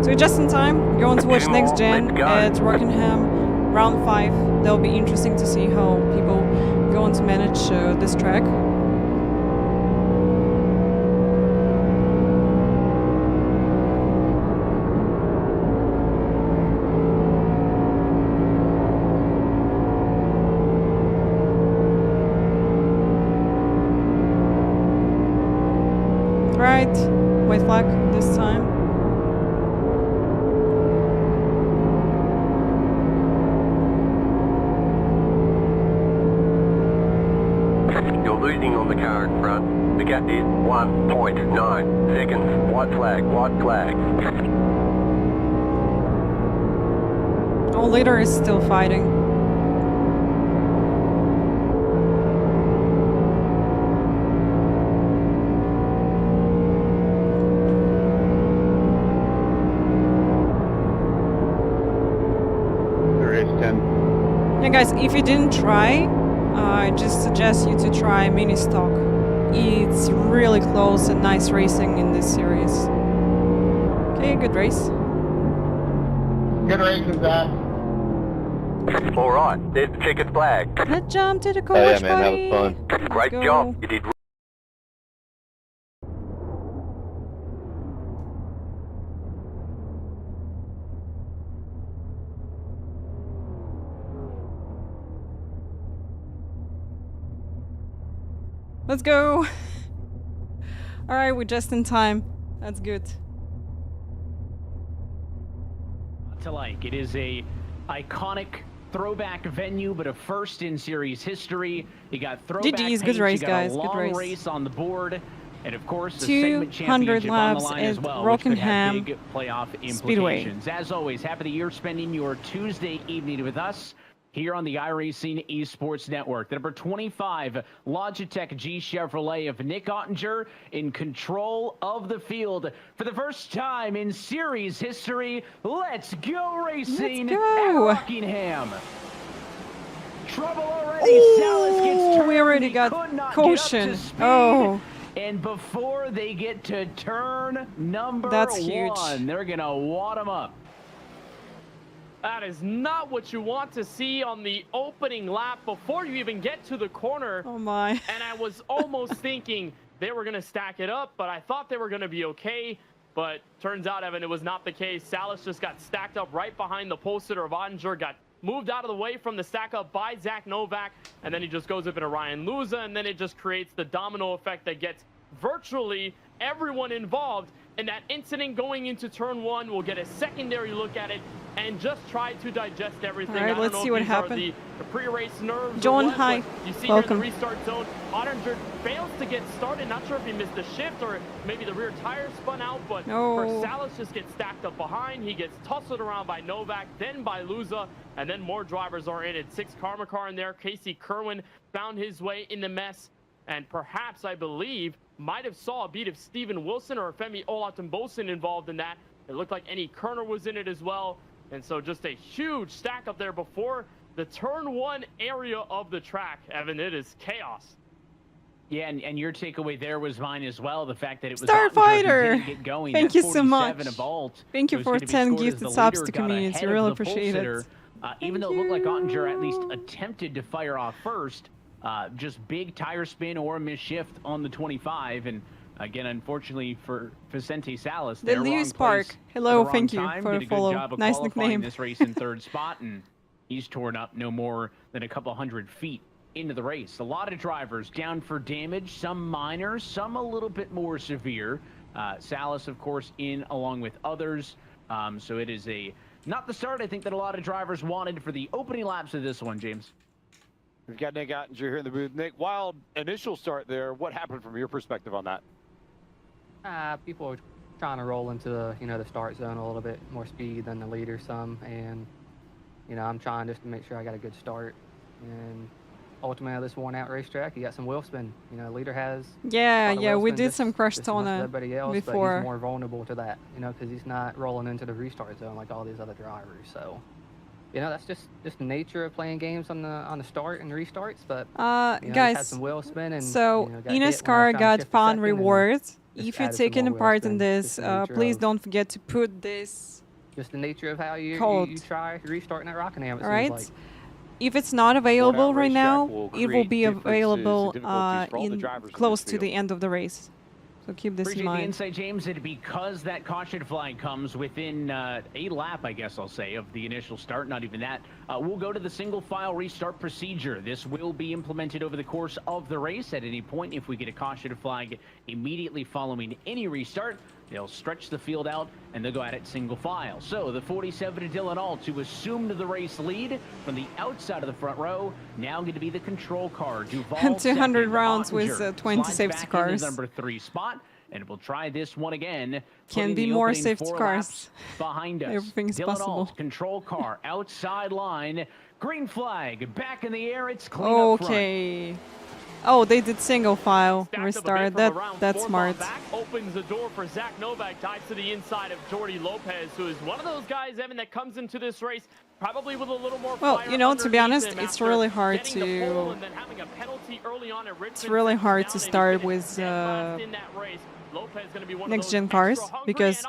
So just in time, we're going to watch
Two
Next
more,
Gen
let's go.
at Rockingham, round 5. That'll be interesting to see how people going to manage this track. Right, white flag this time.
You're losing on the car in front. The gap is 1.9 seconds. White flag, white flag.
Oh, leader is still fighting. Yeah, guys, if you didn't try, I just suggest you to try mini stock. It's really close and nice racing in this series. Okay, good race.
Good racing, Zach.
Alright, there's the checkered flag.
Let's jump to the
Oh yeah,
co-watch
man, that
party.
was fun.
Let's
Great
go.
job. You did.
Let's go. All right, we're just in time. That's good.
To like, it is a iconic throwback venue, but a first in series history. You got throwback
GG's, good
paints,
race,
you got
guys,
a
good
long
race.
race on the board, and of course the segment
200
championship on the
laps
line as
at
well, which could have
Rockingham
big playoff
Speedway.
implications. As always, happy that you're spending your Tuesday evening with us here on the iRacing Esports Network. The number 25 Logitech G Chevrolet of Nick Ottinger in control of the field for the first time in series history. Let's go racing
Let's go.
at Rockingham. Trouble already.
Ooh,
Salas gets turned.
we already
He
got
could not
caution.
Get up to speed.
Oh.
And before they get to turn number
That's huge.
1, they're going to wad him up.
That is not what you want to see on the opening lap before you even get to the corner.
Oh my.
And I was almost thinking they were going to stack it up, but I thought they were going to be okay. But turns out, Evan, it was not the case. Salas just got stacked up right behind the pole sitter of Ottinger, got moved out of the way from the stack up by Zach Novak, and then he just goes up into Ryan Luza, and then it just creates the domino effect that gets virtually everyone involved. And that incident going into turn 1, we'll get a secondary look at it and just try to digest everything.
All right,
I don't
let's
know
see
if
what
these are
happened.
the pre-race nerves.
John,
or what,
hi.
but you see
Welcome.
here in the restart zone, Ottinger fails to get started. Not sure if he missed the shift or maybe the rear tire spun out, but
No.
Salas just gets stacked up behind. He gets tussled around by Novak, then by Luza, and then more drivers are in it. 6 Karma car in there. Casey Kerwin found his way in the mess, and perhaps, I believe, might have saw a beat of Steven Wilson or Femi Olatunbosin involved in that. It looked like Annie Kerner was in it as well. And so just a huge stack up there before the turn 1 area of the track. Evan, it is chaos.
Yeah, and your takeaway there was mine as well. The fact that it was
Starfighter.
Ottinger who didn't get going.
Thank
That
you so
47
much.
of Alt
Thank you
was
for
gonna be
10
scored as
gifted
the
subs
leader
to
got
community.
ahead of
Really
the
appreciate
pole
it.
sitter. Even though it looked like Ottinger at least attempted to fire off first, just big tire spin or a misshift on the 25. And again, unfortunately for Vicente Salas,
The Lewis Park. Hello, thank you for the follow. Nice nickname.
This race in 3rd spot, and he's torn up no more than a couple hundred feet into the race. A lot of drivers down for damage, some minor, some a little bit more severe. Salas, of course, in along with others. So it is not the start I think that a lot of drivers wanted for the opening laps of this one, James.
We've got Nick Ottinger here in the booth. Nick, wild initial start there. What happened from your perspective on that?
People are trying to roll into the, the start zone a little bit more speed than the leader some, and I'm trying just to make sure I got a good start. And ultimately, on this worn-out racetrack, you got some wheel spin. Leader has.
Yeah, we did some
Crashtona
before.
But he's more vulnerable to that, because he's not rolling into the restart zone like all these other drivers. So, that's just the nature of playing games on the start and restarts. But
guys,
had some wheel spin and,
so eNASCAR got fun rewards. If you're taking part in this, please don't forget to put this.
Just the nature of how you try restarting that Rockingham.
All right.
Like.
If it's not available right now, it will be available close to the end of the race. So keep this in mind.
Appreciate the insight, James. And because that caution flag comes within a lap, I guess I'll say, of the initial start, not even that, we'll go to the single file restart procedure. This will be implemented over the course of the race. At any point, if we get a caution flag immediately following any restart, they'll stretch the field out and they'll go at it single file. So the 47 to Dylan Alt to assume the race lead from the outside of the front row. Now going to be the control car. Duval
200 rounds with 20 safety cars.
Number 3 spot. And we'll try this one again.
Can be more safety cars.
Behind us.
Everything's possible.
Alt, control car, outside line. Green flag, back in the air. It's clean
Okay. Oh, they did single file restart. That's smart.
Back opens the door for Zach Novak, dives to the inside of Jordi Lopez, who is one of those guys, Evan, that comes into this race probably with a little more.
Well, to be honest, it's really hard to. It's really hard to start with next-gen cars because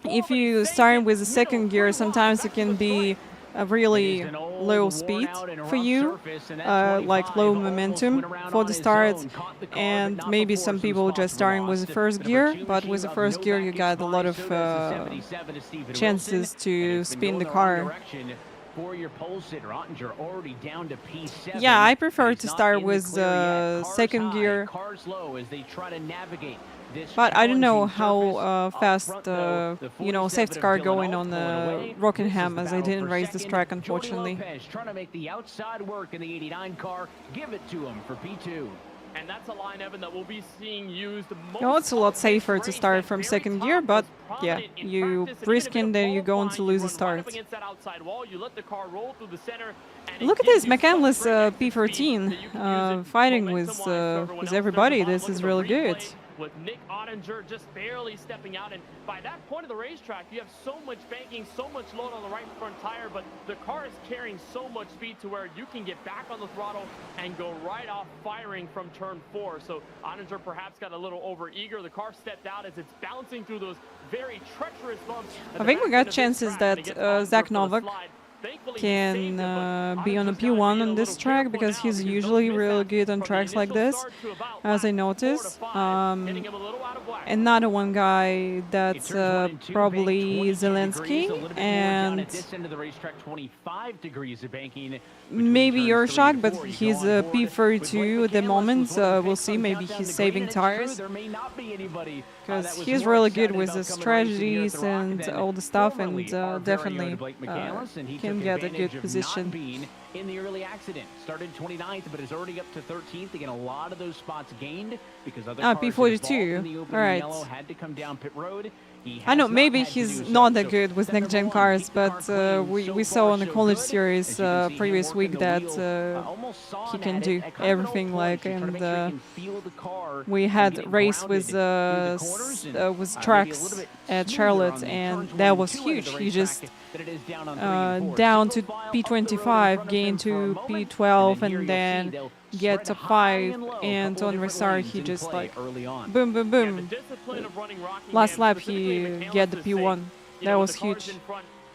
if you start with the second gear, sometimes it can be a really low speed for you, like low momentum for the start, and maybe some people just starting with the first gear, but with the first gear you got a lot of chances to spin the car. Yeah, I prefer to start with second gear. But I don't know how fast, safety car going on Rockingham, as I didn't race this track, unfortunately.
Trying to make the outside work in the 89 car. Give it to him for P2.
And that's a line, Evan, that we'll be seeing used
it's a lot safer to start from second gear, but yeah, you risk it, then you're going to lose the start. Look at this, McCandless P13 fighting with everybody. This is really good.
With Nick Ottinger just barely stepping out, and by that point of the racetrack, you have so much banking, so much load on the right front tire, but the car is carrying so much speed to where you can get back on the throttle and go right off firing from turn 4. So Ottinger perhaps got a little over-eager. The car stepped out as it's bouncing through those very treacherous bumps.
I think we got chances that Zach Novak can be on a P1 on this track because he's usually really good on tracks like this, as I noticed. Another one guy that's probably Zelensky, and maybe Yershak, but he's a P32 at the moment. We'll see, maybe he's saving tires because he's really good with the strategies and all the stuff, and definitely can get a good position.
In the early accident, started 29th, but is already up to 13th. Again, a lot of those spots gained because other cars
P42. All right.
Had to come down pit road.
I know maybe he's not that good with next-gen cars, but we saw on the college series previous week that he can do everything. And we had race with tracks at Charlotte, and that was huge. He just down to P25, gain to P12, and then get to 5, and on restart he just boom, boom, boom. Last lap he get the P1. That was huge.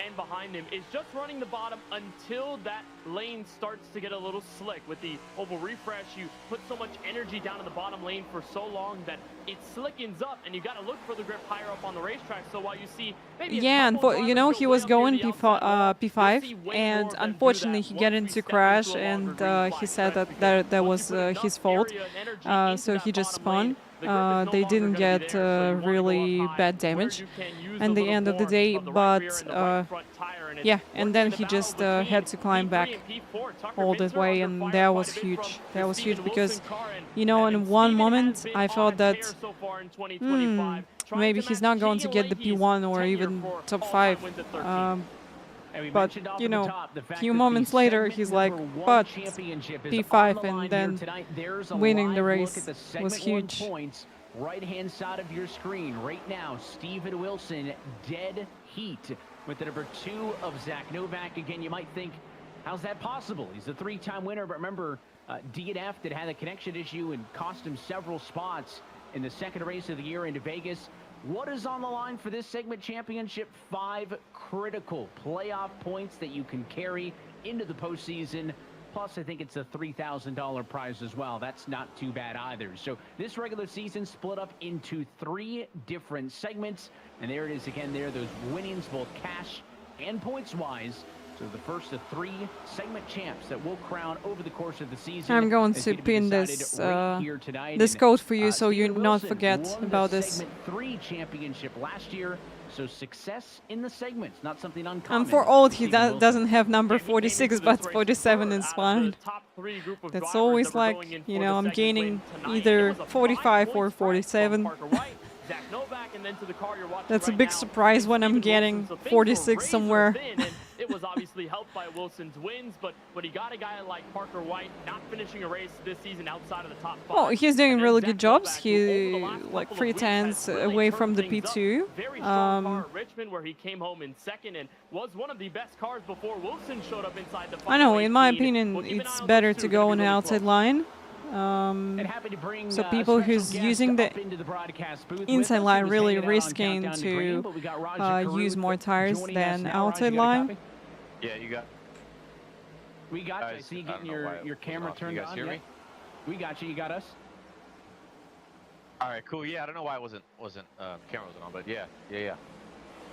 And behind him is just running the bottom until that lane starts to get a little slick. With the oval refresh, you put so much energy down in the bottom lane for so long that it slickens up, and you got to look for the grip higher up on the racetrack. So while you see maybe
he was going P5, and unfortunately he got into crash, and he said that was his fault. So he just spun. They didn't get really bad damage at the end of the day, but Yeah, and then he just had to climb back all that way, and that was huge. That was huge because, you know, in one moment I thought that maybe he's not going to get the P1 or even top 5. But, you know, a few moments later, he's like, but P5, and then winning the race was huge.
Right-hand side of your screen right now, Steven Wilson, dead heat with the number 2 of Zach Novak. Again, you might think, how's that possible? He's a 3-time winner, but remember, DNF that had a connection issue and cost him several spots in the second race of the year into Vegas. What is on the line for this segment championship? 5 critical playoff points that you can carry into the postseason. Plus, I think it's a $3,000 prize as well. That's not too bad either. So this regular season split up into 3 different segments. And there it is again there, those winnings, both cash and points-wise. So the first of 3 segment champs that will crown over the course of the season.
I'm going to pin this this code for you so you not forget about this.
Segment 3 championship last year. So success in the segments, not something uncommon.
And for old, he doesn't have number 46, but 47 is fine. That's always like, you know, I'm gaining either 45 or 47. That's a big surprise when I'm getting 46 somewhere.
It was obviously helped by Wilson's wins, but he got a guy like Parker White not finishing a race this season outside of the top 5.
Well, he's doing really good jobs. He like 3 tenths away from the P2.
Richmond, where he came home in second and was one of the best cars before Wilson showed up inside the
I know, in my opinion, it's better to go on the outside line. So people who's using the inside line really risking to use more tires than outside line.
Yeah, you got.
We got you. I see you getting your camera turned on. You guys hear me? We got you. You got us.
All right, cool. Yeah, I don't know why it wasn't camera wasn't on, but yeah.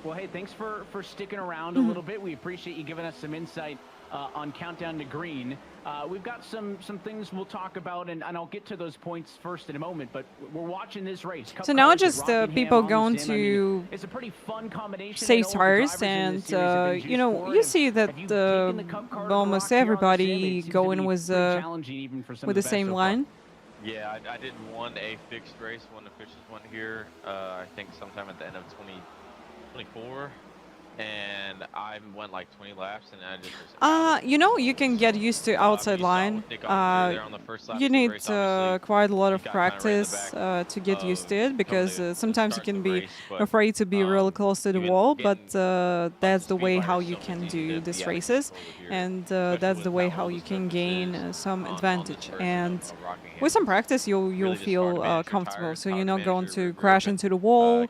Well, hey, thanks for sticking around a little bit. We appreciate you giving us some insight on Countdown to Green. We've got some things we'll talk about, and I'll get to those points first in a moment, but we're watching this race.
So now just people going to
it's a pretty fun combination
save tires, and you know, you see that almost everybody going with the same line.
Yeah, I did one a fixed race, one officials one here, I think sometime at the end of 2024. And I went like 20 laps, and I just
you know, you can get used to outside line. You need quite a lot of practice to get used to it, because sometimes you can be afraid to be really close to the wall, but that's the way how you can do these races, and that's the way how you can gain some advantage. And with some practice, you'll feel comfortable, so you're not going to crash into the wall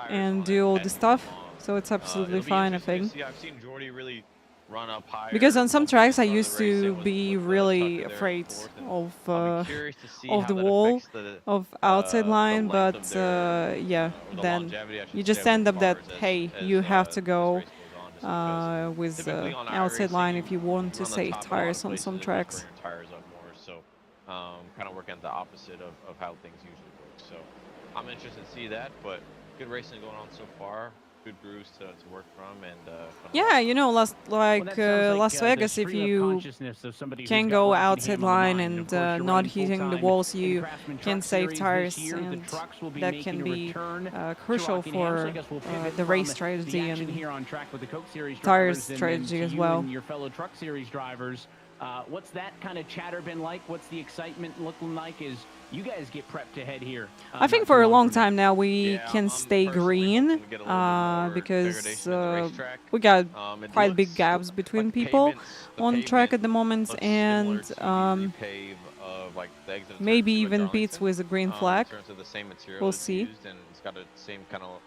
and do all the stuff. So it's absolutely fine, I think.
I've seen Jordy really run up higher.
Because on some tracks I used to be really afraid of the wall, of outside line, but yeah, then you just end up that, hey, you have to go with outside line if you want to save tires on some tracks.
So kind of working at the opposite of how things usually work. So I'm interested to see that, but good racing going on so far. Good grooves to work from, and
yeah, you know, Las Vegas, if you can go outside line and not hitting the walls, you can save tires, and that can be crucial for the race strategy and tire strategy as well.
Your fellow Truck Series drivers, what's that kind of chatter been like? What's the excitement looking like as you guys get prepped to head here?
I think for a long time now we can stay green because we got quite big gaps between people on the track at the moment, and maybe even beats with a green flag. We'll see.
It's got the same kind of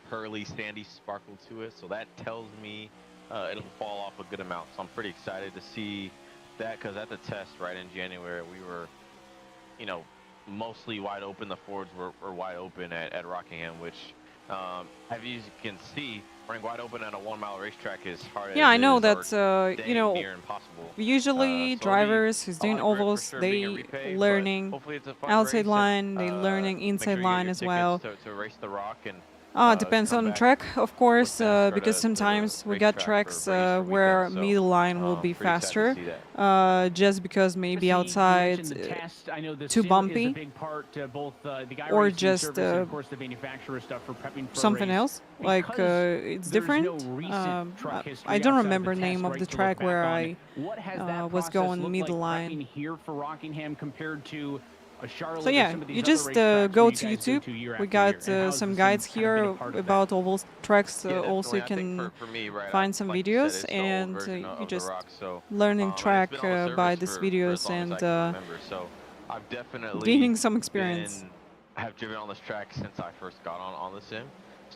pearly, sandy sparkle to it, so that tells me it'll fall off a good amount. So I'm pretty excited to see that, because at the test right in January we were, you know, mostly wide open. The Fords were wide open at Rockingham, which as you can see, running wide open at a 1 mile racetrack is hard.
Yeah, I know that you know, usually drivers who's doing ovals, they learning outside line, they learning inside line as well.
To race the rock, and
Depends on the
come back
track, of course,
NASCAR
because
to the
sometimes we
racetrack
got
for
tracks
race or
where
weekend, so,
middle line will be
pretty excited to
faster,
see
just because maybe
You
outside
mentioned the test. I know the
too
sim
bumpy,
is a big part to both the
or
iRacing
just
service and of course the manufacturer stuff for prepping for
something
a race.
else. Like it's different. I don't remember name of the track where I was going middle line.
Here for Rockingham compared to
So yeah, you just go to YouTube. We got some guides here about all those tracks. Also, you can find some videos, and you just learning track by these videos and
I've definitely
gaining some experience.
Have driven on this track since I first got on the sim.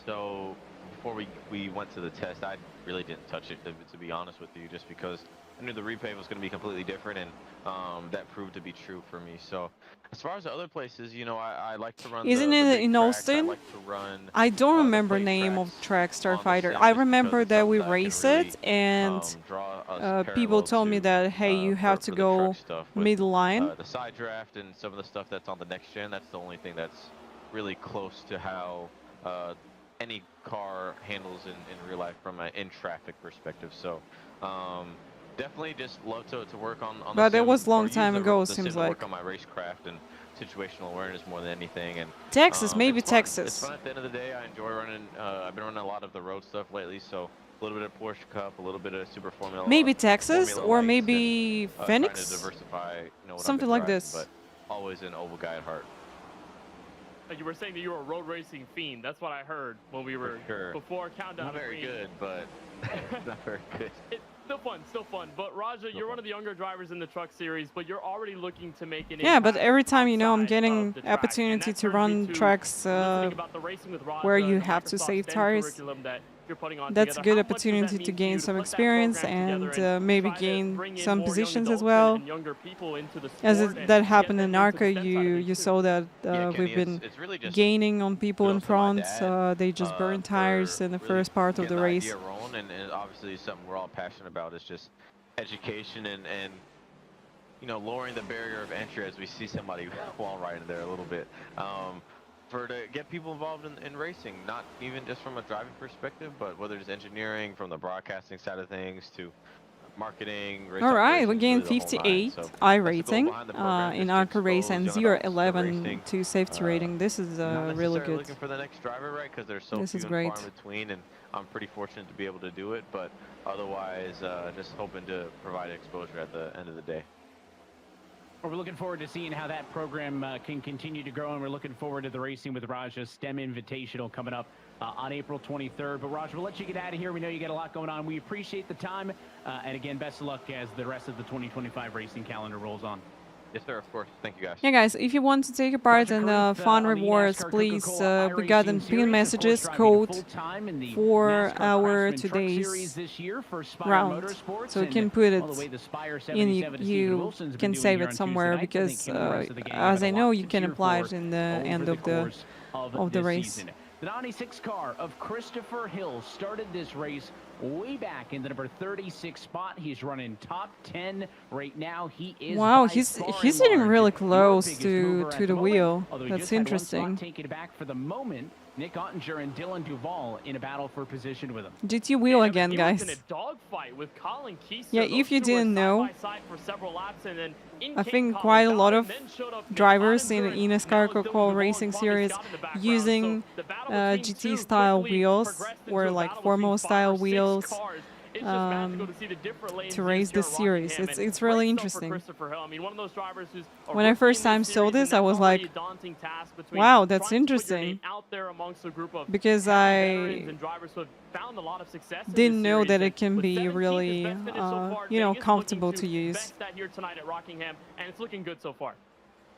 So before we went to the test, I really didn't touch it, to be honest with you, just because I knew the repave was going to be completely different, and that proved to be true for me. So as far as the other places, you know, I like to run.
Isn't it in Austin? I don't remember name of track Starfighter. I remember that we race it, and people told me that hey, you have to go middle line.
The side draft and some of the stuff that's on the next gen. That's the only thing that's really close to how any car handles in real life from an in-traffic perspective. So definitely just love to work on
but
the
it was a long
sim,
time ago,
the
seems
sim
like.
work on my racecraft and situational awareness more than anything. And
Texas, maybe
it's fun.
Texas.
It's fun at the end of the day. I enjoy running. I've been running a lot of the road stuff lately, so a little bit of Porsche Cup, a little bit of Super Formula.
Maybe Texas, or maybe
and,
Phoenix.
trying to diversify, you know, what
something
I've been
like
driving,
this.
But always an oval guy at heart.
You were saying that you were a road racing fiend. That's what I heard when we were before countdown.
Not very good, but not very good.
It's still fun. But Raja, you're one of the younger drivers in the truck series, but you're already looking to make an
yeah, but
impact
every time, you know, I'm
outside
getting
of the track.
opportunity to run tracks where you have to save tires. That's a good opportunity to gain some experience and maybe gain some positions as well. As that happened in NARCA, you saw that we've been gaining on people in front. They just burn tires in the first part of the race.
And obviously something we're all passionate about is just education and you know, lowering the barrier of entry as we see somebody wall riding there a little bit. To get people involved in racing, not even just from a driving perspective, but whether it's engineering, from the broadcasting side of things to marketing.
All right, we gained 58 iRacing in ARCA race and 0.11 to safety rating. This is really good.
Looking for the next driver, right? Because there's so few and far in between, and I'm pretty fortunate to be able to do it. But otherwise, just hoping to provide exposure at the end of the day.
We're looking forward to seeing how that program can continue to grow, and we're looking forward to the Racing with Raja STEM Invitational coming up on April 23rd. But Raja, we'll let you get out of here. We know you got a lot going on. We appreciate the time, and again, best of luck as the rest of the 2025 racing calendar rolls on.
Yes, sir, of course. Thank you, guys.
Yeah, guys, if you want to take a part in fun rewards, please, we got in pin messages code for our today's round. So you can put it in, you can save it somewhere, because as I know, you can apply it in the end of the race.
The 96 car of Christopher Hill started this race way back in the number 36 spot. He's running top 10 right now. He is
he's sitting really close to the wheel. That's interesting.
Taking it back for the moment. Nick Ottinger and Dylan Duval in a battle for position with him.
GT wheel again, guys. Yeah, if you didn't know, I think quite a lot of drivers in the eNASCAR Coca-Cola Racing Series using GT-style wheels or like Formula-style wheels to race this series. It's really interesting. When I first time saw this, I was like, wow, that's interesting, because I didn't know that it can be really, you know, comfortable to use.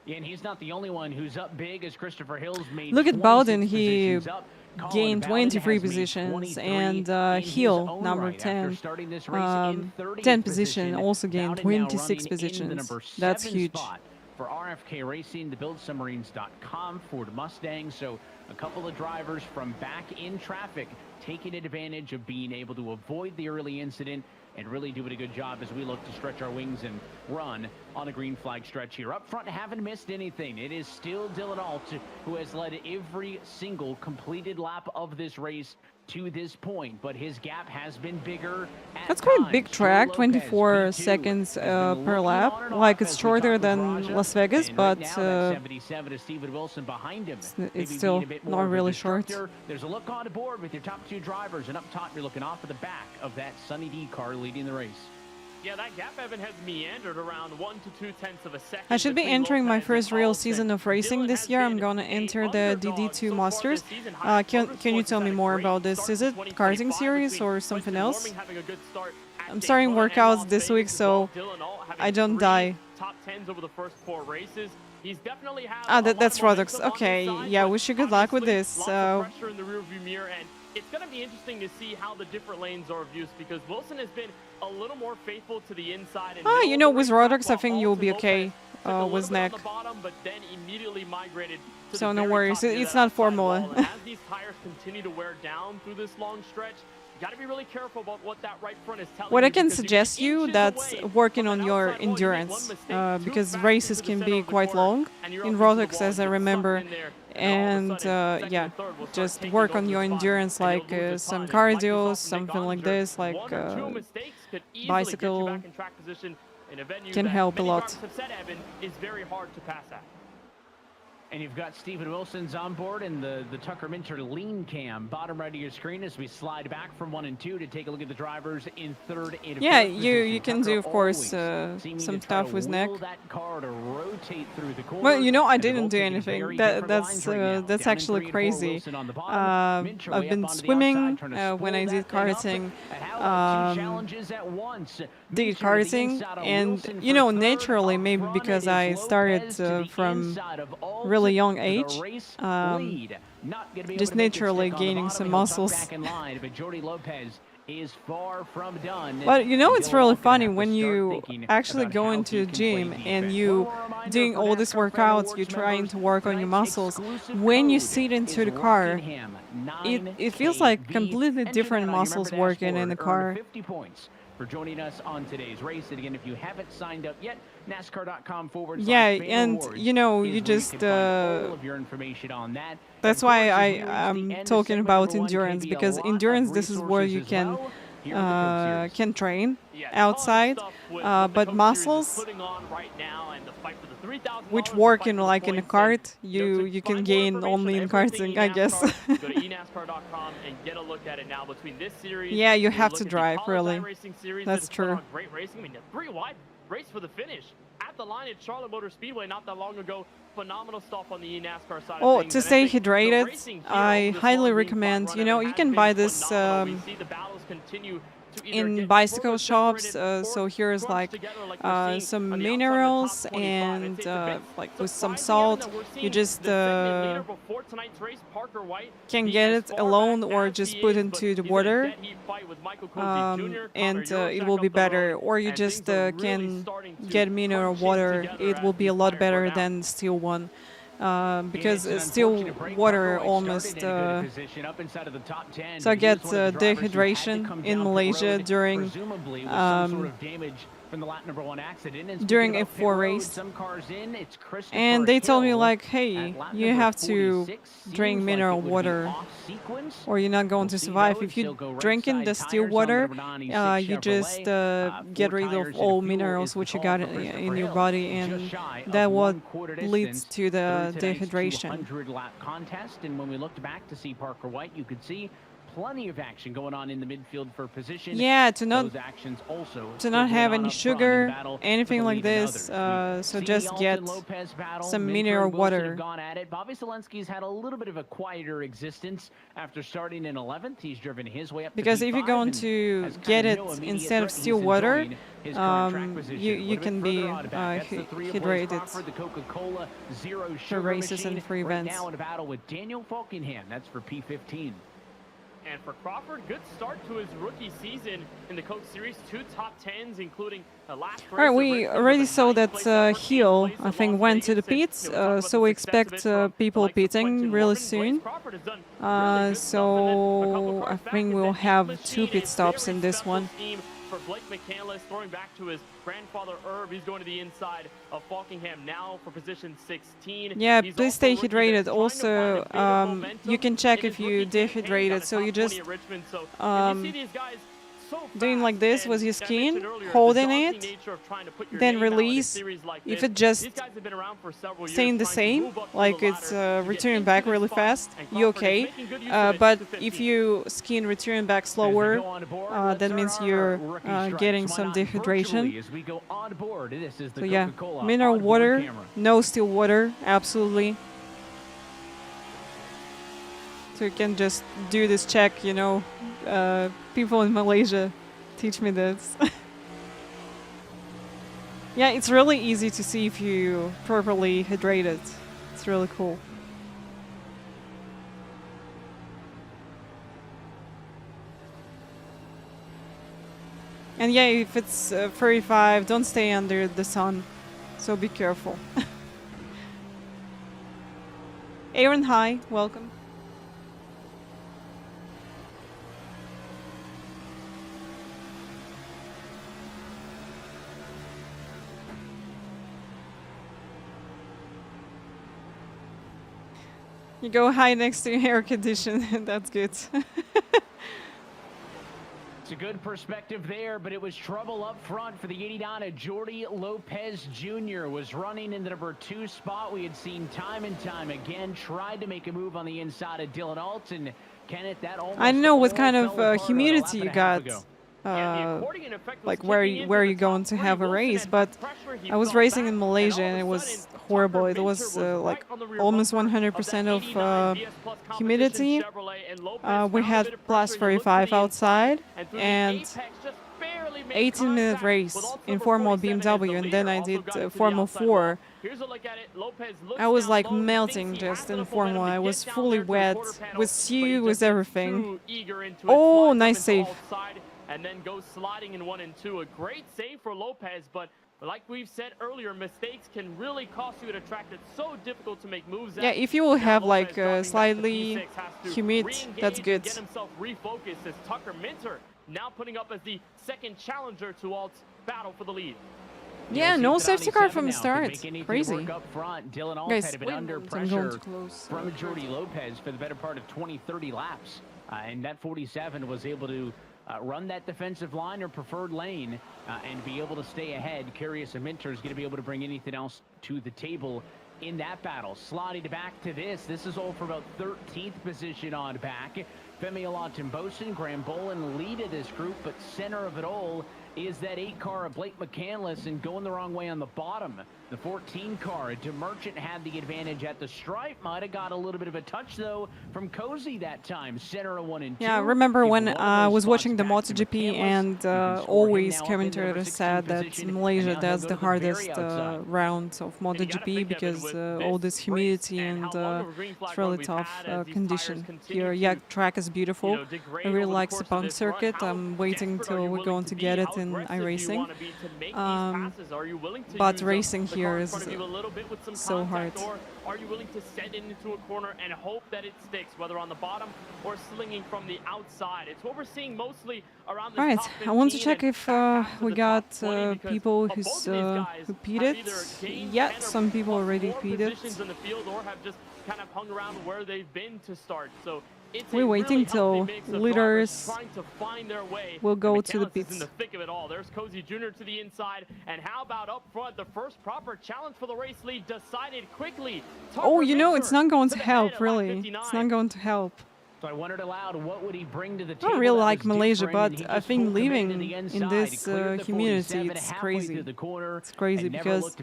Yeah, and he's not the only one who's up big, as Christopher Hill's made.
Look at Bowden, he gained 23 positions, and Hill, number 10, 10 position, also gained 26 positions. That's huge.
For RFK Racing, the BuildSubmarines.com, Ford Mustang. So a couple of drivers from back in traffic taking advantage of being able to avoid the early incident and really doing a good job as we look to stretch our wings and run on a green flag stretch here. Up front, haven't missed anything. It is still Dylan Alt who has led every single completed lap of this race to this point, but his gap has been bigger.
That's quite a big track, 24 seconds per lap. Like, it's shorter than Las Vegas, but it's still not really short.
There's a look on the board with your top two drivers, and up top you're looking off of the back of that Sunny D car leading the race.
Yeah, that gap, Evan, has meandered around 1 to 2/10 of a second.
I should be entering my first real season of racing this year. I'm gonna enter the DD2 Masters. Can you tell me more about this? Is it karting series or something else? I'm starting workouts this week, so I don't die.
Top 10s over the first 4 races. He's definitely
that's Rodox. Okay, yeah, wish you good luck with this.
Pressure in the rearview mirror, and it's going to be interesting to see how the different lanes are of use, because Wilson has been a little more faithful to the inside. And
you know, with Rodox, I think you'll be okay with neck. So no worries, it's not Formula.
As these tires continue to wear down through this long stretch, you got to be really careful about what that right front is telling you.
What I can suggest you, that's working on your endurance, because races can be quite long in Rodox, as I remember. And yeah, just work on your endurance, like some cardio, something like this, like bicycle can help a lot.
Is very hard to pass at.
And you've got Stephen Wilson's on board in the Tucker Minter lean cam, bottom right of your screen, as we slide back from 1 and 2 to take a look at the drivers in 3rd and 4th.
Yeah, you can do, of course, some stuff with neck. Well, you know, I didn't do anything. That's actually crazy. I've been swimming when I did karting. Did karting, and you know, naturally, maybe because I started from really young age, just naturally gaining some muscles. But you know, it's really funny when you actually go into a gym and you doing all these workouts, you're trying to work on your muscles. When you sit into the car, it feels like completely different muscles working in the car.
50 points for joining us on today's race. And again, if you haven't signed up yet, NASCAR.com/.
Yeah, and you know, you just
all of your information on that.
That's why I'm talking about endurance, because endurance, this is where you can train outside, but muscles, which work in like in a kart, you can gain only in karting, I guess.
Go to eNASCAR.com and get a look at it now. Between this series,
yeah, you have to drive, really. That's true.
Great racing. I mean, a 3-wide race for the finish at the line at Charlotte Motor Speedway not that long ago. Phenomenal stuff on the eNASCAR side of things.
To stay hydrated, I highly recommend, you know, you can buy this in bicycle shops. So here's like some minerals and like with some salt. You just can get it alone or just put into the water, and it will be better. Or you just can get mineral water. It will be a lot better than still one. Because still water almost so I get dehydration in Malaysia during during a F4 race, and they told me like, hey, you have to drink mineral water or you're not going to survive. If you drinking the still water, you just get rid of all minerals which you got in your body, and that what leads to the dehydration.
100-lap contest, and when we looked back to see Parker White, you could see plenty of action going on in the midfield for position.
Yeah, to not have any sugar, anything like this. So just get some mineral water.
Bobby Zelensky's had a little bit of a quieter existence after starting in 11th. He's driven his way up.
Because if you're going to get it instead of still water, you can be hydrated for races and for events.
Now in a battle with Daniel Falkenham. That's for P15.
And for Crawford, good start to his rookie season in the Coke Series. 2 top 10s, including the last race.
All right, we already saw that Hill, I think, went to the pits, so we expect people pitting really soon. So I think we'll have 2 pit stops in this one.
for Blake McCandless, throwing back to his grandfather Herb. He's going to the inside of Falkingham now for position 16.
Yeah,
He's
please
also
stay
a rookie
hydrated.
that's trying to find
Also,
a bit of momentum
you can check
in
if
his
you
rookie campaign.
dehydrated.
Got a
So you
top 20
just
at Richmond. So if you see these guys so
doing like
fast,
this
and
with your
I
skin,
mentioned earlier, the
holding
daunting
it,
nature of trying to put your
then
name out in a
release.
series like
If
this.
it just
These guys have been around for several years
staying the
trying to
same,
move up
like
the
it's
ladder to get
returning
into
back
this
really
spot,
fast,
and
you
Crawford is
okay.
making good use of it
But
to
if
15.
you skin returning back slower, that means you're getting some dehydration. So yeah, mineral water, no still water, absolutely. So you can just do this check, you know, people in Malaysia teach me this. Yeah, it's really easy to see if you properly hydrated. It's really cool. And yeah, if it's 35, don't stay under the sun. So be careful. Aaron, hi, welcome. You go high next to your air condition. That's good.
It's a good perspective there, but it was trouble up front for the 89. Jordi Lopez Jr. was running in the number 2 spot. We had seen time and time again, tried to make a move on the inside of Dylan Alton. Kenneth, that almost
I don't know what
all
kind
fell
of
apart
humidity
about
you
a half
got.
ago.
Like where you going to have a race, but I was racing in Malaysia and it was horrible. It was like almost 100% of humidity. We had plus 45 outside and 18-minute race in Formula BMW, and then I did Formula 4. I was like melting just in Formula. I was fully wet with sue, with everything. Oh, nice save.
And then goes sliding in 1 and 2. A great save for Lopez, but like we've said earlier, mistakes can really cost you at a track that's so difficult to make moves at.
Yeah, if you will have like slightly humid, that's good.
Get himself refocused as Tucker Minter now putting up as the second challenger to Alt's battle for the lead.
Yeah, no safety car from the start. Crazy.
Guys, had been under pressure from Jordi Lopez for the better part of 20-30 laps. And that 47 was able to run that defensive line or preferred lane and be able to stay ahead. Curious if Minter is going to be able to bring anything else to the table in that battle. Slotting back to this. This is all for about 13th position on back. Femi Alatimbosin, Graham Bolin lead of this group, but center of it all is that 8 car of Blake McCandless, and going the wrong way on the bottom. The 14 car, DeMerchant had the advantage at the stripe. Might have got a little bit of a touch, though, from Cozy that time. Center of 1 and 2.
Yeah, I remember when I was watching the MotoGP and always commentators said that Malaysia, that's the hardest round of MotoGP because all this humidity and it's really tough condition here. Yeah, track is beautiful. I really like Sepang circuit. I'm waiting till we're going to get it in iRacing. But racing here is so hard.
Are you willing to send it into a corner and hope that it sticks, whether on the bottom or slinging from the outside? It's what we're seeing mostly around the
Alright, I want to check if we got people who repeated. Yeah, some people already repeated.
In the field or have just kind of hung around where they've been to start. So
we're waiting till leaders will go to the pits.
In the thick of it all. There's Cozy Jr. to the inside, and how about up front? The first proper challenge for the race lead decided quickly.
Oh, you know, it's not going to help, really. It's not going to help.
So I wondered aloud, what would he bring to the
I
table?
don't really like Malaysia, but I think living in this humidity, it's crazy. It's crazy because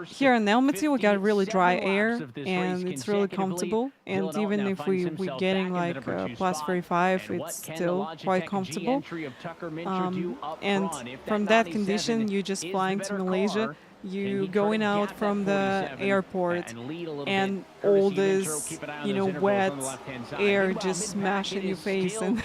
here in Almaty we got really dry air and it's really comfortable. And even if we're getting like plus 35, it's still quite comfortable. And from that condition, you just flying to Malaysia. You going out from the airport and all this, you know, wet air just smashing your face, and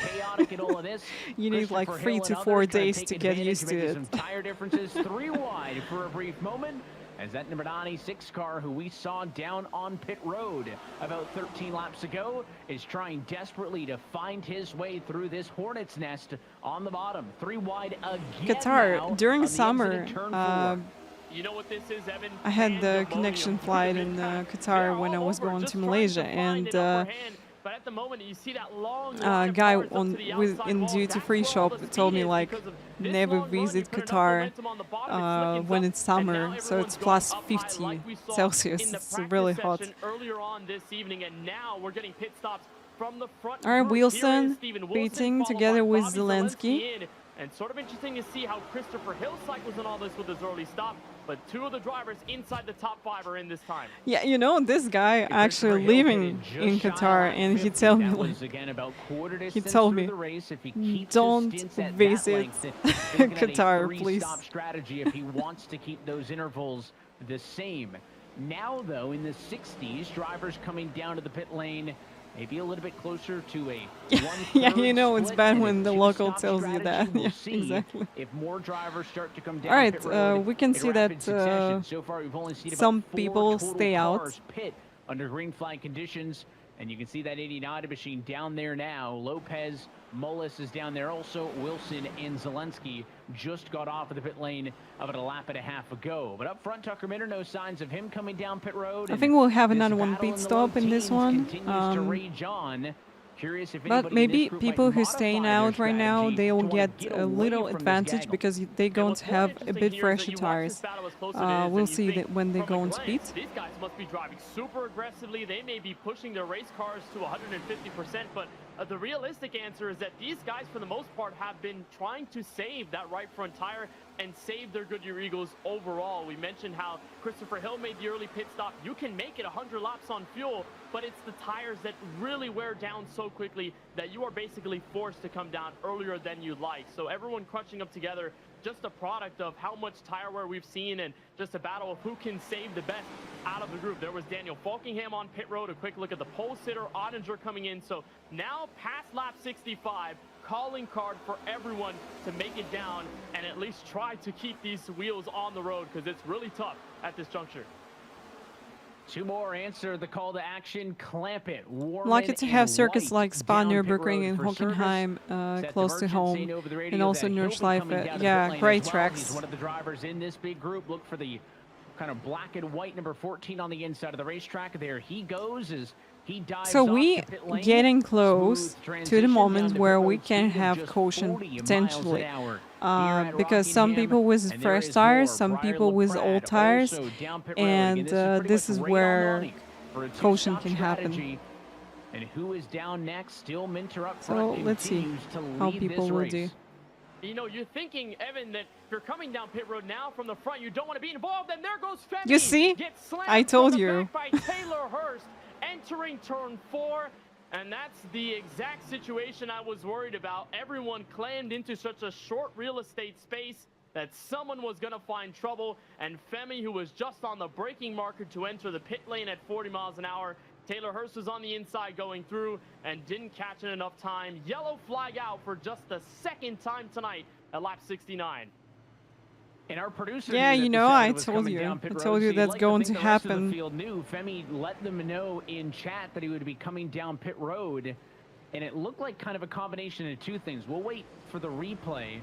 you need like 3 to 4 days to get used to it.
Tire differences 3 wide for a brief moment. as that number 96 car, who we saw down on pit road about 13 laps ago, is trying desperately to find his way through this hornet's nest on the bottom. 3 wide again.
Qatar, during summer,
you know what this is, Evan?
I had the connection flight in Qatar when I was going to Malaysia, and
but at the moment, you see that long
guy in duty-free shop told me, like, never visit Qatar when it's summer, so it's plus 50 Celsius. It's really hot.
Earlier on this evening, and now we're getting pit stops from the front.
All right, Wilson beating together with Zelensky.
And sort of interesting to see how Christopher Hill cycles in all this with his early stop, but 2 of the drivers inside the top 5 are in this time.
Yeah, you know, this guy actually living in Qatar, and he told me, like, he told me, don't visit Qatar, please.
Strategy if he wants to keep those intervals the same. Now, though, in the 60s, drivers coming down to the pit lane, maybe a little bit closer to a
yeah, you know, it's bad when the local tells you that. Yeah, exactly.
If more drivers start to come down.
All right, we can see that
so far we've only seen
some
about 4
people
total
stay out.
cars pit under green flag conditions, and you can see that 89 machine down there now. Lopez, Mullis is down there also. Wilson and Zelensky just got off of the pit lane about a lap and a half ago. But up front, Tucker Minter, no signs of him coming down pit road.
I think we'll have another one pit stop in this one. But maybe people who staying out right now, they will get a little advantage because they're going to have a bit fresher tires. We'll see that when they go into pit.
These guys must be driving super aggressively. They may be pushing their race cars to 150%, but the realistic answer is that these guys, for the most part, have been trying to save that right front tire and save their Goodyear Eagles overall. We mentioned how Christopher Hill made the early pit stop. You can make it 100 laps on fuel, but it's the tires that really wear down so quickly that you are basically forced to come down earlier than you'd like. So everyone crunching up together, just a product of how much tire wear we've seen and just a battle of who can save the best out of the group. There was Daniel Falkingham on pit road, a quick look at the pole sitter, Ottinger coming in. So now past lap 65, calling card for everyone to make it down and at least try to keep these wheels on the road, because it's really tough at this juncture.
2 more answer the call to action. Clamp it.
Lucky to have circuits like Spa, Nürburgring, and Hockenheim close to home, and also Nordschleife. Yeah, great tracks.
One of the drivers in this big group. Look for the kind of black and white number 14 on the inside of the racetrack. There he goes as he dives
so
off
we
the pit lane.
getting close to the moment where we can have caution potentially. Because some people with fresh tires, some people with old tires, and this is where caution can happen.
And who is down next? Still Minter up
front. So let's see how people will do.
You know, you're thinking, Evan, that if you're coming down pit road now from the front, you don't want to be involved, and there goes Femi.
You see? I told you.
By Taylor Hurst entering turn 4. And that's the exact situation I was worried about. Everyone clammed into such a short real estate space that someone was going to find trouble. And Femi, who was just on the braking marker to enter the pit lane at 40 miles an hour, Taylor Hurst was on the inside going through and didn't catch it enough time. Yellow flag out for just the 2nd time tonight at lap 69.
And our producer,
yeah, you know, I told you that's going to happen.
Femi let them know in chat that he would be coming down pit road, and it looked like kind of a combination of 2 things. We'll wait for the replay,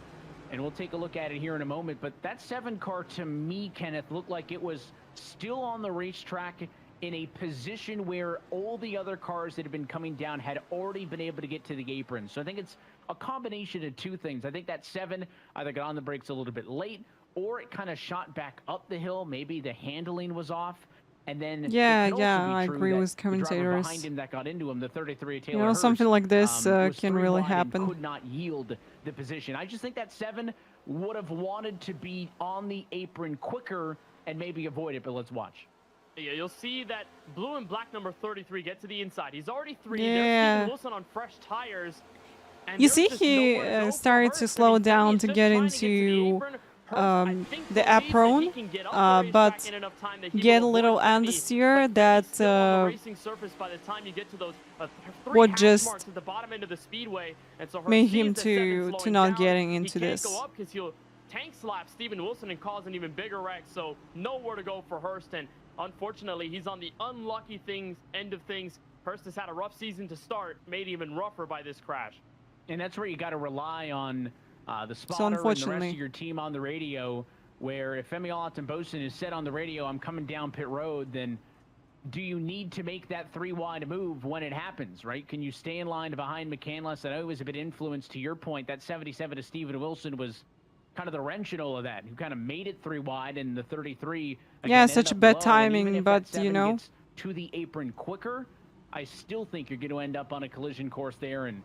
and we'll take a look at it here in a moment. But that 7 car, to me, Kenneth, looked like it was still on the racetrack in a position where all the other cars that had been coming down had already been able to get to the apron. So I think it's a combination of 2 things. I think that 7 either got on the brakes a little bit late, or it kind of shot back up the hill. Maybe the handling was off, and then
yeah, I agree with commentators.
Behind him that got into him, the 33 Taylor
you know, something
Hurst,
like this can really happen.
Could not yield the position. I just think that 7 would have wanted to be on the apron quicker and maybe avoid it. But let's watch.
Yeah, you'll see that blue and black number 33 get to the inside. He's already 3.
Yeah.
There's Steven Wilson on fresh tires.
You see, he started to slow down to get into the apron, but get a little understeer that what just made him to not getting into this.
tank slaps Steven Wilson and cause an even bigger wreck. So nowhere to go for Hurst, and unfortunately, he's on the unlucky end of things. Hurst has had a rough season to start, made even rougher by this crash.
And that's where you got to rely on the spotter
So
and the rest
unfortunately,
of your team on the radio, where if Femi Olatunbosun is said on the radio, I'm coming down pit road, then do you need to make that 3-wide move when it happens, right? Can you stay in line behind McCandless? I know he was a bit influenced, to your point. That 77 to Steven Wilson was kind of the wrench in all of that, who kind of made it 3-wide, and the 33
yeah,
again,
such a
ended up
bad
low. And
timing,
even if
but
that 7
you know,
gets to the apron quicker, I still think you're going to end up on a collision course there, and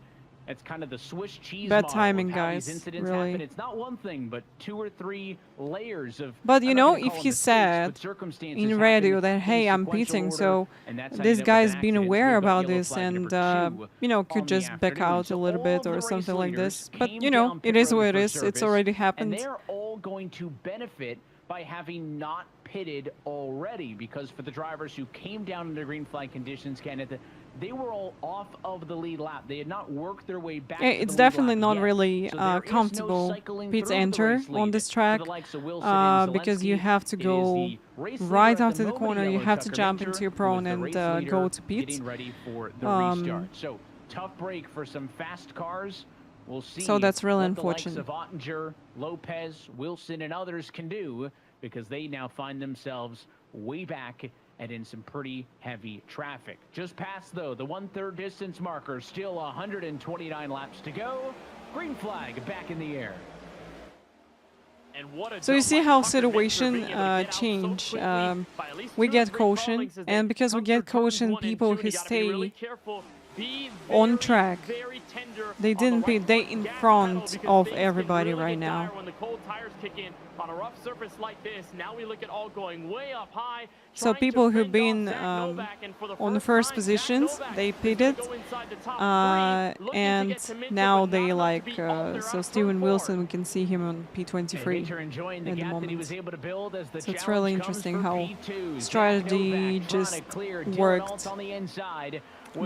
it's kind of the Swiss cheese
bad
model
timing,
of how
guys.
these incidents
Really.
happen. It's not one thing, but 2 or 3 layers of.
But you
I'm not
know,
gonna
if
call
he
them mistakes,
said
but circumstances
in
happen
radio that,
in
hey, I'm
sequential
pitting,
order,
so
and that's how you
this
end up with
guy's
an
been
accident.
aware
We've got
about
yellow
this
flag
and,
number 2
you know,
on
could
the
just back
afternoon.
out a
So
little
all
bit
of the
or
race
something like
leaders
this. But
came
you know,
down
it
pit
is
road
what it
for
is. It's
service,
already
and
happened.
they're all going to benefit by having not pitted already, because for the drivers who came down under green flag conditions, Kenneth, they were all off of the lead lap. They had not worked their way back.
Yeah,
to
it's
the lead
definitely
lap
not
yet.
really
So there is no
comfortable
cycling
pit
through the
enter
race
on
lead
this
for
track
the likes of Wilson and
because you
Zelensky.
have to
It is
go
the race leader
right
at the
after the
moment,
corner. You
yellow
have to
Tucker
jump
Minter,
into your
who
prone
was the
and
race
go
leader,
to pit.
getting ready for the restart. So tough break for some fast cars. We'll see.
So that's really
what
unfortunate.
The likes of Ottinger, Lopez, Wilson, and others can do, because they now find themselves way back and in some pretty heavy traffic. Just past, though, the 1/3 distance marker. Still 129 laps to go. Green flag back in the air.
And what a
So you
jump
see
by
how
Tucker Minter being
situation
able to get out so
change.
quickly by at least
We
2 or
get
3
caution,
crawlings as they
and because we
come
get
through turns
caution,
1 and
people
2,
who
and you gotta be really
stay
careful. Be
on
very,
track,
very tender
they
on
didn't
the
pit.
right
They
foot
in
gas pedal,
front
because
of
things can
everybody
really
right
get
now.
dire when the cold tires kick in on a rough surface like this. Now we look at all going way up high.
So people who've been
on
on the first positions, they pitted, and now they like, so Steven Wilson, we can see him on P23 at the moment. So it's really interesting how strategy just worked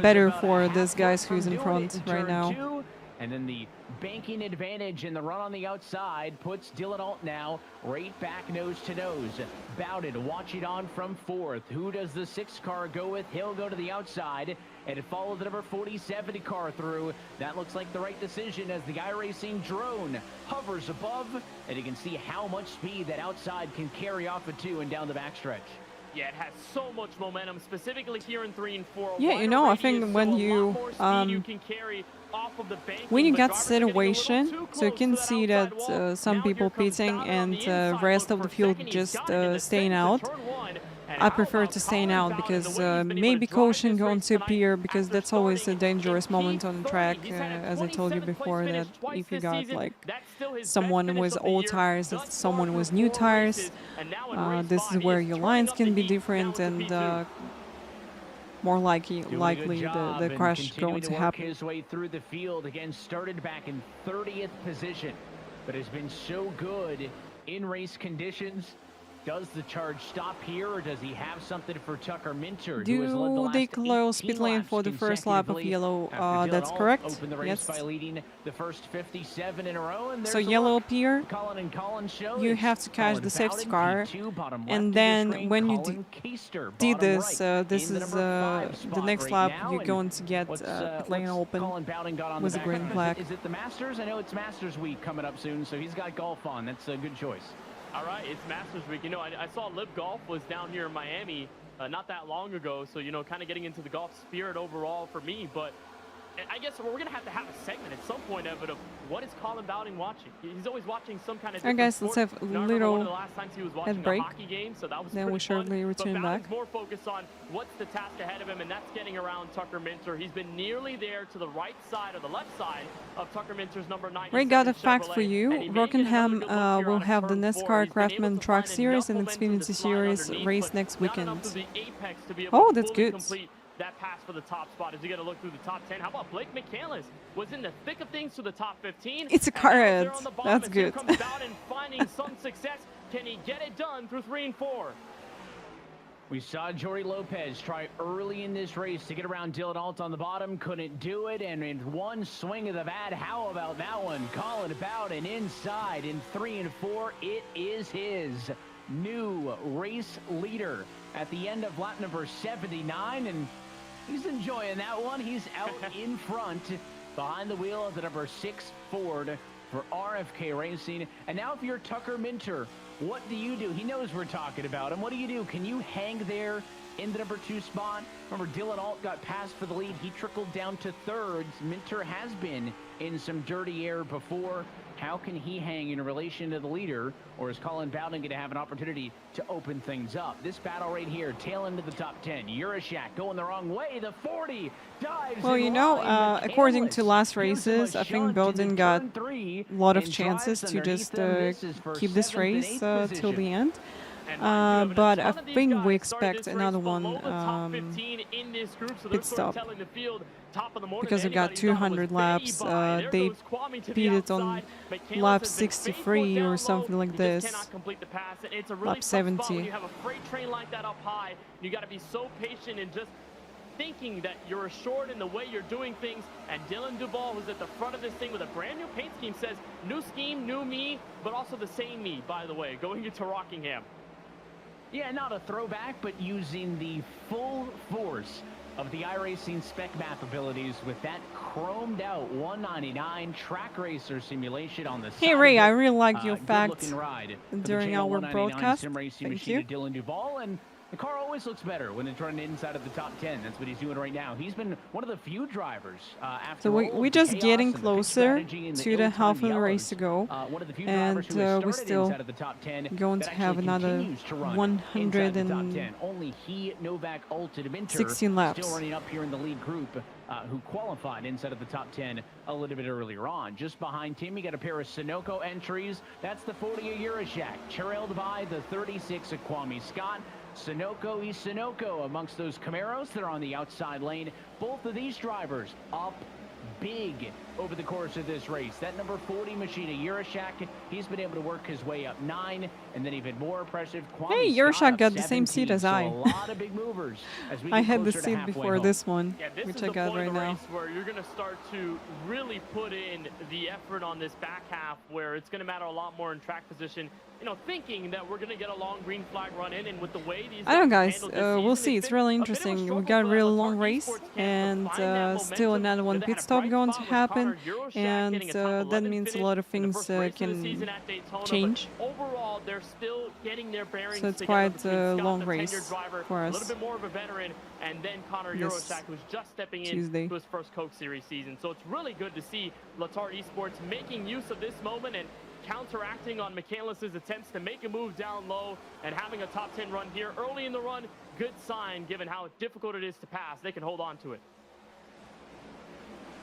better for this guys who's in front right now.
And then the banking advantage in the run on the outside puts Dylan Alt now right back nose to nose. Bowden watching on from 4th. Who does the 6 car go with? He'll go to the outside, and it follows the number 47 car through. That looks like the right decision as the iRacing drone hovers above, and you can see how much speed that outside can carry off of 2 and down the backstretch.
Yeah, it has so much momentum, specifically here in 3 and 4.
Yeah, you know, I think when you when you get situation, so you can see that some people pitting and rest of the field just staying out. I prefer to stay out because maybe caution going to appear, because that's always a dangerous moment on the track. As I told you before, that if you got like someone with old tires, someone with new tires, this is where your lines can be different and more likely the crash is going to happen.
His way through the field again, started back in 30th position, but has been so good in race conditions. Does the charge stop here, or does he have something for Tucker Minter?
Do they close pit lane for the first lap of yellow? That's correct. Yes.
By leading the first 57 in a row, and
so yellow appear. You have to catch the safety car, and then when you did this, this is the next lap. You're going to get pit lane open with a green flag.
Is it the Masters? I know it's Masters week coming up soon, so he's got golf on. That's a good choice.
All right, it's Masters week. You know, I saw Live Golf was down here in Miami not that long ago, so, you know, kind of getting into the golf spirit overall for me. But I guess we're going to have a segment at some point of it of what is Colin Bowden watching. He's always watching some kind of different sport.
Let's have a little
one of the last times he was watching a
break.
hockey game, so that was
then we'll shortly return back.
More focused on what's the task ahead of him, and that's getting around Tucker Minter. He's been nearly there to the right side or the left side of Tucker Minter's number 9.
We got a fact for you. Rockingham will have the NASCAR Craftsman Truck Series and Xfinity Series race next weekend. Oh, that's good.
That pass for the top spot as you get a look through the top 10. How about Blake McCandless was in the thick of things to the top 15.
It's a car ad. That's good.
Comes Bowden finding some success. Can he get it done through 3 and 4?
We saw Jory Lopez try early in this race to get around Dylan Alt on the bottom, couldn't do it, and in one swing of the bat, how about that one? Colin Bowden inside in 3 and 4. It is his new race leader at the end of lap number 79, and he's enjoying that one. He's out in front behind the wheel of the number 6 Ford for RFK Racing. And now if you're Tucker Minter, what do you do? He knows we're talking about him. What do you do? Can you hang there in the number 2 spot? Remember, Dylan Alt got passed for the lead. He trickled down to 3rd. Minter has been in some dirty air before. How can he hang in relation to the leader? Or is Colin Bowden going to have an opportunity to open things up? This battle right here, tail end of the top 10. Urashak going the wrong way. The 40 dives.
Well, you know, according to last races, I think Bowden got a lot of chances to just keep this race till the end. But I think we expect another one pit stop. Because we got 200 laps, they pitted on lap 63 or something like this, lap 70.
You have a freight train like that up high, you got to be so patient and just thinking that you're assured in the way you're doing things. And Dylan Duval, who's at the front of this thing with a brand new paint scheme, says, new scheme, new me, but also the same me, by the way, going into Rockingham.
Yeah, not a throwback, but using the full force of the iRacing spec map abilities with that chromed out 199 track racer simulation on the side.
Hey Ray, I really like your facts during our broadcast. Thank you.
Dylan Duval, and the car always looks better when it's running inside of the top 10. That's what he's doing right now. He's been one of the few drivers after
so we're just getting closer to the half of the race to go, and we're still going to have another 116 laps.
Still running up here in the lead group, who qualified inside of the top 10 a little bit earlier on. Just behind him, you got a pair of Sunoco entries. That's the 40 of Urashak, trailed by the 36 of Kwame Scott. Sunoco is Sunoco amongst those Camaros that are on the outside lane. Both of these drivers up big over the course of this race. That number 40 machine of Urashak, he's been able to work his way up 9, and then even more impressive,
hey, Urashak got the same seat as I.
So a lot of big movers as we
I had the
seat
seat before
home.
This one,
yeah, this
which
is
I got right now.
Where you're going to start to really put in the effort on this back half, where it's going to matter a lot more in track position. You know, thinking that we're going to get a long green flag run in, and with the way these
I don't know, guys. We'll see. It's really interesting. We got a really long race, and still another one pit stop going to happen, and that means a lot of things can change.
Overall, they're still getting their bearings.
So it's quite a long race for us.
A little bit more of a veteran, and then Connor Urashak, who's just stepping in to his first Coke Series season. So it's really good to see Latar Esports making use of this moment and counteracting on McCandless's attempts to make a move down low and having a top 10 run here early in the run. Good sign given how difficult it is to pass. They can hold on to it.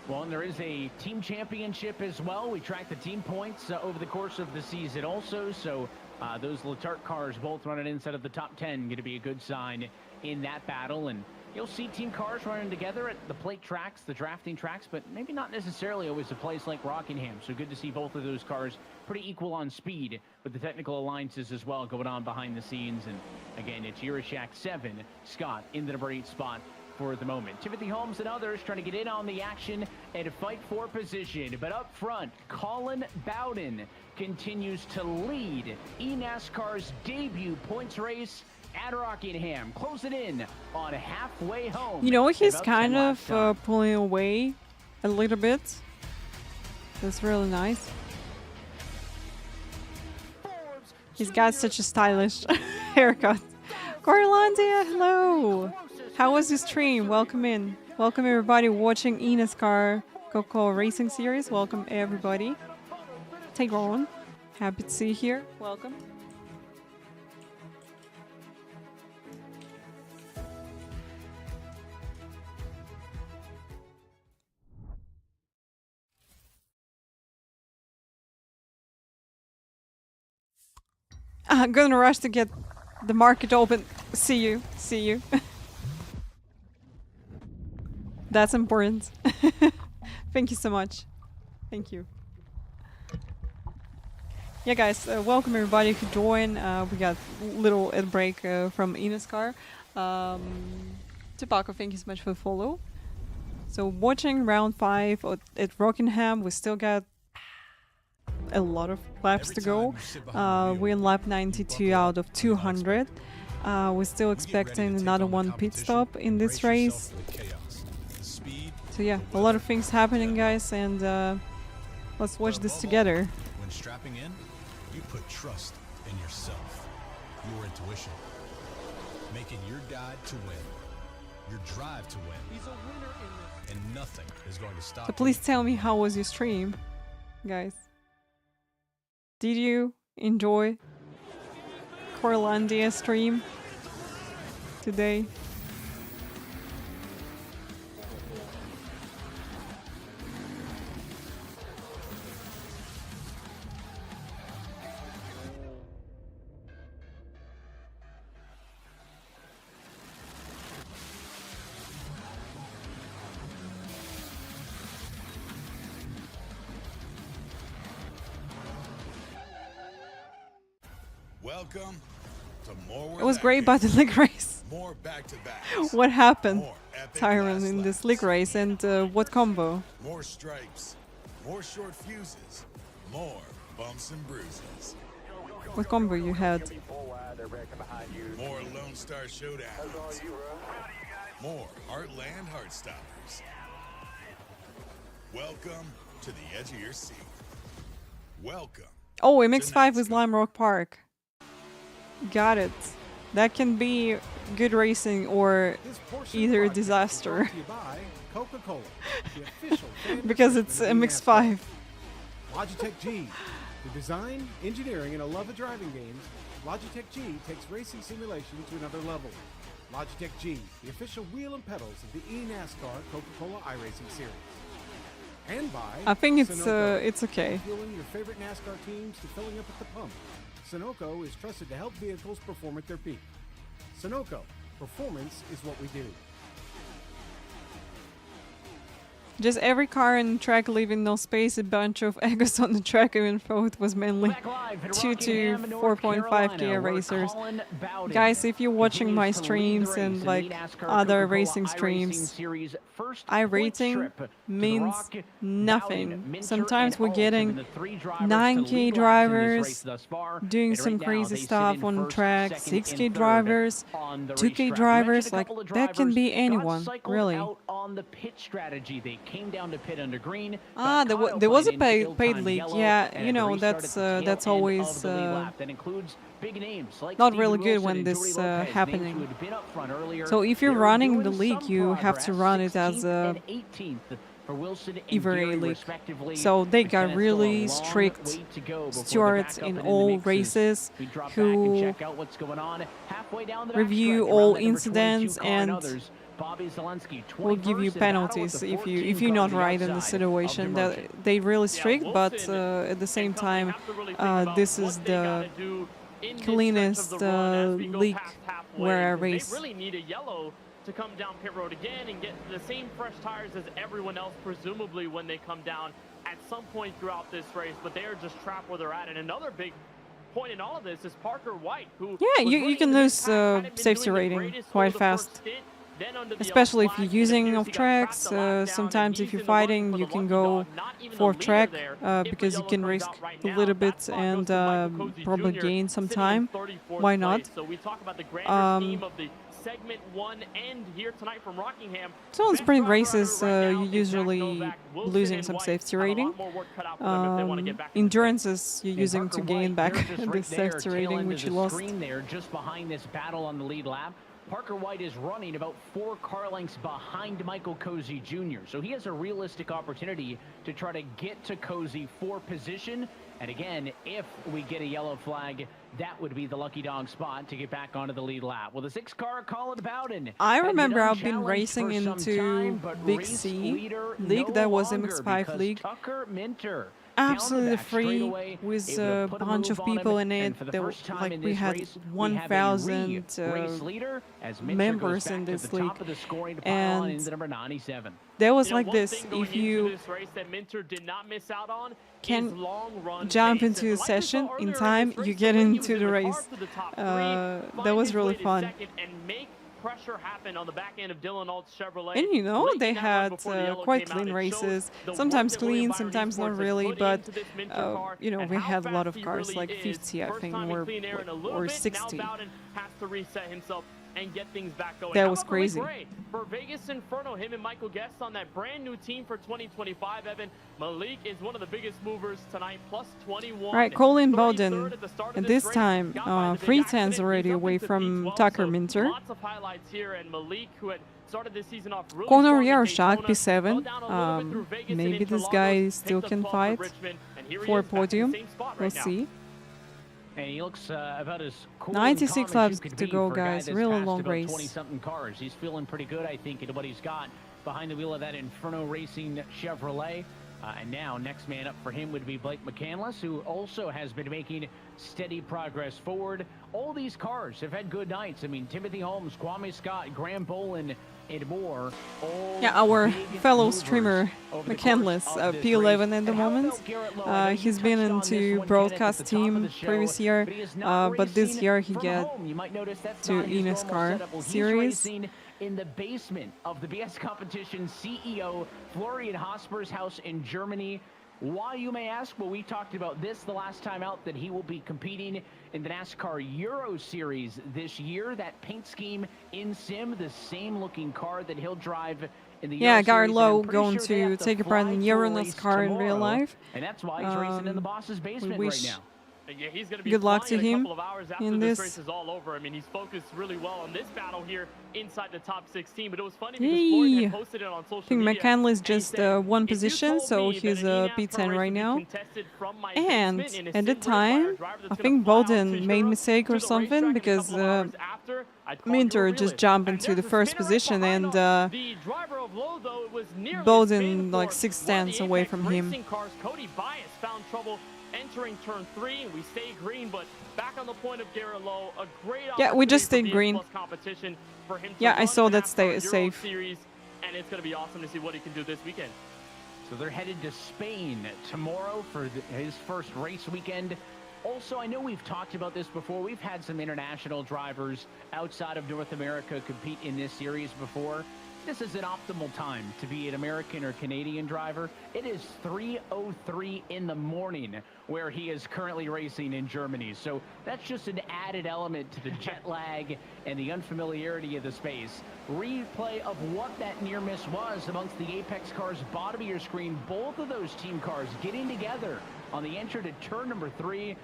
Well, and there is a team championship as well. We track the team points over the course of the season also. So those Latart cars both running inside of the top 10 going to be a good sign in that battle. And you'll see team cars running together at the plate tracks, the drafting tracks, but maybe not necessarily always a place like Rockingham. So good to see both of those cars pretty equal on speed, with the technical alliances as well going on behind the scenes. And again, it's Urashak 7, Scott in the number 8 spot for the moment. Timothy Holmes and others trying to get in on the action and fight for position. But up front, Colin Bowden continues to lead eNASCAR's debut points race at Rockingham, closing in on halfway home.
You know, he's kind of pulling away a little bit. That's really nice. He's got such a stylish haircut. Corlandia, hello. How was your stream? Welcome in. Welcome everybody watching eNASCAR Coco Racing Series. Welcome everybody. Take on. Happy to see you here. Welcome. I'm gonna rush to get the market open. See you. See you. That's important. Thank you so much. Thank you. Yeah, guys, welcome everybody who joined. We got a little ad break from eNASCAR. Tobacco, thank you so much for the follow. So watching round 5 at Rockingham, we still got a lot of laps to go. We're in lap 92 out of 200. We're still expecting another one pit stop in this race. So yeah, a lot of things happening, guys, and let's watch this together.
When strapping in, you put trust in yourself, your intuition, making your guide to win, your drive to win. He's a winner in this. And nothing is going to stop.
So please tell me, how was your stream, guys? Did you enjoy Corlandia stream today?
Welcome to more.
It was great about the league race.
More back-to-backs.
What happened,
More epic
Tyron,
last
in this
laps.
league race, and what combo?
More stripes, more short fuses, more bumps and bruises.
What combo you had?
More Lone Star Showdowns. More Heartland Heartstoppers. Welcome to the edge of your seat. Welcome.
Oh, MX5 with Lime Rock Park. Got it. That can be good racing or either a disaster. Because it's MX5.
Logitech G. The design, engineering, and a love of driving games, Logitech G takes racing simulation to another level. Logitech G, the official wheel and pedals of the eNASCAR Coca-Cola iRacing series. And by
I think it's
Sunoco,
okay.
fueling your favorite NASCAR teams to filling up at the pump. Sunoco is trusted to help vehicles perform at their peak. Sunoco, performance is what we do.
Just every car in the track leaving no space, a bunch of egos on the track, even though it was mainly 2 to 4.5 gear racers. Guys, if you're watching my streams and like other racing streams, iRacing means nothing. Sometimes we're getting 9K drivers doing some crazy stuff on the track, 6K drivers, 2K drivers, like that can be anyone, really.
On the pit strategy, they came down to pit under green.
There was a paid league, yeah. You know, that's always not really good when this happening. So if you're running the league, you have to run it as a EVA league. So they got really strict stewards in all races who review all incidents and will give you penalties if you're not right in the situation. They're really strict, but at the same time, this is the cleanest league where I race.
They really need a yellow to come down pit road again and get the same fresh tires as everyone else, presumably when they come down at some point throughout this race. But they are just trapped where they're at. And another big point in all of this is Parker White, who
you can lose safety rating quite fast. Especially if you're using off tracks, sometimes if you're fighting, you can go for track because you can risk a little bit and probably gain some time. Why not? So on sprint races, you're usually losing some safety rating. Endurances you're using to gain back the safety rating which you lost.
There, just behind this battle on the lead lap. Parker White is running about 4 car lengths behind Michael Cozy Jr. So he has a realistic opportunity to try to get to Cozy for position. And again, if we get a yellow flag, that would be the lucky dog spot to get back onto the lead lap. Well, the 6-car call it about, and
I remember I've been racing into Big C league, that was MX5 league.
Tucker Minter.
Absolutely free with a bunch of people in it. Like we had 1,000 members in this league, and there was like this: if you can jump into the session in time, you get into the race. That was really fun.
pressure happen on the back end of Dylan Alt's Chevrolet.
And you know,
Late
they
in that run
had
before the yellow
quite
came out,
clean
it
races.
shows the
Sometimes
work that William
clean,
Byron
sometimes not
Esports has
really,
put
but
into this Minter car
you know,
and
we
how
had a lot
fast
of
he
cars,
really
like
is.
50, I
First
think,
time in clean air in a little
or
bit.
60.
Now Bowden has to reset himself and get things back going.
That
How
was
about Malik
crazy.
Gray? For Vegas Inferno, him and Michael Guest on that brand new team for 2025. Evan, Malik is one of the biggest movers tonight, plus 21.
All right, Colin
33rd
Bowden,
at the start of
and this
race,
time,
got by the big
3
accident.
tenths already
He's up
away
into
from
P12,
Tucker
so
Minter.
Lots of highlights here, and Malik, who had started this season off really
Conor
strong at
Yarshak,
Daytona,
P7.
fell down a little bit through Vegas and
Maybe this
Interlagos,
guy still
picked up
can
12th
fight
for Richmond, and here he
for
is back in the
podium.
same spot
We'll
right now.
see.
And he looks about as cool
96
and calm as
laps
you could
to
be
go,
for a guy
guys.
that's
Really
passed
long
about
race.
20-something cars. He's feeling pretty good, I think, in what he's got behind the wheel of that Inferno Racing Chevrolet. And now, next man up for him would be Blake McCandless, who also has been making steady progress forward. All these cars have had good nights. I mean, Timothy Holmes, Kwame Scott, Graham Bolin, and more.
Yeah, our fellow streamer, McCandless, P11 at the moment. He's been into broadcast team previous year, but this year he get to eNASCAR series.
In the basement of the BS competition CEO Florian Hosper's house in Germany. Why, you may ask? Well, we talked about this the last time out, that he will be competing in the NASCAR Euro Series this year. That paint scheme in sim, the same looking car that he'll drive in the Euro
Garrett
Series.
Lowe going to take a part in Euro NASCAR in real life.
And that's why he's racing in the boss's basement
we
right now.
Yeah, he's going to be
good luck to him
a couple of hours after
in
this
this.
race is all over. I mean, he's focused really well on this battle here inside the top 16. But it was funny because Florian had posted it on social
I think
media.
McCandless just one position, so he's a P10 right now. And at the time, I think Bowden made a mistake or something because Minter just jumped into the first position and Bowden like 6 tenths away from him.
Cody Bias found trouble entering turn 3, and we stay green, but back on the point of Garrett Lowe, a great
yeah, we just stayed green.
Competition for him to
yeah, I saw that stay
Euro
safe.
Series, and it's going to be awesome to see what he can do this weekend.
So they're headed to Spain tomorrow for his first race weekend. Also, I know we've talked about this before. We've had some international drivers outside of North America compete in this series before. This is an optimal time to be an American or Canadian driver. It is 3:03 in the morning where he is currently racing in Germany. So that's just an added element to the jet lag and the unfamiliarity of the space. Replay of what that near miss was amongst the Apex cars, bottom of your screen. Both of those team cars getting together on the entry to turn number 3.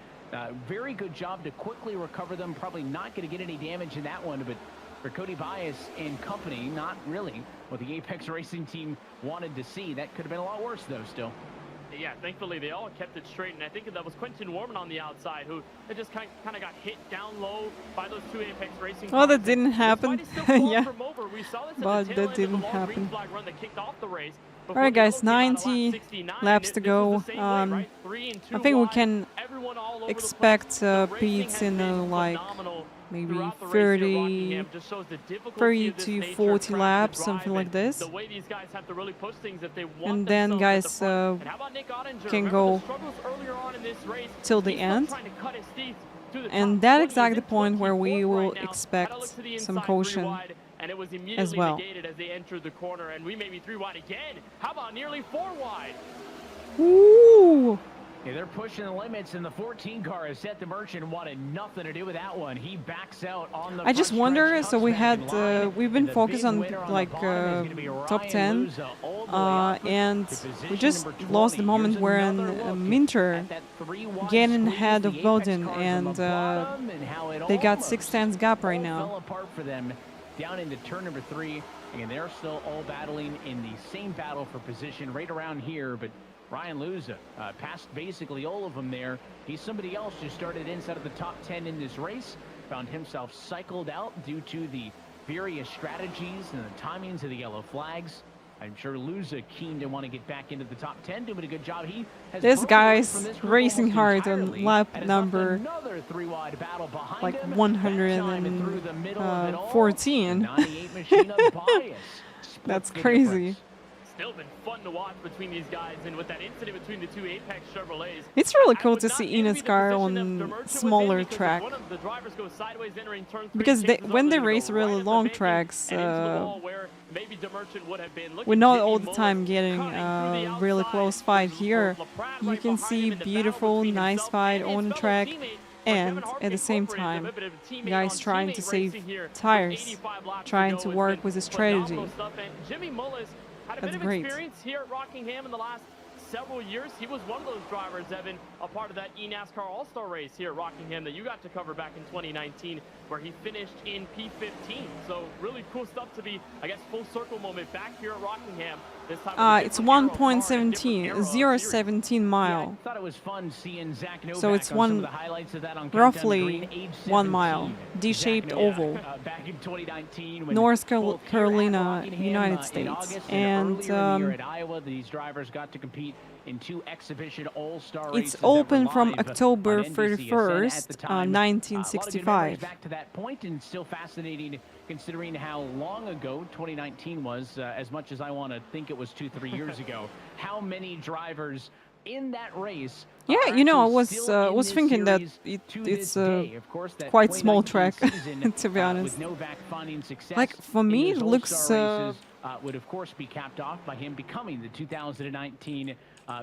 Very good job to quickly recover them. Probably not going to get any damage in that one, but for Cody Bias and company, not really what the Apex Racing team wanted to see. That could have been a lot worse, though, still.
Yeah, thankfully they all kept it straight, and I think that was Quentin Warman on the outside who just kind of got hit down low by those two Apex Racing
Well,
cars.
that didn't happen. Yeah, but that didn't happen. All right, guys, 90 laps to go. I think we can expect beats in like maybe 30 to 40 laps, something like this. And then guys can go till the end. And that exactly the point where we will expect some caution
and it was immediately
as well.
negated as they entered the corner, and we may be 3 wide again. How about nearly 4 wide?
Ooh.
Yeah, they're pushing the limits, and the 14 car has set the merchant wanted nothing to do with that one. He backs out on the
I just wonder, so we had, we've been focused on like top 10, and we just lost the moment where Minter getting ahead of Bowden, and they got 6 tenths gap right now.
Fell apart for them down into turn number 3. Again, they're still all battling in the same battle for position right around here, but Ryan Luza passed basically all of them there. He's somebody else who started inside of the top 10 in this race, found himself cycled out due to the various strategies and the timings of the yellow flags. I'm sure Luza keen to want to get back into the top 10, doing a good job. He has
this guy's racing hard on lap number like 114. That's crazy.
still been fun to watch between these guys, and with that incident between the two Apex Chevrolets,
It's really
I
cool
would
to
not
see
envy the
eNASCAR
position that
on
Demercha was in,
smaller
because if
track.
one of the drivers goes sideways entering turn 3,
Because
chances
when
are
they
they're gonna
race
go
really
right at the
long
banking
tracks,
and into the wall where maybe Demercha would have been. Look
we're
at
not
Jimmy
all the
Mullis
time getting
cutting through the
really
outside.
close fight here.
LaPrade
You
right
can
behind
see
him in the battle
beautiful,
between
nice
himself
fight
and his
on
fellow
track,
teammate.
and at the same time, guys trying to save tires, trying to work with a strategy.
Jimmy Mullis had a
That's
bit of
great.
experience here at Rockingham in the last several years. He was one of those drivers, Evan, a part of that eNASCAR All-Star race here at Rockingham that you got to cover back in 2019, where he finished in P15. So really cool stuff to be, I guess, full circle moment back here at Rockingham. This time
It's 1.17, 0.17 mile.
Thought it was fun seeing Zach Novak
So it's
on some of
one,
the highlights of that on
roughly
age
1 mile,
17.
D-shaped
Zach
oval.
Novak, back in 2019 when
North
both here at
Carolina,
Rockingham,
United
in
States.
August,
And
earlier in the year at Iowa, these drivers got to compete in 2 exhibition all-star races
it's
that were
open from
live
October
on NBCSN at the
31st,
time. A lot of good memories
1965.
back to that point, and still fascinating considering how long ago 2019 was, as much as I want to think it was 2-3 years ago. How many drivers in that race?
Yeah, you know, I was thinking that it's a quite small track, to be honest. Like, for me, it looks...
would of course be capped off by him becoming the 2019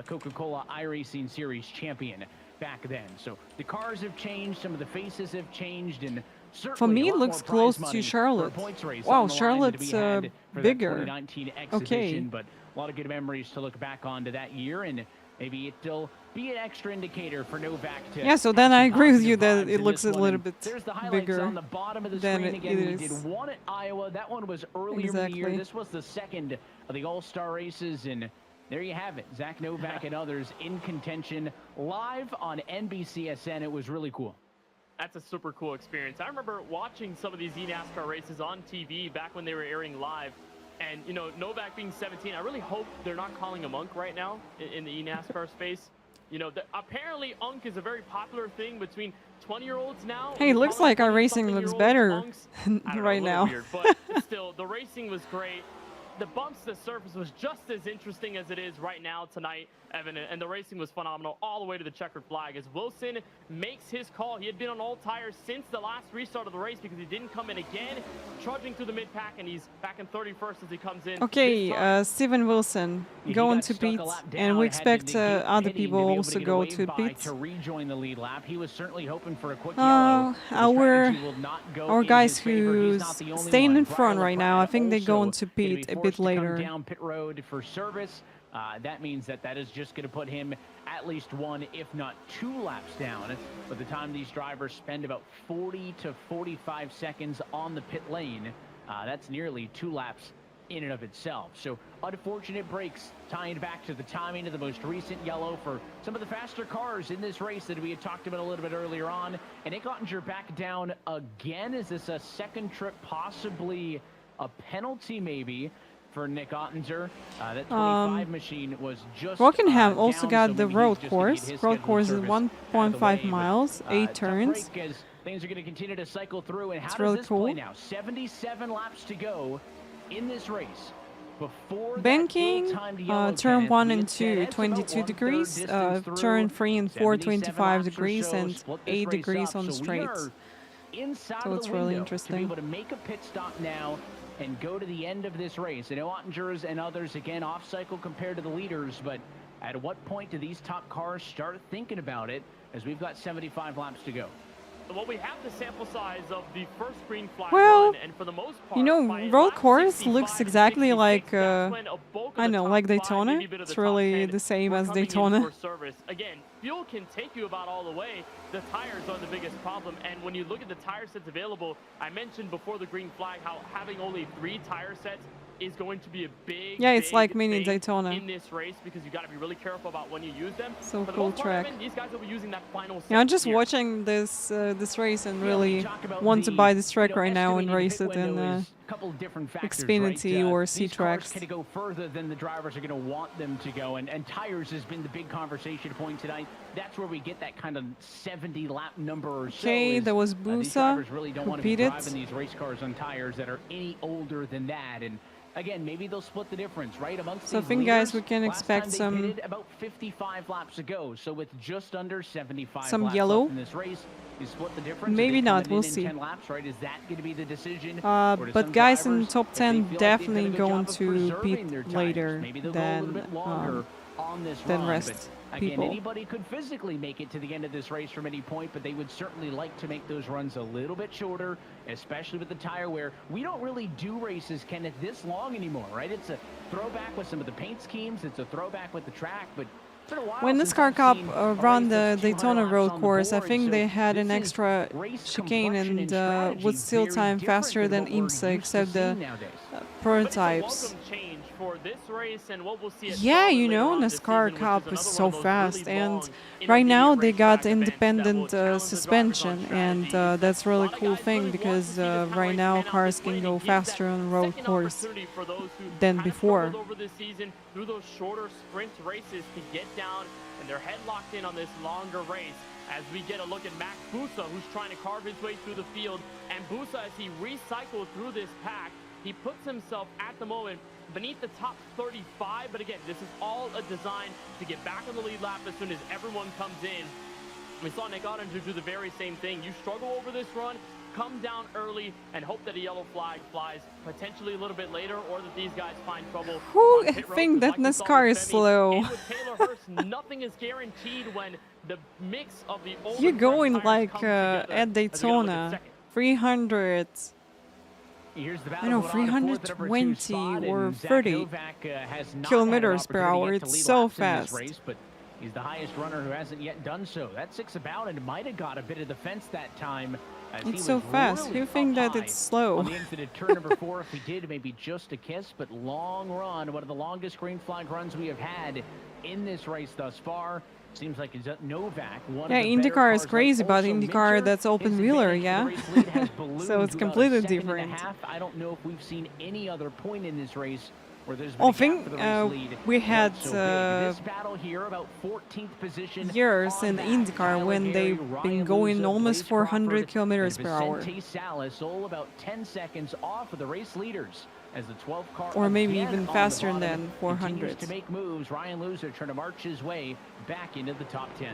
Coca-Cola iRacing Series champion back then. So the cars have changed, some of the faces have changed, and
for me, it looks close to Charlotte. Wow, Charlotte's bigger. Okay.
But a lot of good memories to look back on to that year, and maybe it'll be an extra indicator for Novak to...
Yeah, so then I agree with you that it looks a little bit bigger
on the bottom of the
than
screen
it
again.
is.
We did one at Iowa. That one was earlier in the year. This was the second of the All-Star races, and there you have it. Zach Novak and others in contention live on NBCSN. It was really cool.
That's a super cool experience. I remember watching some of these eNASCAR races on TV back when they were airing live. And, you know, Novak being 17, I really hope they're not calling him Unk right now in the eNASCAR space. You know, apparently Unk is a very popular thing between 20-year-olds now.
Hey, it looks like our racing looks better right now.
Weird, but still, the racing was great. The bumps to the surface was just as interesting as it is right now tonight, Evan, and the racing was phenomenal all the way to the checkered flag as Wilson makes his call. He had been on all tires since the last restart of the race because he didn't come in again, trudging through the mid-pack, and he's back in 31st as he comes in.
Okay, Steven Wilson going to pit, and we expect other people also go to pit.
To rejoin the lead lap. He was certainly hoping for a quick yellow.
Our guys who's staying in front right now, I think they're going to pit a bit later.
Down pit road for service. That means that is just going to put him at least 1, if not 2 laps down. By the time these drivers spend about 40 to 45 seconds on the pit lane, that's nearly 2 laps in and of itself. So unfortunate breaks tying back to the timing of the most recent yellow for some of the faster cars in this race that we had talked about a little bit earlier on. And Nick Ottinger back down again. Is this a second trip, possibly a penalty maybe for Nick Ottinger? That 25 machine was just
Rockingham also
down,
got
so
the
maybe
road
he's just
course.
gonna get his
Road course is
scheduled service
1.5 miles, 8
tough
turns.
break as things are going to continue to cycle through. And how
It's
does
really
this
cool.
play now? 77 laps to go in this race. Before
Banking, turn 1 and 2, 22 degrees, turn 3 and 4, 25 degrees, and 8 degrees on the straights. So it's really interesting.
To be able to make a pit stop now and go to the end of this race. I know Ottinger's and others, again, off cycle compared to the leaders, but at what point do these top cars start thinking about it, as we've got 75 laps to go?
Well, we have the sample size of the first green flag
Well,
run, and for the most part,
you know,
by
road
lap
course
65
looks
and
exactly
66,
like,
that's when a bulk of
I
the
know,
top
like
5,
Daytona.
maybe a bit of
It's
the top
really
10
the same
were
as
coming in
Daytona.
for service. Again, fuel can take you about all the way. The tires are the biggest problem, and when you look at the tire sets available, I mentioned before the green flag how having only 3 tire sets is going to be a big,
Yeah, it's
big
like mini
thing
Daytona.
in this race because you got to be really careful about when you use them.
So
For the
cool
most part,
track.
Evan, these guys will be using that final set
Yeah, I'm just
here.
watching this race and really want to buy this track right now and race it in Xfinity or C-Tracks.
Can go further than the drivers are going to want them to go, and tires has been the big conversation point tonight. That's where we get that kind of 70 lap number or so.
Okay, there was
These
Busa
drivers really don't
who
want to be
pitted.
driving these race cars on tires that are any older than that, and again, maybe they'll split the difference, right? Amongst
So I
these
think, guys,
leaders,
we can
last
expect
time they
some
pitted about 55 laps ago. So with just under 75
some
laps
yellow.
left in this race, you split the difference.
Maybe
Are they
not,
coming
we'll
in
see.
10 laps, right? Is that going to be the decision?
But guys in top 10 definitely going to pit later than rest
Again,
people.
anybody could physically make it to the end of this race from any point, but they would certainly like to make those runs a little bit shorter, especially with the tire wear. We don't really do races, Kenneth, this long anymore, right? It's a throwback with some of the paint schemes. It's a throwback with the track, but it's been a while
When
since
NASCAR
I've
Cup
seen
run
a race
the
that's 200
Daytona
laps
road
on the
course, I
board.
think
So
they had
this
an
is
extra
race
chicane
complexion
and
strategy
would still
very
time
different
faster than
what we're
IMSA,
used to
except the
seeing nowadays.
prototypes.
Welcome change for this race and what we'll see at
Yeah,
Charlotte
you
later
know,
on this
NASCAR
season, which
Cup
is
is
another
so
one of those
fast,
really
and
long
right now
intermediate
they got
racetrack events that will
independent
challenge the drivers on
suspension, and
strategy.
that's really
A lot of
cool
guys
thing
really want
because
to see this kind of
right
race
now
pan out
cars
this way,
can
and
go
it gives
faster
that
on road
second
course
opportunity for those who
than
kind of
before.
struggled over this season through those shorter sprint races to get down and they're head locked in on this longer race. As we get a look at Max Busa, who's trying to carve his way through the field, and Busa, as he recycles through this pack, he puts himself at the moment beneath the top 35, but again, this is all a design to get back on the lead lap as soon as everyone comes in. We saw Nick Ottinger do the very same thing. You struggle over this run, come down early, and hope that a yellow flag flies potentially a little bit later, or that these guys find trouble.
Who
on pit road,
think
'cause
that
like we saw
NASCAR
with
is
Femi
slow?
and with Taylor Hurst, nothing is guaranteed when the mix of the older
You're going
tires
like
come together.
at
As we get a look at
Daytona,
second.
300.
Here's the
I know,
battle going on for the number 2 spot,
320 or
and Zach
30
Novak, has not
kilometers
had
per
an
hour.
opportunity yet to
It's
lead
so
laps in this
fast.
race, but he's the highest runner who hasn't yet done so. That 6 about and might have got a bit of the fence that time. As he
It's so
was
fast.
really
Who think
up
that
high
it's slow?
on the exit at turn number 4. If we did, maybe just a kiss, but long run. One of the longest green flag runs we have had in this race thus far. Seems like it's Novak. One
Yeah,
of the better
IndyCar is
cars,
crazy,
like
but
also
IndyCar
Minter,
that's open
his
wheeler,
advantage
yeah.
to the race lead has ballooned
So it's
to about a
completely
second and a
different.
half. I don't know if we've seen any other point in this race where there's been
I
a gap
think
for the race lead
we had
quite so big. This battle here, about 14th position
years
on
in
that.
IndyCar
Tyler
when
Harry,
they've been
Ryan
going
Luza,
almost
Blaze
400
Crawford,
kilometers
and
per hour.
Vicente Salas, all about 10 seconds off of the race leaders as the 12th car
Or maybe
again
even
on the
faster
bottom
than
continues
400.
to make moves. Ryan Luza trying to march his way back into the top 10.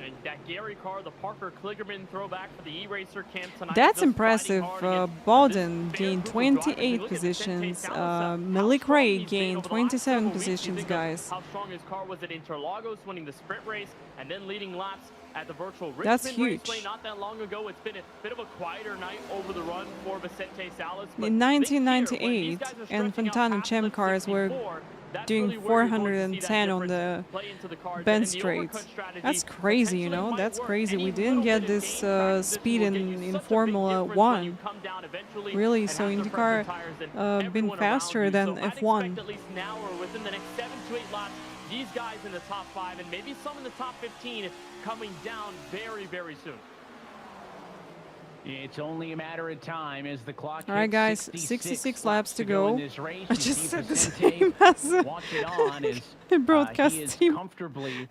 And that Gary car, the Parker Kligerman throwback for the E-Racer camp tonight.
That's
just
impressive.
fighting hard against
Bowden
this
gained
fair group of drivers.
28
Look at Vicente
positions.
Salas, how
Malik
strong
Ray
he's been
gained
over the last
27
several weeks. You
positions,
think of
guys.
How strong his car was at Interlagos, winning the sprint race, and then leading laps at the virtual
That's
Richmond
huge.
Raceway not that long ago. It's been a bit of a quieter night over the run for Vicente Salas. but
In
think here, when
1998,
these guys are
and
stretching out
Fontana
past
Chem
lap
cars were
64, that's
doing
really where you're going to see that
410 on the
difference play into the cars.
bend
And the
straight.
overcut strategy
That's crazy, you know.
potentially
That's
might work.
crazy.
Any
We didn't
little
get
bit of
this
game practice
speed
will get you
in
such a big
Formula
difference when you
1.
come down eventually
Really,
and
so
have to
IndyCar
prep the tires and
been
everyone
faster
around you.
than
So I'd
F1.
expect at least now or within the next 7 to 8 laps, these guys in the top 5 and maybe some in the top 15 coming down very, very soon.
It's only a matter of time as the clock
All right,
hits
guys, 66 laps to go.
in this race.
I
You
just
see
said the
Vicente
same as
watch it on as
the broadcast
he is
team.
comfortably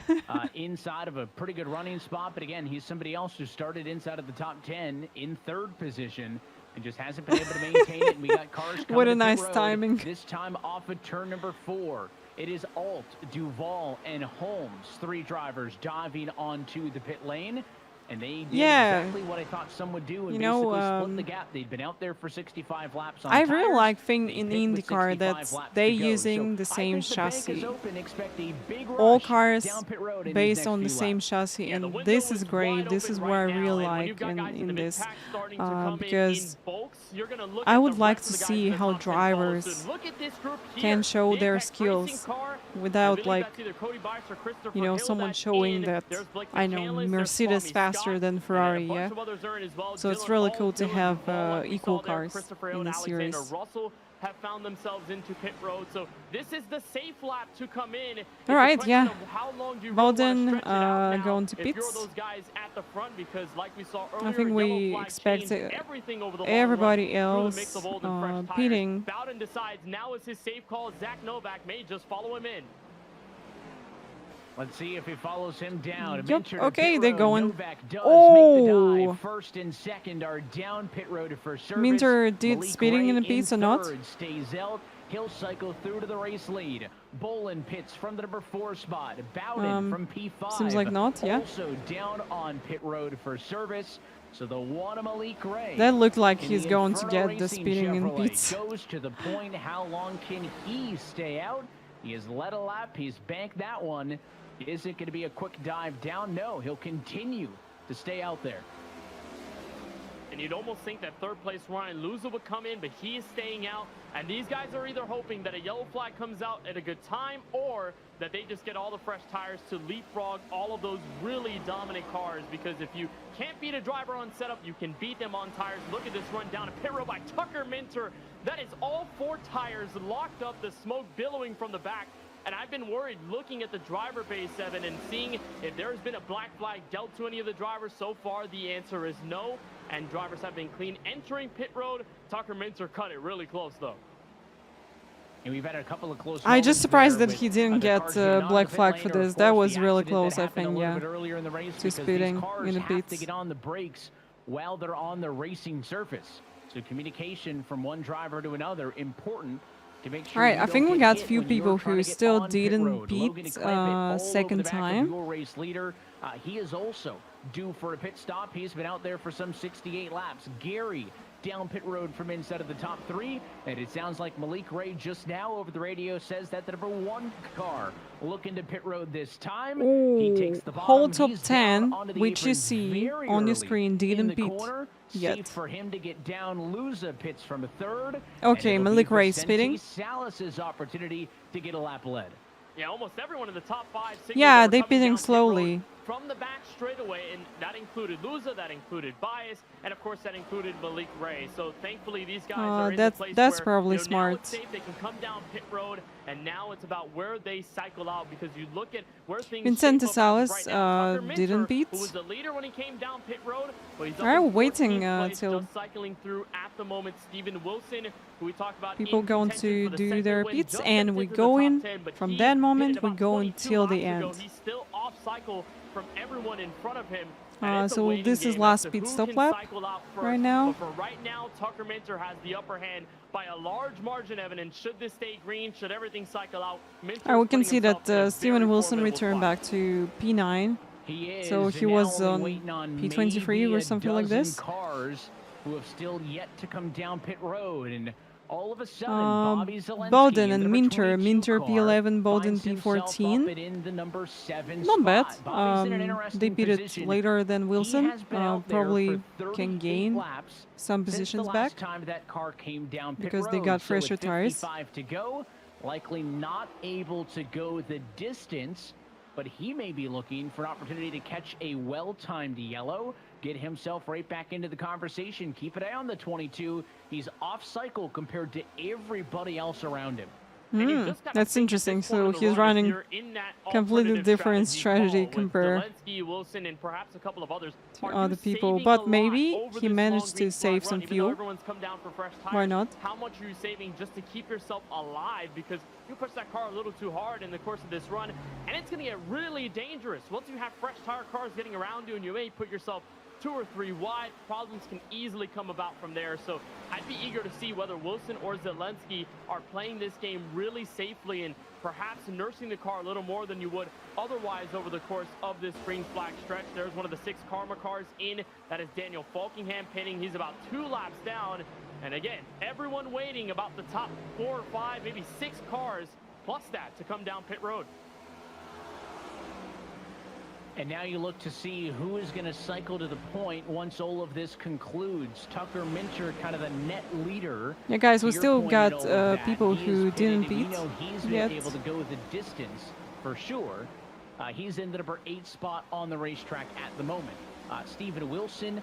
inside of a pretty good running spot. But again, he's somebody else who started inside of the top 10 in 3rd position and just hasn't been able to maintain it. And we got cars coming
What a
to pit
nice
road,
timing.
this time off of turn number 4. It is Alt, Duval, and Holmes, 3 drivers diving onto the pit lane. And they did exactly what I thought some would do and
you know,
basically split the gap. They'd been out there for 65 laps on
I
tires.
really like thing
They
in
pit with
IndyCar
65
that
laps
they
to go.
using
So
the
I
same
think the bank is
chassis.
open. Expect a big
All
rush
cars
down pit road in these
based
next
on the
few
same
laps.
chassis, and this is great. This is what I really like in this, because I would like to see how drivers can show their skills without, like, you know, someone showing that, I know, Mercedes faster than Ferrari, yeah? So it's really cool to have equal cars in the series.
Russell have found themselves into pit road, so this is the safe lap to come in.
All right, yeah.
Bowden
going to
if you're
pits.
those guys at the front, because like we saw
I
earlier,
think we expect everybody else pitting.
Bowden decides now is his safe call. Zach Novak may just follow him in.
Let's see if he follows him down.
Yep.
Minter to
Okay,
pit
they're
road.
going.
Novak does
Oh!
make the dive. 1st and 2nd are down pit road for service.
Minter did
Malik
speeding
Ray
in the pits or not?
3rd, stays out, He'll cycle through to the race lead. Bolin pits from the number 4 spot. Bowden from P5.
Seems like not, yeah.
Also down on pit road for service. So the one Malik Ray.
That looked like he's going to get the speeding in pits.
Goes to the point. How long can he stay out? He has led a lap. He's banked that one. Is it going to be a quick dive down? No, he'll continue to stay out there.
And you'd almost think that third place Ryan Luza would come in, but he is staying out. And these guys are either hoping that a yellow flag comes out at a good time or that they just get all the fresh tires to leapfrog all of those really dominant cars. Because if you can't beat a driver on setup, you can beat them on tires. Look at this run down a pit road by Tucker Minter. That is all 4 tires locked up, the smoke billowing from the back. And I've been worried looking at the driver base, Evan, and seeing if there's been a black flag dealt to any of the drivers. So far, the answer is no. And drivers have been clean entering pit road. Tucker Minter cut it really close, though.
And we've had a couple of close.
I just surprised that he didn't get black flag for this. That was really close, I think, yeah. To speeding in the pits.
To get on the brakes while they're on the racing surface. So communication from one driver to another important.
All right, I think we got a few people who still didn't beat second time.
Race leader, he is also due for a pit stop. He's been out there for some 68 laps. Gary down pit road from inside of the top 3, and it sounds like Malik Ray just now over the radio says that the number 1 car looking to pit road this time. He takes the bottom.
Whole top 10, which you see on your screen, didn't beat yet.
Safe for him to get down. Luza pits from a 3rd.
Okay, Malik Ray speeding.
Salas's opportunity to get a lap led.
Yeah, almost everyone in the top 5.
Yeah, they're pitting slowly.
From the back straight away, and that included Luza, that included Bias, and of course that included Malik Ray. So thankfully these guys are in the place
that's
where,
probably
now
smart.
it's safe, they can come down pit road, and now it's about where they cycle out, because you look at where things
Vincent Salas
right
didn't beat.
Who was the leader when he came down pit road, but he's
I'm waiting till
just cycling through at the moment. Steven Wilson, who we talked about,
people going to do their pits, and we go in from that moment. We go until the end.
He's still off cycle from everyone in front of him.
So this is last pit stop lap right now.
But for right now, Tucker Minter has the upper hand by a large margin, Evan, and should this stay green, should everything cycle out,
we can see that Steven Wilson returned back to P9. So he was on P23 or something like this.
Cars who have still yet to come down pit road, and all of a sudden,
Bowden and Minter P11, Bowden P14. Not bad. They beat it later than Wilson. Probably can gain some positions back because they got fresher tires.
To go, likely not able to go the distance, but he may be looking for an opportunity to catch a well-timed yellow. Get himself right back into the conversation. Keep an eye on the 22. He's off cycle compared to everybody else around him.
That's interesting. So he's running completely different strategy compared
Wilson and perhaps a couple of others.
To other people, but maybe he managed to save some fuel. Why not?
How much are you saving just to keep yourself alive? Because you push that car a little too hard in the course of this run, and it's going to get really dangerous. Once you have fresh tire cars getting around you, and you may put yourself 2 or 3 wide, problems can easily come about from there. So I'd be eager to see whether Wilson or Zelensky are playing this game really safely and perhaps nursing the car a little more than you would otherwise over the course of this green flag stretch. There's one of the 6 Karma cars in. That is Daniel Falkingham pitting. He's about 2 laps down. And again, everyone waiting about the top 4 or 5, maybe 6 cars plus that to come down pit road.
And now you look to see who is going to cycle to the point once all of this concludes. Tucker Minter, kind of the net leader.
Yeah, guys, we still got people who didn't beat
he's
yet.
Been able to go the distance for sure. He's in the number 8 spot on the racetrack at the moment. Steven Wilson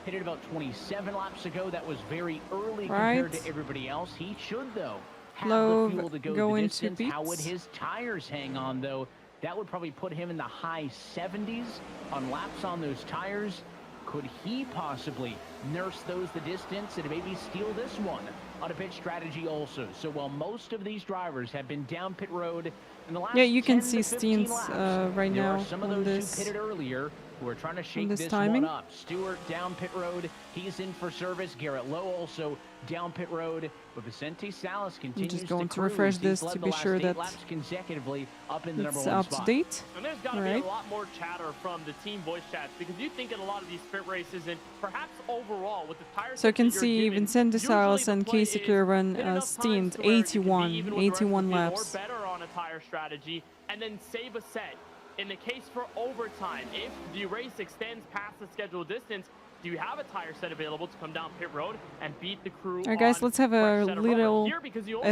pitted about 27 laps ago. That was very early compared to everybody else. He should, though, have the fuel to go the distance. How would his tires hang on, though? That would probably put him in the high 70s on laps on those tires. Could he possibly nurse those the distance and maybe steal this one on a pit strategy also? So while most of these drivers have been down pit road in the last
you can
10
see
to 15
Steens
laps,
right
there
now
are some of
on
those
this.
who pitted earlier who are trying to shake
this
this
timing.
one up. Stewart down pit road. He's in for service. Garrett Lowe also down pit road. But Vicente Salas continues
just going
to
to refresh
cruise. He's
this
led
to
the
be
last
sure
8
that
laps consecutively up in the
it's
#1
up
spot.
to date.
And there's got to be a lot more chatter from the team voice chats, because you think in a lot of these sprint races and perhaps overall with the tires.
So you can see Vicente Salas and Casey Curran stint 81 laps.
Or better on a tire strategy and then save a set. In the case for overtime, if the race extends past the scheduled distance, do you have a tire set available to come down pit road and beat the crew?
Alright guys, let's have a little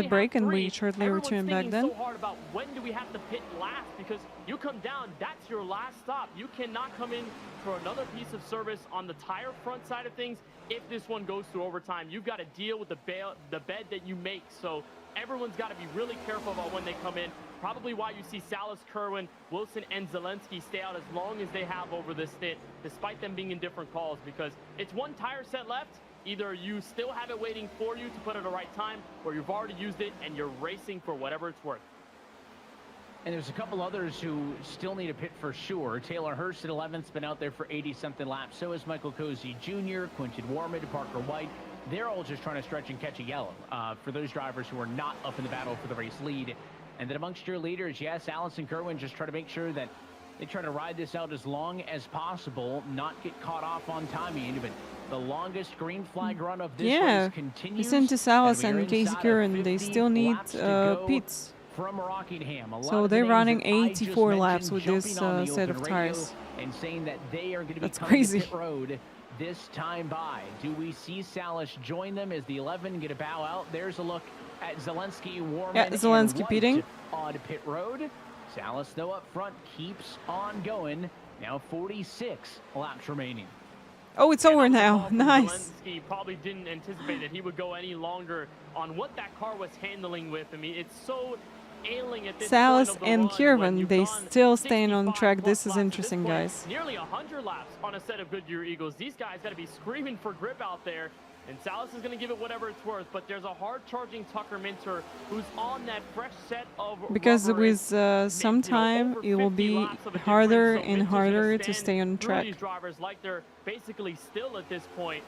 break and we shortly return back then.
So hard about when do we have to pit last, because you come down, that's your last stop. You cannot come in for another piece of service on the tire front side of things. If this one goes to overtime, you've got to deal with the bed that you make. So everyone's got to be really careful about when they come in. Probably why you see Salas, Kerwin, Wilson, and Zelensky stay out as long as they have over this stint, despite them being in different calls, because it's one tire set left. Either you still have it waiting for you to put at the right time, or you've already used it and you're racing for whatever it's worth.
And there's a couple others who still need a pit for sure. Taylor Hurst at 11th's been out there for 80-something laps. So is Michael Cozy Jr., Quinton Warmid, Parker White. They're all just trying to stretch and catch a yellow for those drivers who are not up in the battle for the race lead. And then amongst your leaders, yes, Allison Kerwin just try to make sure that they try to ride this out as long as possible, not get caught off on timing. But the longest green flag run of this race continues.
Vicente Salas and Casey Curran, they still need pits.
From Rockingham.
So they're running 84 laps with this set of tires.
And saying that they are going to be coming
crazy.
to pit road this time by. Do we see Salas join them as the 11 get a bow out? There's a look at Zelensky, Warman,
yeah, Zelensky pitting
on pit road. Salas, though, up front keeps on going. Now 46 laps remaining.
Oh, it's over now. Nice.
Zelensky probably didn't anticipate that he would go any longer on what that car was handling with. I mean, it's so ailing at this
Salas
point of the
and
run
Curran, they still staying on track. This is interesting, guys.
Nearly 100 laps on a set of Goodyear Eagles. These guys got to be screaming for grip out there. And Salas is going to give it whatever it's worth, but there's a hard-charging Tucker Minter who's on that fresh set of
because
rubber.
With some time, it will be harder and harder to stay on track.
These drivers like they're basically still at this point.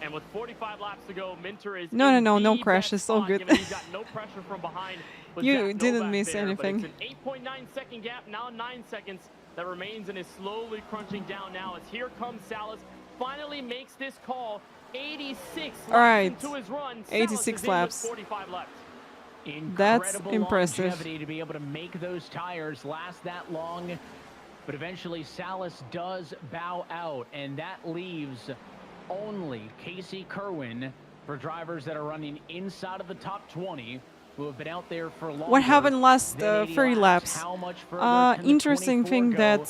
And with 45 laps to go, Minter is
no crash. It's all good.
He's got no pressure from behind.
You didn't miss anything.
It's an 8.9 second gap, now 9 seconds that remains, and is slowly crunching down now as here comes Salas. Finally makes this call. 86 laps into his run.
86 laps.
45 left.
That's impressive.
Longevity to be able to make those tires last that long, but eventually Salas does bow out, and that leaves only Casey Kerwin for drivers that are running inside of the top 20 who have been out there for longer.
What happened last 30 laps? Interesting thing that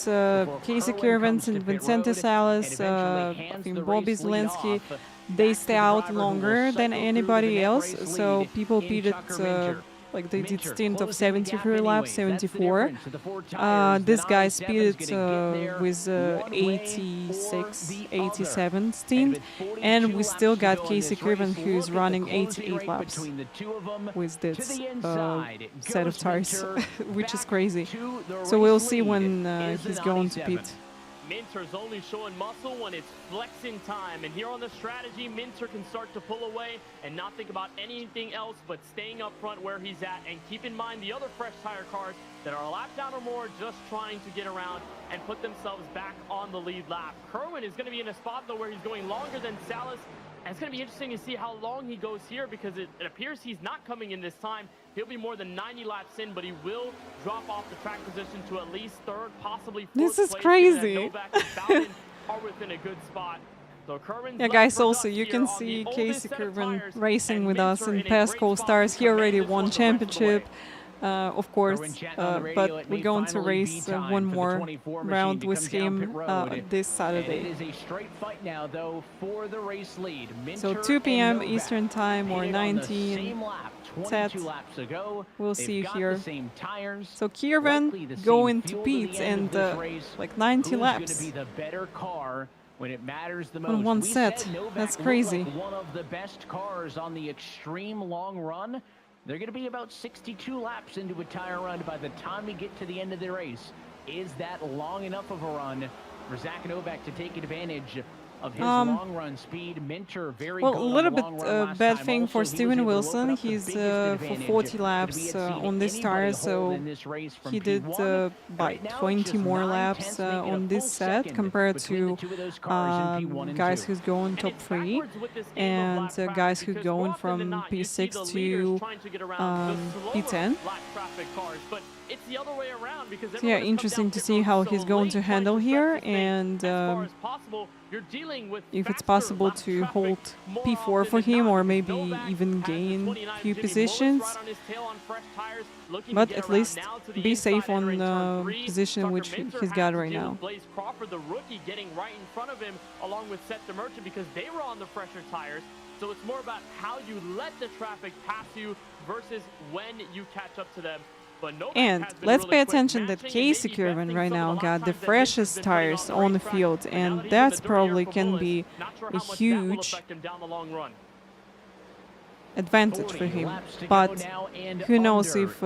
Casey Curran and Vicente Salas, I think Bobby Zelensky, they stay out longer than anybody else. So people pitted like they did stint of 73 laps, 74. This guy speeded with 86, 87 stint, and we still got Casey Curran who's running 88 laps with this set of tires, which is crazy. So we'll see when he's going to pit.
Minter's only showing muscle when it's flexing time. And here on the strategy, Minter can start to pull away and not think about anything else but staying up front where he's at. And keep in mind the other fresh tire cars that are a lap down or more just trying to get around and put themselves back on the lead lap. Kerwin is going to be in a spot, though, where he's going longer than Salas. And it's going to be interesting to see how long he goes here, because it appears he's not coming in this time. He'll be more than 90 laps in, but he will drop off the track position to at least third, possibly fourth.
This is
place.
crazy.
Novak and Bowden are within a good spot. So
yeah, guys, also you can see Casey Curran racing with us in past Co-Stars. He already won championship. Of course, but we're going to race one more round with him this Saturday.
It is a straight fight now, though, for the race lead.
So 2 p.m. Eastern Time or 19 set. We'll see you here. So Kieran going to pits and like 90 laps.
When it matters the most.
On one set. That's crazy.
Like one of the best cars on the extreme long run. They're going to be about 62 laps into a tire run by the time we get to the end of the race. Is that long enough of a run for Zach Novak to take advantage of his long-run speed. Minter very
well,
good
a little
on
bit
the long-run last
bad
time.
thing
Also,
for
he was
Steven
able to
Wilson.
open up the
He's
biggest
for
advantage
40
that
laps
we had seen
on this
anybody
tire,
hold
so
in this race from
he did
P1.
like
Right now,
20
just
more
9
laps
tenths, making a
on this
full
set
second
compared
between
to
the two of those cars in P1 and
guys
2.
who's going top 3 and guys who going from P6 to P10.
It's the other way around because
So yeah, interesting to see how he's going to handle here, and if it's possible to hold P4 for him or maybe even gain a few positions. But at least be safe on the position which he's got right now.
Blaze Crawford, the rookie, getting right in front of him along with Seth DeMerchant because they were on the fresher tires. So it's more about how you let the traffic pass you versus when you catch up to them.
And let's pay attention that Casey Curvin right now got the freshest tires on the field, and that's probably can be a huge advantage for him. But who knows if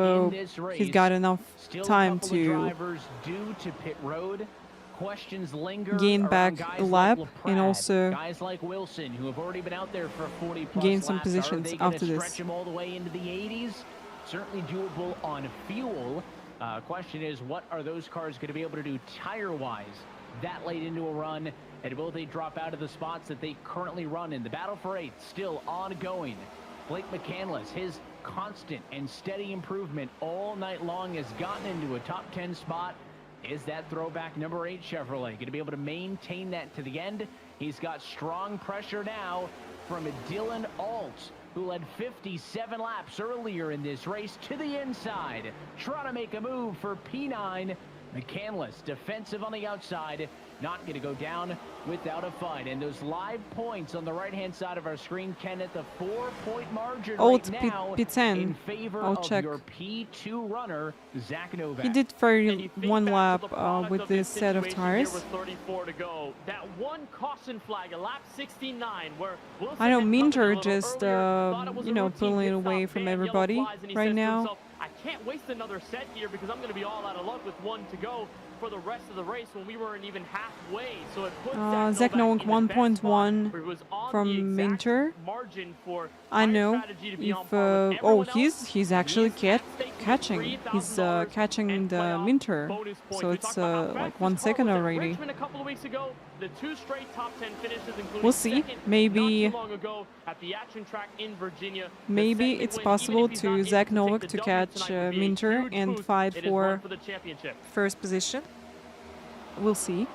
he's got enough time to gain back a lap and also
guys like Wilson, who have already been out there for 40
gain some positions after this.
Stretch him all the way into the 80s. Certainly doable on fuel. Question is, what are those cars going to be able to do tire-wise that late into a run? And will they drop out of the spots that they currently run in? The battle for 8 still ongoing. Blake McCandless, his constant and steady improvement all night long, has gotten into a top 10 spot. Is that throwback number 8 Chevrolet going to be able to maintain that to the end? He's got strong pressure now from Dylan Alt, who led 57 laps earlier in this race, to the inside, trying to make a move for P9. McCandless, defensive on the outside, not going to go down without a fight. And those live points on the right-hand side of our screen, Kenneth, the 4-point margin right now
P10.
in favor
I'll
of
check.
your P2 runner, Zach Novak.
He did 31 lap with this set of tires.
34 to go. That one caution flag, a lap 69, where
I know Minter just, you know, pulling away from everybody right now.
I can't waste another set here because I'm going to be all out of luck with 1 to go for the rest of the race when we weren't even halfway. So it puts
Zach Novak 1.1 from Minter. I know if oh, he's actually catching. He's catching the Minter, so it's like 1 second already.
A couple of weeks ago, the 2 straight top 10 finishes, including
we'll see. Maybe
not too long ago at the action track in Virginia.
Maybe it's possible to Zach Novak to catch Minter and fight for first position. We'll see.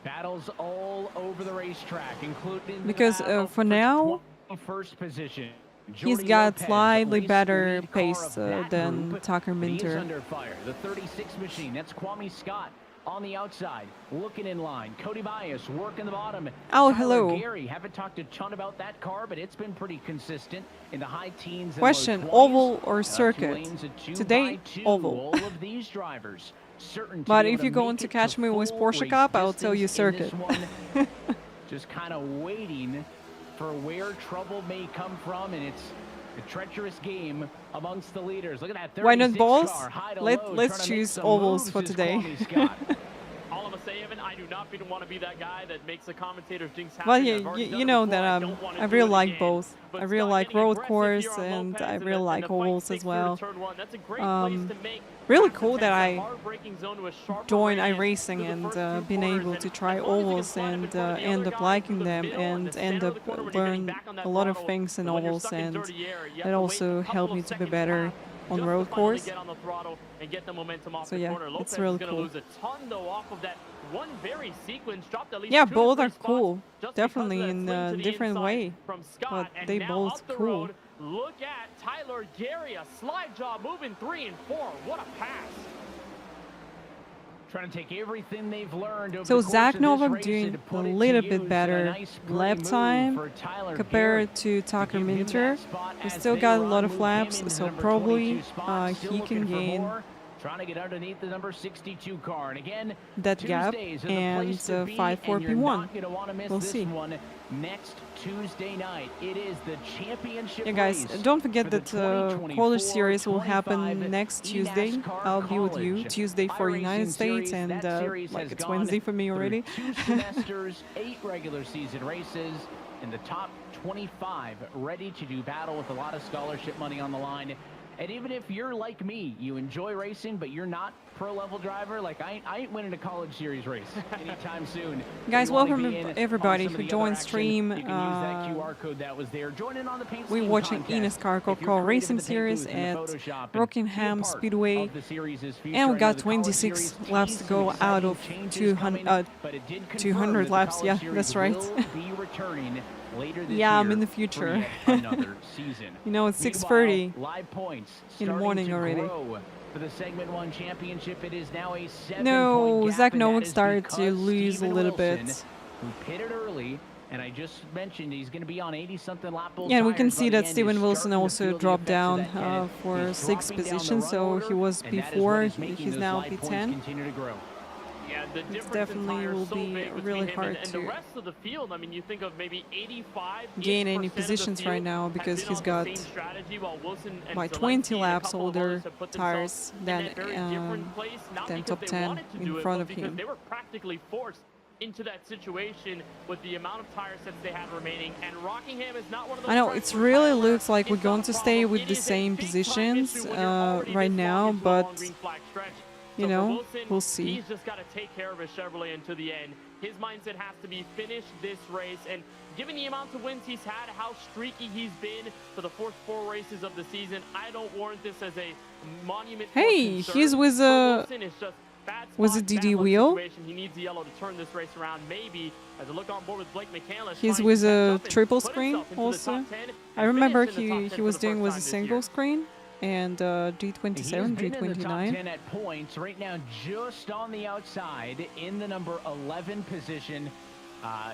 Battles all over the racetrack, including
because for now,
first position.
He's got slightly better pace than Tucker Minter.
He is under fire. The 36 machine, that's Kwame Scott on the outside, looking in line. Cody Bias working the bottom.
Oh, hello.
Gary, haven't talked a ton about that car, but it's been pretty consistent in the high teens.
Question: oval or circuit? Today, oval.
All of these drivers.
But if you're going to catch me with Porsche Cup, I'll tell you circuit.
Just kind of waiting for where trouble may come from, and it's a treacherous game amongst the leaders. Look at that.
Why not balls? Let's choose ovals for today.
All I'm gonna say, Evan, I do not want to be that guy that makes the commentators jinx happen.
Well, yeah, you know that I really like both. I really like road course and I really like ovals as well. Really cool that I joined iRacing and been able to try ovals and end up liking them and end up learn a lot of things in ovals, and it also helped me to be better on road course. So yeah, it's really cool. Yeah, both are cool. Definitely in a different way, but they both cool.
Look at Tyler Gary, a slide job moving 3 and 4. What a pass.
Trying to take everything they've learned over
so
the
Zach
course
Novak doing a little bit better lap time compared to Tucker Minter. We still got a lot of laps, so probably he can gain
trying to get underneath the number 62 car. And again,
that gap,
Tuesdays are
and
the place to be,
5-4
and you're
P1.
not going to want to miss
We'll
this
see.
one next Tuesday night. It is the championship
Yeah, guys,
race
don't forget
for the
that
2024
College Series will happen
25
next Tuesday.
eNASCAR
I'll be with you
College.
Tuesday for
iRacing
United States,
series,
and
that series
like
has
it's
gone
Wednesday for me
through
already.
2 semesters, 8 regular season races, and the top 25 ready to do battle with a lot of scholarship money on the line. And even if you're like me, you enjoy racing, but you're not pro-level driver, like I ain't winning a college series race anytime soon.
Guys,
You wanna
welcome
be in
everybody
on some
who
of the
joined
other action,
stream.
You can use that QR code that was there. Join in on the paint
We're
scheme
watching
contest.
eNASCAR
If you're
Coca-Cola
creative
Racing
in the paint
Series
booth and
at
the Photoshop and
Rockingham
be a part
Speedway,
of the series' future.
and we
I know
got
the College
26
Series
laps
teased
to
some
go out
exciting
of
changes coming,
200,
but it did confirm
200
that the
laps.
College
Yeah,
Series
that's right.
will be returning later this
Yeah, I'm
year
in the
for
future.
yet another season.
You know, it's
Meanwhile,
6:30
live points
in the
starting
morning
to
already.
grow for the Segment 1 championship. It is now a 7-point
No,
gap,
Zach
and that
Nowick
is
started to
because
lose a
Steven
little
Wilson,
bit.
who pitted early, and I just mentioned he's going to be on 80-something lap bolt
Yeah, and we can
tires by
see
the
that
end,
Steven
is
Wilson
starting to
also
feel the
dropped
effects of
down
that, Kenneth.
for
He's
6th
dropping down the
position,
run
so
order,
he was
and that is what
before,
is making
he's
those
now
live points
P10.
continue to grow.
Yeah, the difference
definitely
in tires
will
so
be
big between
really
him
hard
and
to
the rest of the field. I mean, you think of maybe 85
gain any positions right now because he's got by 20 laps older tires than top 10 in front of him.
They were practically forced into that situation with the amount of tire sets they had remaining, and Rockingham is not one of those.
I know it really looks like we're going to stay with the same positions right now, but you know, we'll see.
He's just got to take care of his Chevrolet until the end. His mindset has to be finish this race, and given the amount of wins he's had, how streaky he's been for the first 4 races of the season, I don't warrant this as a monument.
Hey, he's with was it DD Wheel?
He needs the yellow to turn this race around. Maybe as a look on board with Blake McCandless.
He's with a triple screen also. I remember he was doing with a single screen. And G27,
He's been in the top 10
G29.
at points. Right now, just on the outside, in the number 11 position,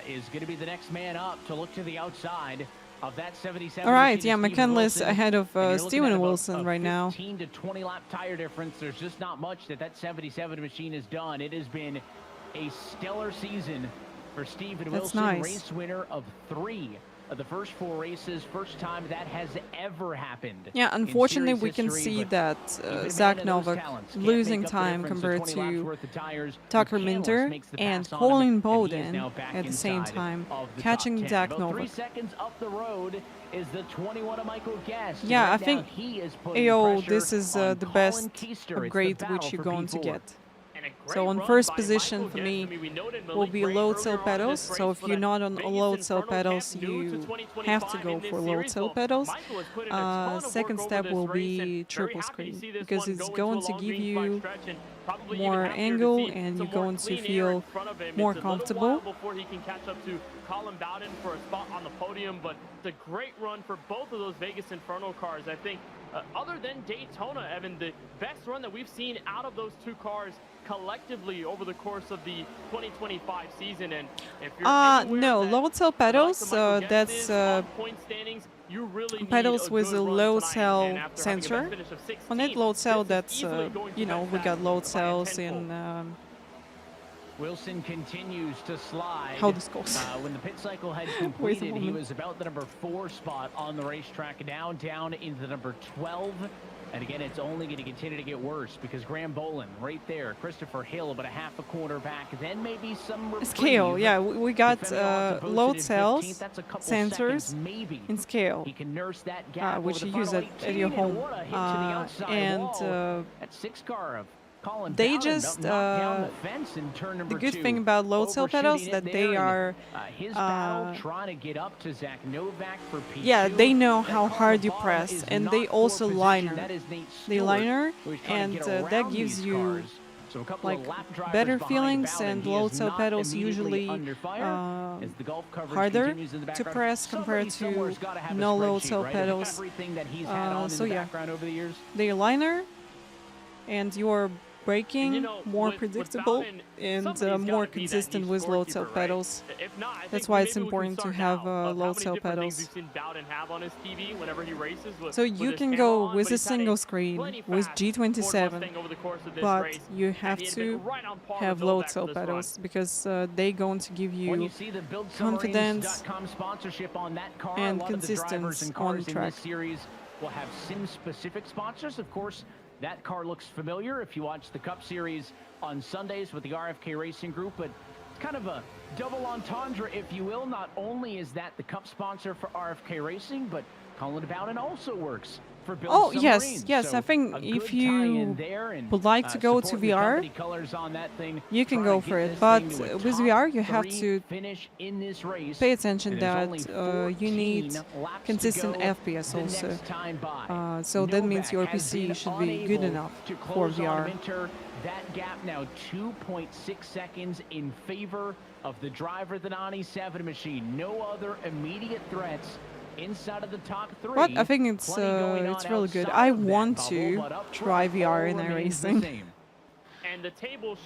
is going to be the next man up to look to the outside of that 77.
All right, yeah, McCandless ahead of Steven Wilson right now.
15 to 20 lap tire difference. There's just not much that 77 machine has done. It has been a stellar season for Steven Wilson,
nice.
race winner of 3 of the first 4 races. First time that has ever happened.
Yeah, unfortunately,
in
we can
series
see
history,
that
but
Zach
even a man of those
Nowick
talents can't
losing
make up the
time
difference.
compared
20 laps
to
worth of tires.
Tucker
McCandless
Minter
makes the
and
pass on
Colin
him, and he is
Bowden
now back
at the same
inside
time,
of the
catching
top 10.
Zach
About 3
Nowick.
seconds up the road is the 21 of Michael Guest.
Yeah,
Right
I think,
now, he is putting
AO,
pressure
this is
on
the
Colin
best
Keister. It's the
upgrade
battle
which you're
for
going to
P4.
get. So on first position for me will be low tail pedals. So if you're not on low tail pedals, you have to go for low tail pedals. Second step will be triple screen because it's going to give you more angle and you're going to feel more comfortable.
Before he can catch up to Colin Bowden for a spot on the podium, but it's a great run for both of those Vegas Inferno cars. I think other than Daytona, Evan, the best run that we've seen out of those 2 cars collectively over the course of the 2025 season. And if you're
no, low tail pedals, that's
point standings, you really
pedals with a low tail sensor on it. Low tail, that's you know, we got low tails in
Wilson continues to slide.
How this goes.
When the pit cycle had
Wait a
completed, he
moment.
was about the number 4 spot on the racetrack, down into the number 12. And again, it's only going to continue to get worse because Graham Bolin right there, Christopher Hill about a half a corner back, then maybe some reprieve.
scale. Yeah, we got
Defending off to
low
posted in
tails
15th. That's a couple
sensors
seconds, maybe.
in scale,
He can nurse that gap
which
over
you
the
use
front
at your
18,
home.
and what a hit to the outside
And
wall. That 6 car of Colin
they
Bowden
just
knocked down the fence in turn
the
number
good
2.
thing about low tail pedals
Overshooting
that
it
they
there,
are
and, his battle trying to get up to Zach Novak for P2.
yeah, they know
That
how
car
hard
on
you
the bottom
press,
is
and
not
they also
poor position.
liner.
That is Nate
They
Stewart,
liner,
who's trying
and
to get
that
around
gives
these
you
cars. So a couple
like
of lap drivers
better
behind
feelings,
Bowden.
and
He
low
is
tail
not
pedals
immediately
usually
under fire as the Gulf coverage
harder
continues in the
to
background.
press
Somebody
compared
somewhere's
to
gotta have a
no low
spreadsheet,
tail
right, of
pedals.
everything that he's had on
So
in the
yeah,
background over the years.
they liner, and you're braking, more predictable, and more consistent with load cell pedals. That's why it's important to have load cell pedals. So you can go with a single screen with G27, but you have to have load cell pedals because they're going to give you confidence and consistency on track.
We'll have sim-specific sponsors. Of course, that car looks familiar if you watch the Cup Series on Sundays with the RFK Racing Group, but it's kind of a double entendre, if you will. Not only is that the Cup sponsor for RFK Racing, but Colin Bowden also works for Build
Oh,
Submarines.
yes.
So
I think if you would like to go to VR, you can go for it. But with VR, you have to pay attention that you need consistent FPS also. So that means your PC should be good enough for VR.
That gap now 2.6 seconds in favor of the driver of the 97 machine. No other immediate threats inside of the top three.
But I think it's really good. I want to try VR in iRacing.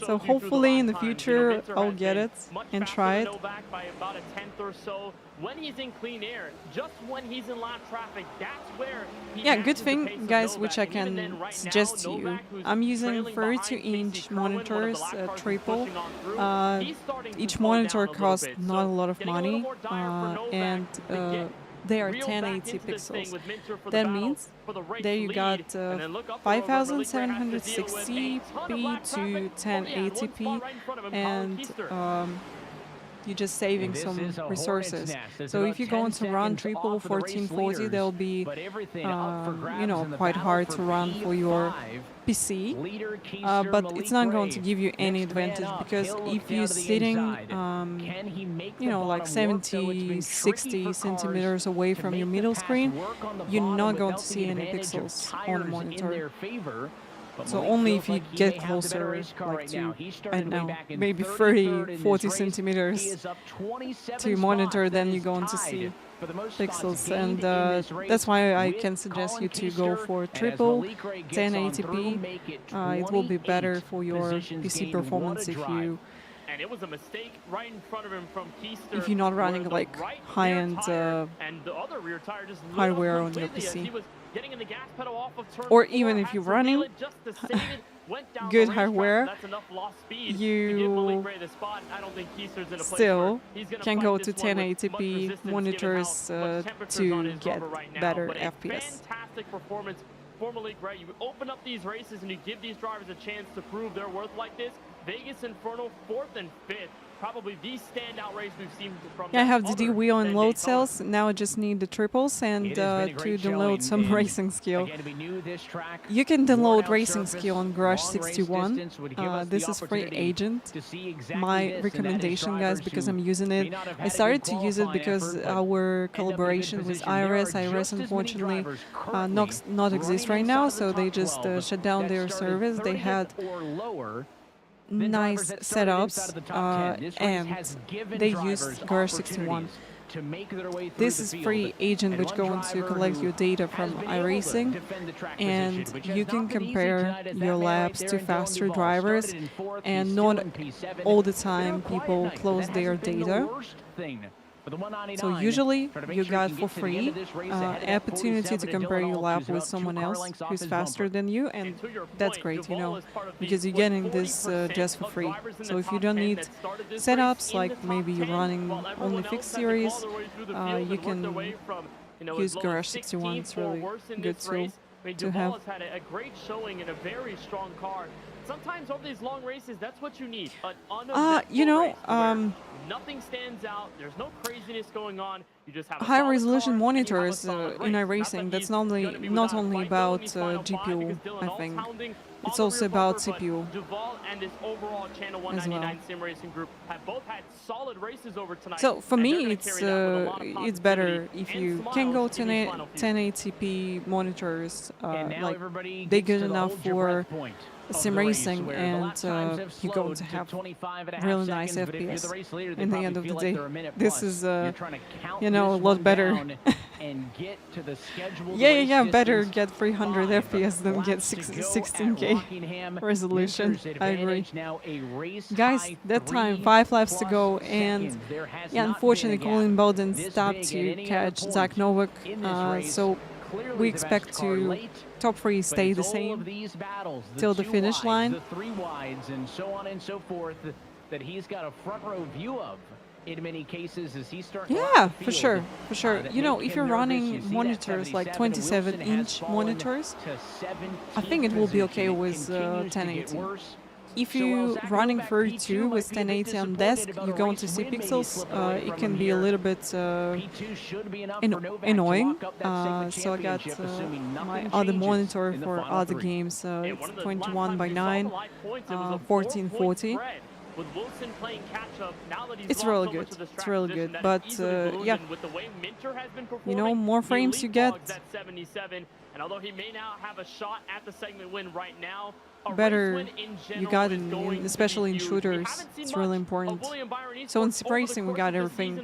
So hopefully in the future I'll get it and try it.
By about a tenth or so. When he's in clean air, just when he's in lap traffic, that's where
yeah, good thing, guys, which I can suggest to you. I'm using 32-inch monitors, triple. Each monitor costs not a lot of money, and they are 1080 pixels. That means there you got 5760p to 1080p, and you're just saving some resources. So if you're going to run triple 1440, they'll be, you know, quite hard to run for your PC, but it's not going to give you any advantage because if you're sitting, you know, like 70, 60 centimeters away from your middle screen, you're not going to see any pixels on the monitor. So only if you get closer, like to, I don't know, maybe 30, 40 centimeters to monitor, then you're going to see pixels. And that's why I can suggest you to go for triple 1080p. It will be better for your PC performance if you
and it was a mistake right in front of him from Keister,
if you're not running like high-end hardware on your PC. Or even if you're running good hardware, you still can go to 1080p monitors to get better FPS.
Fantastic performance. Formerly, Greg, you open up these races and you give these drivers a chance to prove their worth like this. Vegas Inferno, 4th and 5th. Probably the standout race we've seen from
I have the D wheel and load cells. Now I just need the triples and to download some racing skill. You can download racing skill on Garage 61. This is free agent. My recommendation, guys, because I'm using it. I started to use it because our collaboration with iRacing unfortunately not exists right now, so they just shut down their service. They had nice setups and they used Garage 61. This is free agent which going to collect your data from iRacing, and you can compare your laps to faster drivers, and not all the time people close their data. So usually you got for free opportunity to compare your lap with someone else who's faster than you, and that's great, you know, because you're getting this just for free. So if you don't need setups, like maybe you're running only fixed series, you can use Garage 61. It's really good tool to have.
Had a great showing in a very strong car. Sometimes over these long races, that's what you need.
You know,
nothing stands out. There's no craziness going on. You just have
high resolution monitors in iRacing. That's not only about GPU, I think. It's also about CPU
and his overall Channel 199 Sim Racing Group have both had solid races over tonight.
So for me, it's better if you can go to 1080p monitors. Like they're good enough for sim racing, and you're going to have really nice FPS in the end of the day. This is, you know, a lot better
and get to the scheduled
Yeah,
race
better
distance.
get 300 FPS than get 16K resolution. I agree.
Now a race
Guys, that time, 5 laps to go, and yeah, unfortunately Colin Bowden stopped to catch Zach Novak, so we expect to top 3 stay the same till the finish line.
The 3 wides and so on and so forth that he's got a front row view of in many cases as he starts.
Yeah, for sure. You know, if you're running monitors like 27-inch monitors, I think it will be okay with 1080. If you're running 32 with 1080 on desk, you're going to see pixels. It can be a little bit annoying. So I got my other monitor for other games. It's 21:9, 1440.
With Wilson playing catch up, now that he's
It's really good. It's really good. But yeah, you know, more frames you get,
and although he may now have a shot at the segment win right now,
better you got especially in shooters. It's really important. So in racing, we got everything.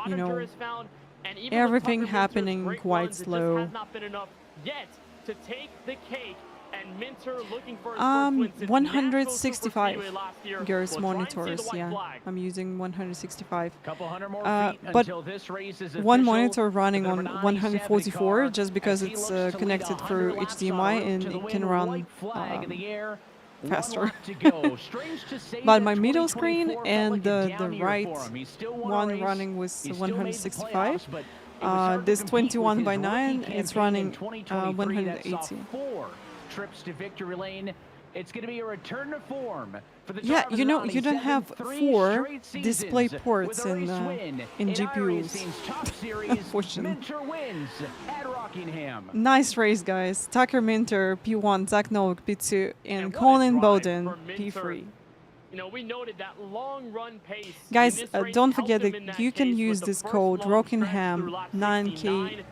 You know, everything happening quite slow.
To take the cake. And Minter looking for
165 Gears monitors, yeah. I'm using 165. But one monitor running on 144 just because it's connected through HDMI and it can run faster. But my middle screen and the right one running with 165. This 21:9, it's running 180.
Trips to victory lane. It's going to be a return to form for the
you know, you don't have 4 display ports in GPUs. Nice race, guys. Tucker Minter P1, Zach Novak P2, and Colin Bowden P3.
You know, we noted that long run pace.
Guys, don't forget that you can use this code Rockingham 9KV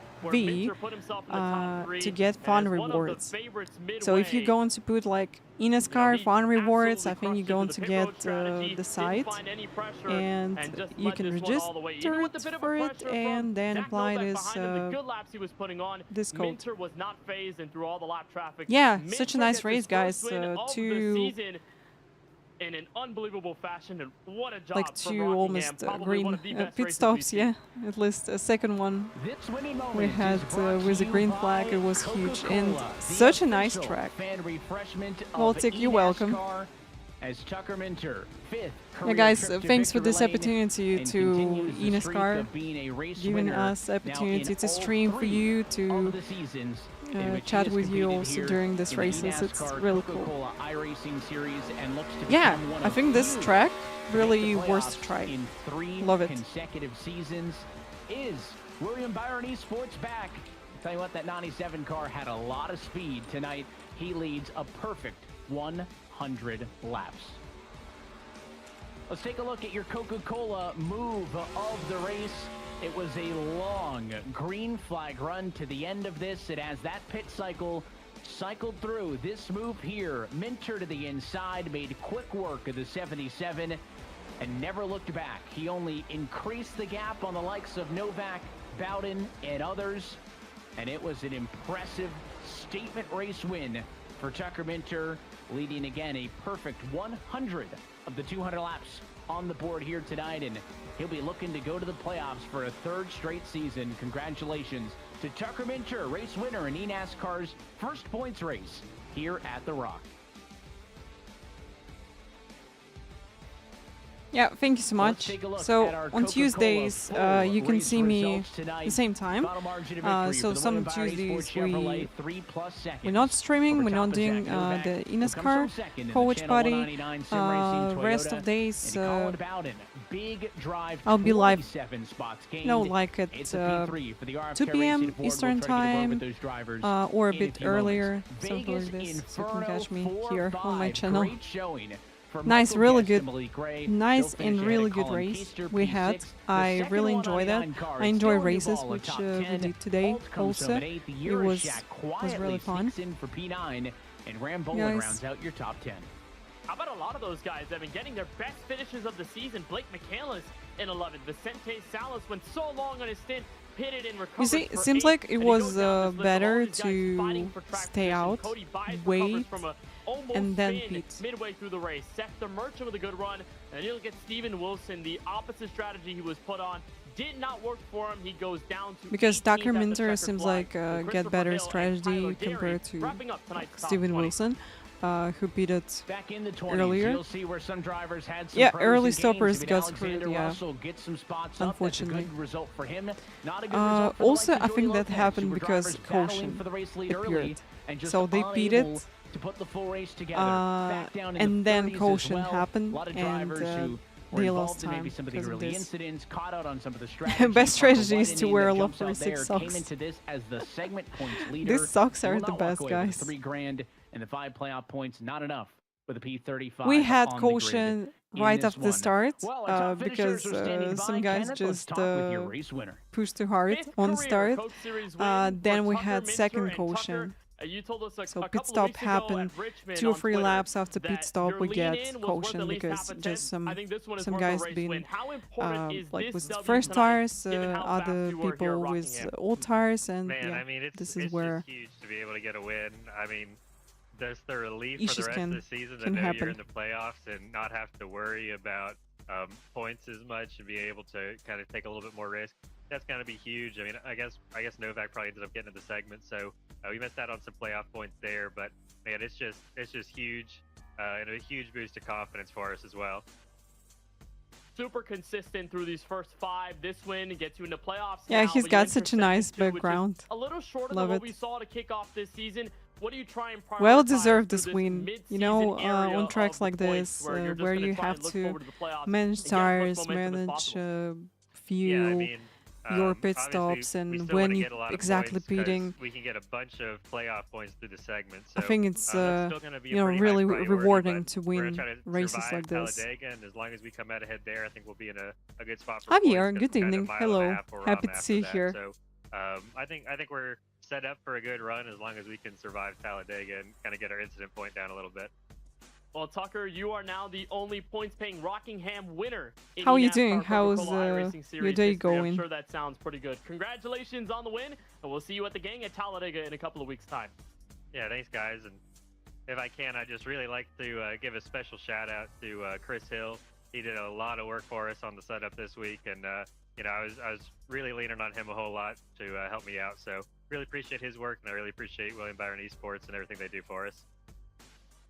to get fun rewards. So if you're going to put like eNASCAR fun rewards, I think you're going to get the site, and you can register for it and then apply this code. Yeah, such a nice race, guys.
In an unbelievable fashion, and what a job
like 2 almost green pit stops, yeah. At least a second one we had with a green flag. It was huge and such a nice track. Baltic, you're welcome.
As Tucker Minter, 5th
yeah, guys, thanks for this opportunity to eNASCAR, giving us opportunity to stream for you, to chat with you also during these races. It's really cool. Yeah, I think this track really worth to try.
In 3
Love it.
consecutive seasons is William Byron Esports back. I'll tell you what, that 97 car had a lot of speed tonight. He leads a perfect 100 laps. Let's take a look at your Coca-Cola move of the race. It was a long green flag run to the end of this. It has that pit cycle cycled through. This move here, Minter to the inside, made quick work of the 77 and never looked back. He only increased the gap on the likes of Novak, Bowden, and others. And it was an impressive statement race win for Tucker Minter, leading again a perfect 100 of the 200 laps on the board here tonight, and he'll be looking to go to the playoffs for a 3rd straight season. Congratulations to Tucker Minter, race winner in eNASCAR's first points race here at The Rock.
Yeah, thank you so much. So on Tuesdays, you can see me the same time. So some Tuesdays we're not streaming, we're not doing the eNASCAR coach party. Rest of days, I'll be live, like at 2 p.m. Eastern time, or a bit earlier, something like this. So you can catch me here on my channel. Nice, really good, nice and really good race we had. I really enjoy that. I enjoy races, which we did today also. It was really fun.
And Rambola
Guys,
rounds out your top 10.
how about a lot of those guys have been getting their best finishes of the season? Blake McCandless in 11th. Vicente Salas went so long on his stint, pitted and recovered.
You see, it seems like it was better to stay out, wait, and then pit.
Midway through the race, Seth the Merchant with a good run, and you'll get Steven Wilson. The opposite strategy he was put on did not work for him. He goes down to
because Tucker Minter seems like get better strategy compared to Steven Wilson, who pitted earlier.
You'll see where some drivers had some
yeah,
pros
early
and
stoppers
gains.
got
Alexander
screwed. Yeah,
Russell gets some spots
unfortunately.
Up. That's a good result for him. Not a good result for
also,
the
I think that
Lopez.
happened
Super
because
drivers battling
caution
for the race lead
appeared.
early and just
So they pitted,
to put the full race together, back down in
and
the
then
30s
caution
as well.
happened,
A lot of
and
drivers who were
they
involved
lost
in
time
maybe some of the
because of
early
this.
incidents, caught out on some of the strategy.
Best strategy is
Parker
to
Whitening
wear
that jumps out
LoveFortySix
there,
socks.
Came into this as the segment points leader.
These socks are
Will
the
not walk
best,
away with
guys.
$3 grand and the 5 playoff points, not enough with a P35.
We had
on the
caution
grid
right
in this
after the
one.
start
Well, our top
because
finishers are standing by.
some guys
Kenneth, let's
just
talk with your race winner.
pushed too hard on the start. Then we had second caution.
You told us
So pit stop happened 2 or 3 laps after pit stop. We get caution because just some guys been like with first tires, other people with old tires, and
Man,
yeah,
I mean,
this is where
just huge to be able to get a win. I mean, that's the relief for
issues
the rest of the season to
can
know
happen.
you're in the playoffs and not have to worry about points as much and be able to kind of take a little bit more risk. That's going to be huge. I mean, I guess Novak probably ended up getting to the segment, so we missed out on some playoff points there. But man, it's just huge and a huge boost of confidence for us as well.
Super consistent through these first 5. This win gets you into playoffs.
Yeah,
now,
he's
but
got
you enter
such a nice
segment 2, which is
background.
A little shorter
Love
than
it.
what we saw to kick off this season. What do you try and prioritize
Well deserved
through
this win. You know,
area
on tracks
of
like
points
this,
where you're just
where
gonna
you
try
have
and look
to
forward the playoffs
manage
and get as much
tires,
momentum as
manage
possible?
fuel,
Yeah, I mean,
your pit
obviously,
stops,
we
and
still
when
wanna
you
get a lot of
exactly
points 'cause
pitting.
we can get a bunch of playoff points through the segment. So,
I think it's
that's still gonna be a
you know,
pretty
really
high priority,
rewarding
but
to
we're gonna
win
try to
races
survive
like this.
Talladega, and as long as we come out ahead there, I think we'll be in a good spot for
Javier,
points,
good
'cause we're kind of
evening.
a mile
Hello.
and a half where we're
Happy
on
to see you
after
here.
that. So I think we're set up for a good run as long as we can survive Talladega and kind of get our incident point down a little bit.
Well, Tucker, you are now the only points-paying Rockingham winner. In
How are you
eNASCAR
doing? How's
Coca-Cola iRacing
your
Series
day
history. I'm
going?
sure that sounds pretty good. Congratulations on the win, and we'll see you at the gang at Talladega in a couple of weeks' time.
Yeah, thanks, guys. And if I can, I'd just really like to give a special shout-out to Chris Hill. He did a lot of work for us on the setup this week, and you know, I was really leaning on him a whole lot to help me out. So really appreciate his work, and I really appreciate William Byron Esports and everything they do for us.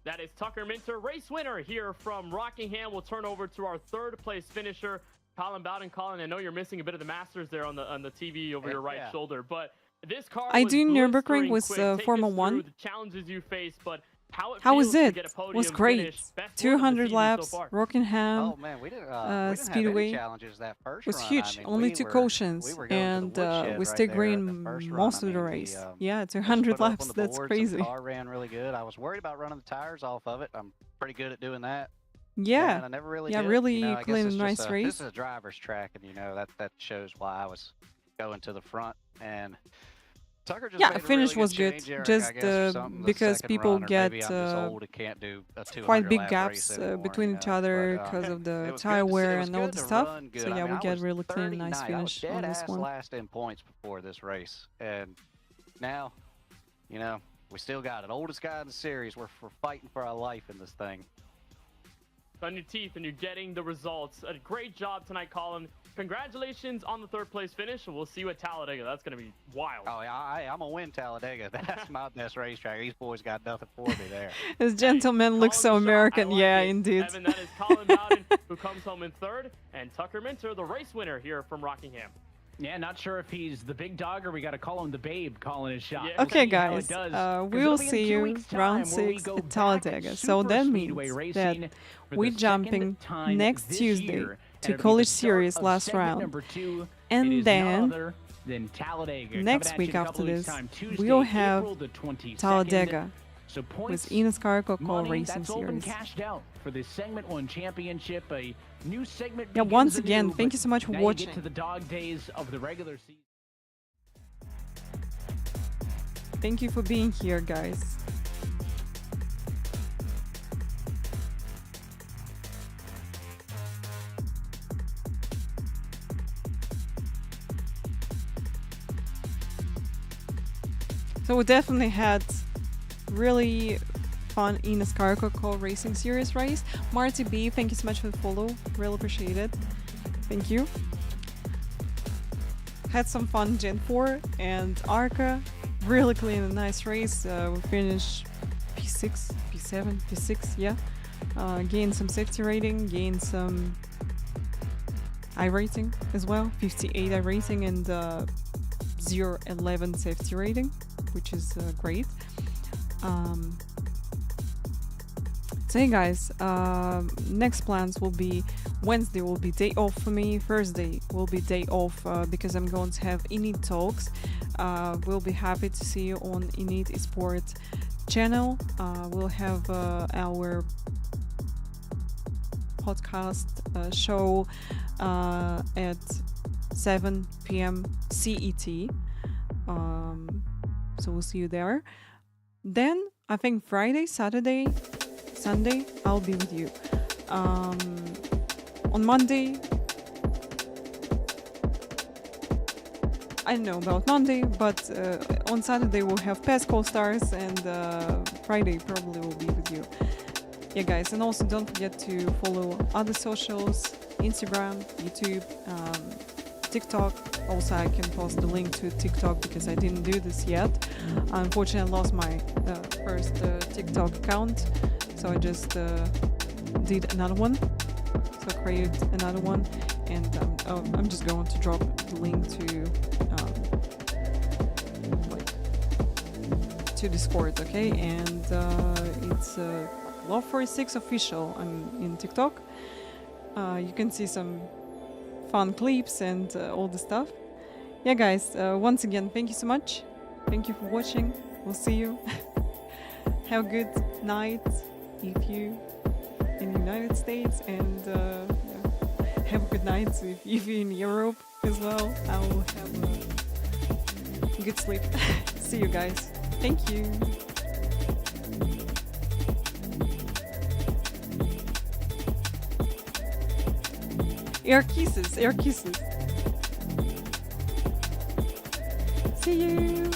That is Tucker Minter, race winner here from Rockingham. We'll turn over to our 3rd place finisher, Colin Bowden. Colin, I know you're missing a bit of the Masters there on the TV over your right shoulder, but this car
I
was
do Nürburgring
blistering
with
quick. Take us
Formula
through
1.
the challenges you faced, but how
was
feels to
it?
get a podium
Was great.
finish. Best work of the
200
season
laps,
so far.
Rockingham,
Oh man, we didn't have any
Speedway
challenges that first
was
run.
huge.
I mean,
Only
we
2
were-
cautions,
we were going to the
and
woodshed
we
right
stayed
there
green
the first
most
run.
of the
I mean,
race.
we,
Yeah,
just
200
put up on
laps.
the
That's
boards,
crazy.
The car ran really good. I was worried about running the tires off of it. I'm pretty good at doing that.
Yeah,
And I never really
yeah,
did.
really
You know, I guess
clean
it's
and
just
nice
This
race.
is a driver's track, and you know that shows why I was going to the front. And Tucker just
Yeah,
made a
finish
really
was
good
good,
change, Eric,
just
I guess, or something, the
because
second
people
run, or
get
maybe I'm just old and can't do a 200
quite big
lap
gaps
race anymore,
between
you
each
know,
other
but,
because of
it
the
was
tire
good to see-
wear
it was
and all
good
the
to
stuff.
run good.
So
I
yeah,
mean,
we
I
get
was
really clean and nice
39. I was
finish on
dead
this
ass
one.
last in points before this race, and now, you know, we still got it. Oldest guy in the series. We're fighting for our life in this thing.
On your teeth, and you're getting the results. A great job tonight, Colin. Congratulations on the 3rd place finish, and we'll see you at Talladega. That's going to be wild.
Oh, yeah, I'm going to win Talladega. That's my best racetrack. These boys got nothing for me there.
This gentleman looks so American. Yeah, indeed.
Evan, that is Colin Bowden, who comes home in 3rd, and Tucker Minter, the race winner here from Rockingham.
Yeah, not sure if he's the big dog or we got to call him the babe calling his shot.
Yeah.
Okay,
See how it
guys,
does, 'cause
we'll
it'll be in
see
2
you
weeks' time
round
where we
6
go
at
back
Talladega. So
Super
that
Speedway
means
racing
that
for
we're
the
jumping
second time
next
this
Tuesday
year.
to
And it'll be
College
the start
Series
of
last
segment
round.
number 2. It
And
is
then
none other than Talladega.
next
Coming at
week
you in a
after
couple weeks'
this,
time, Tuesday,
we'll have
April the 22nd.
Talladega
So
with
points,
eNASCAR Coca-Cola
money,
Racing
that's all been
Series.
cashed out for the Segment 1 Championship. A new segment.
Yeah,
begins
once
anew,
again, thank
but
you so much for
now
watching.
You get to the dog days of the regular season.
Thank you for being here, guys. So we definitely had really fun eNASCAR Coca-Cola Racing Series race. Marty B, thank you so much for the follow. Really appreciate it. Thank you. Had some fun Gen 4 and Arca. Really clean and nice race. We finished P6, P7, P6, yeah. Gained some safety rating, gained some iRacing as well. 58 iRacing and 0.11 safety rating, which is great. So hey guys, next plans will be Wednesday will be day off for me. Thursday will be day off because I'm going to have eNASCAR talks. We'll be happy to see you on eNASCAR Esports channel. We'll have our podcast show at 7 p.m. CET. So we'll see you there. Then I think Friday, Saturday, Sunday, I'll be with you. On Monday, I don't know about Monday, but on Saturday we'll have PES Stars, and Friday probably will be with you. Yeah, guys, and also don't forget to follow other socials, Instagram, YouTube, TikTok. Also, I can post the link to TikTok because I didn't do this yet. Unfortunately, I lost my first TikTok account, so I just did another one. So I created another one, and I'm just going to drop the link to to Discord, okay? And it's LoveFortySix official. I'm in TikTok. You can see some fun clips and all the stuff. Yeah, guys, once again, thank you so much. Thank you for watching. We'll see you. Have a good night if you in the United States, and yeah. Have a good night if you're in Europe as well. I will have a good sleep. See you guys. Thank you. Air kisses, air kisses. See you.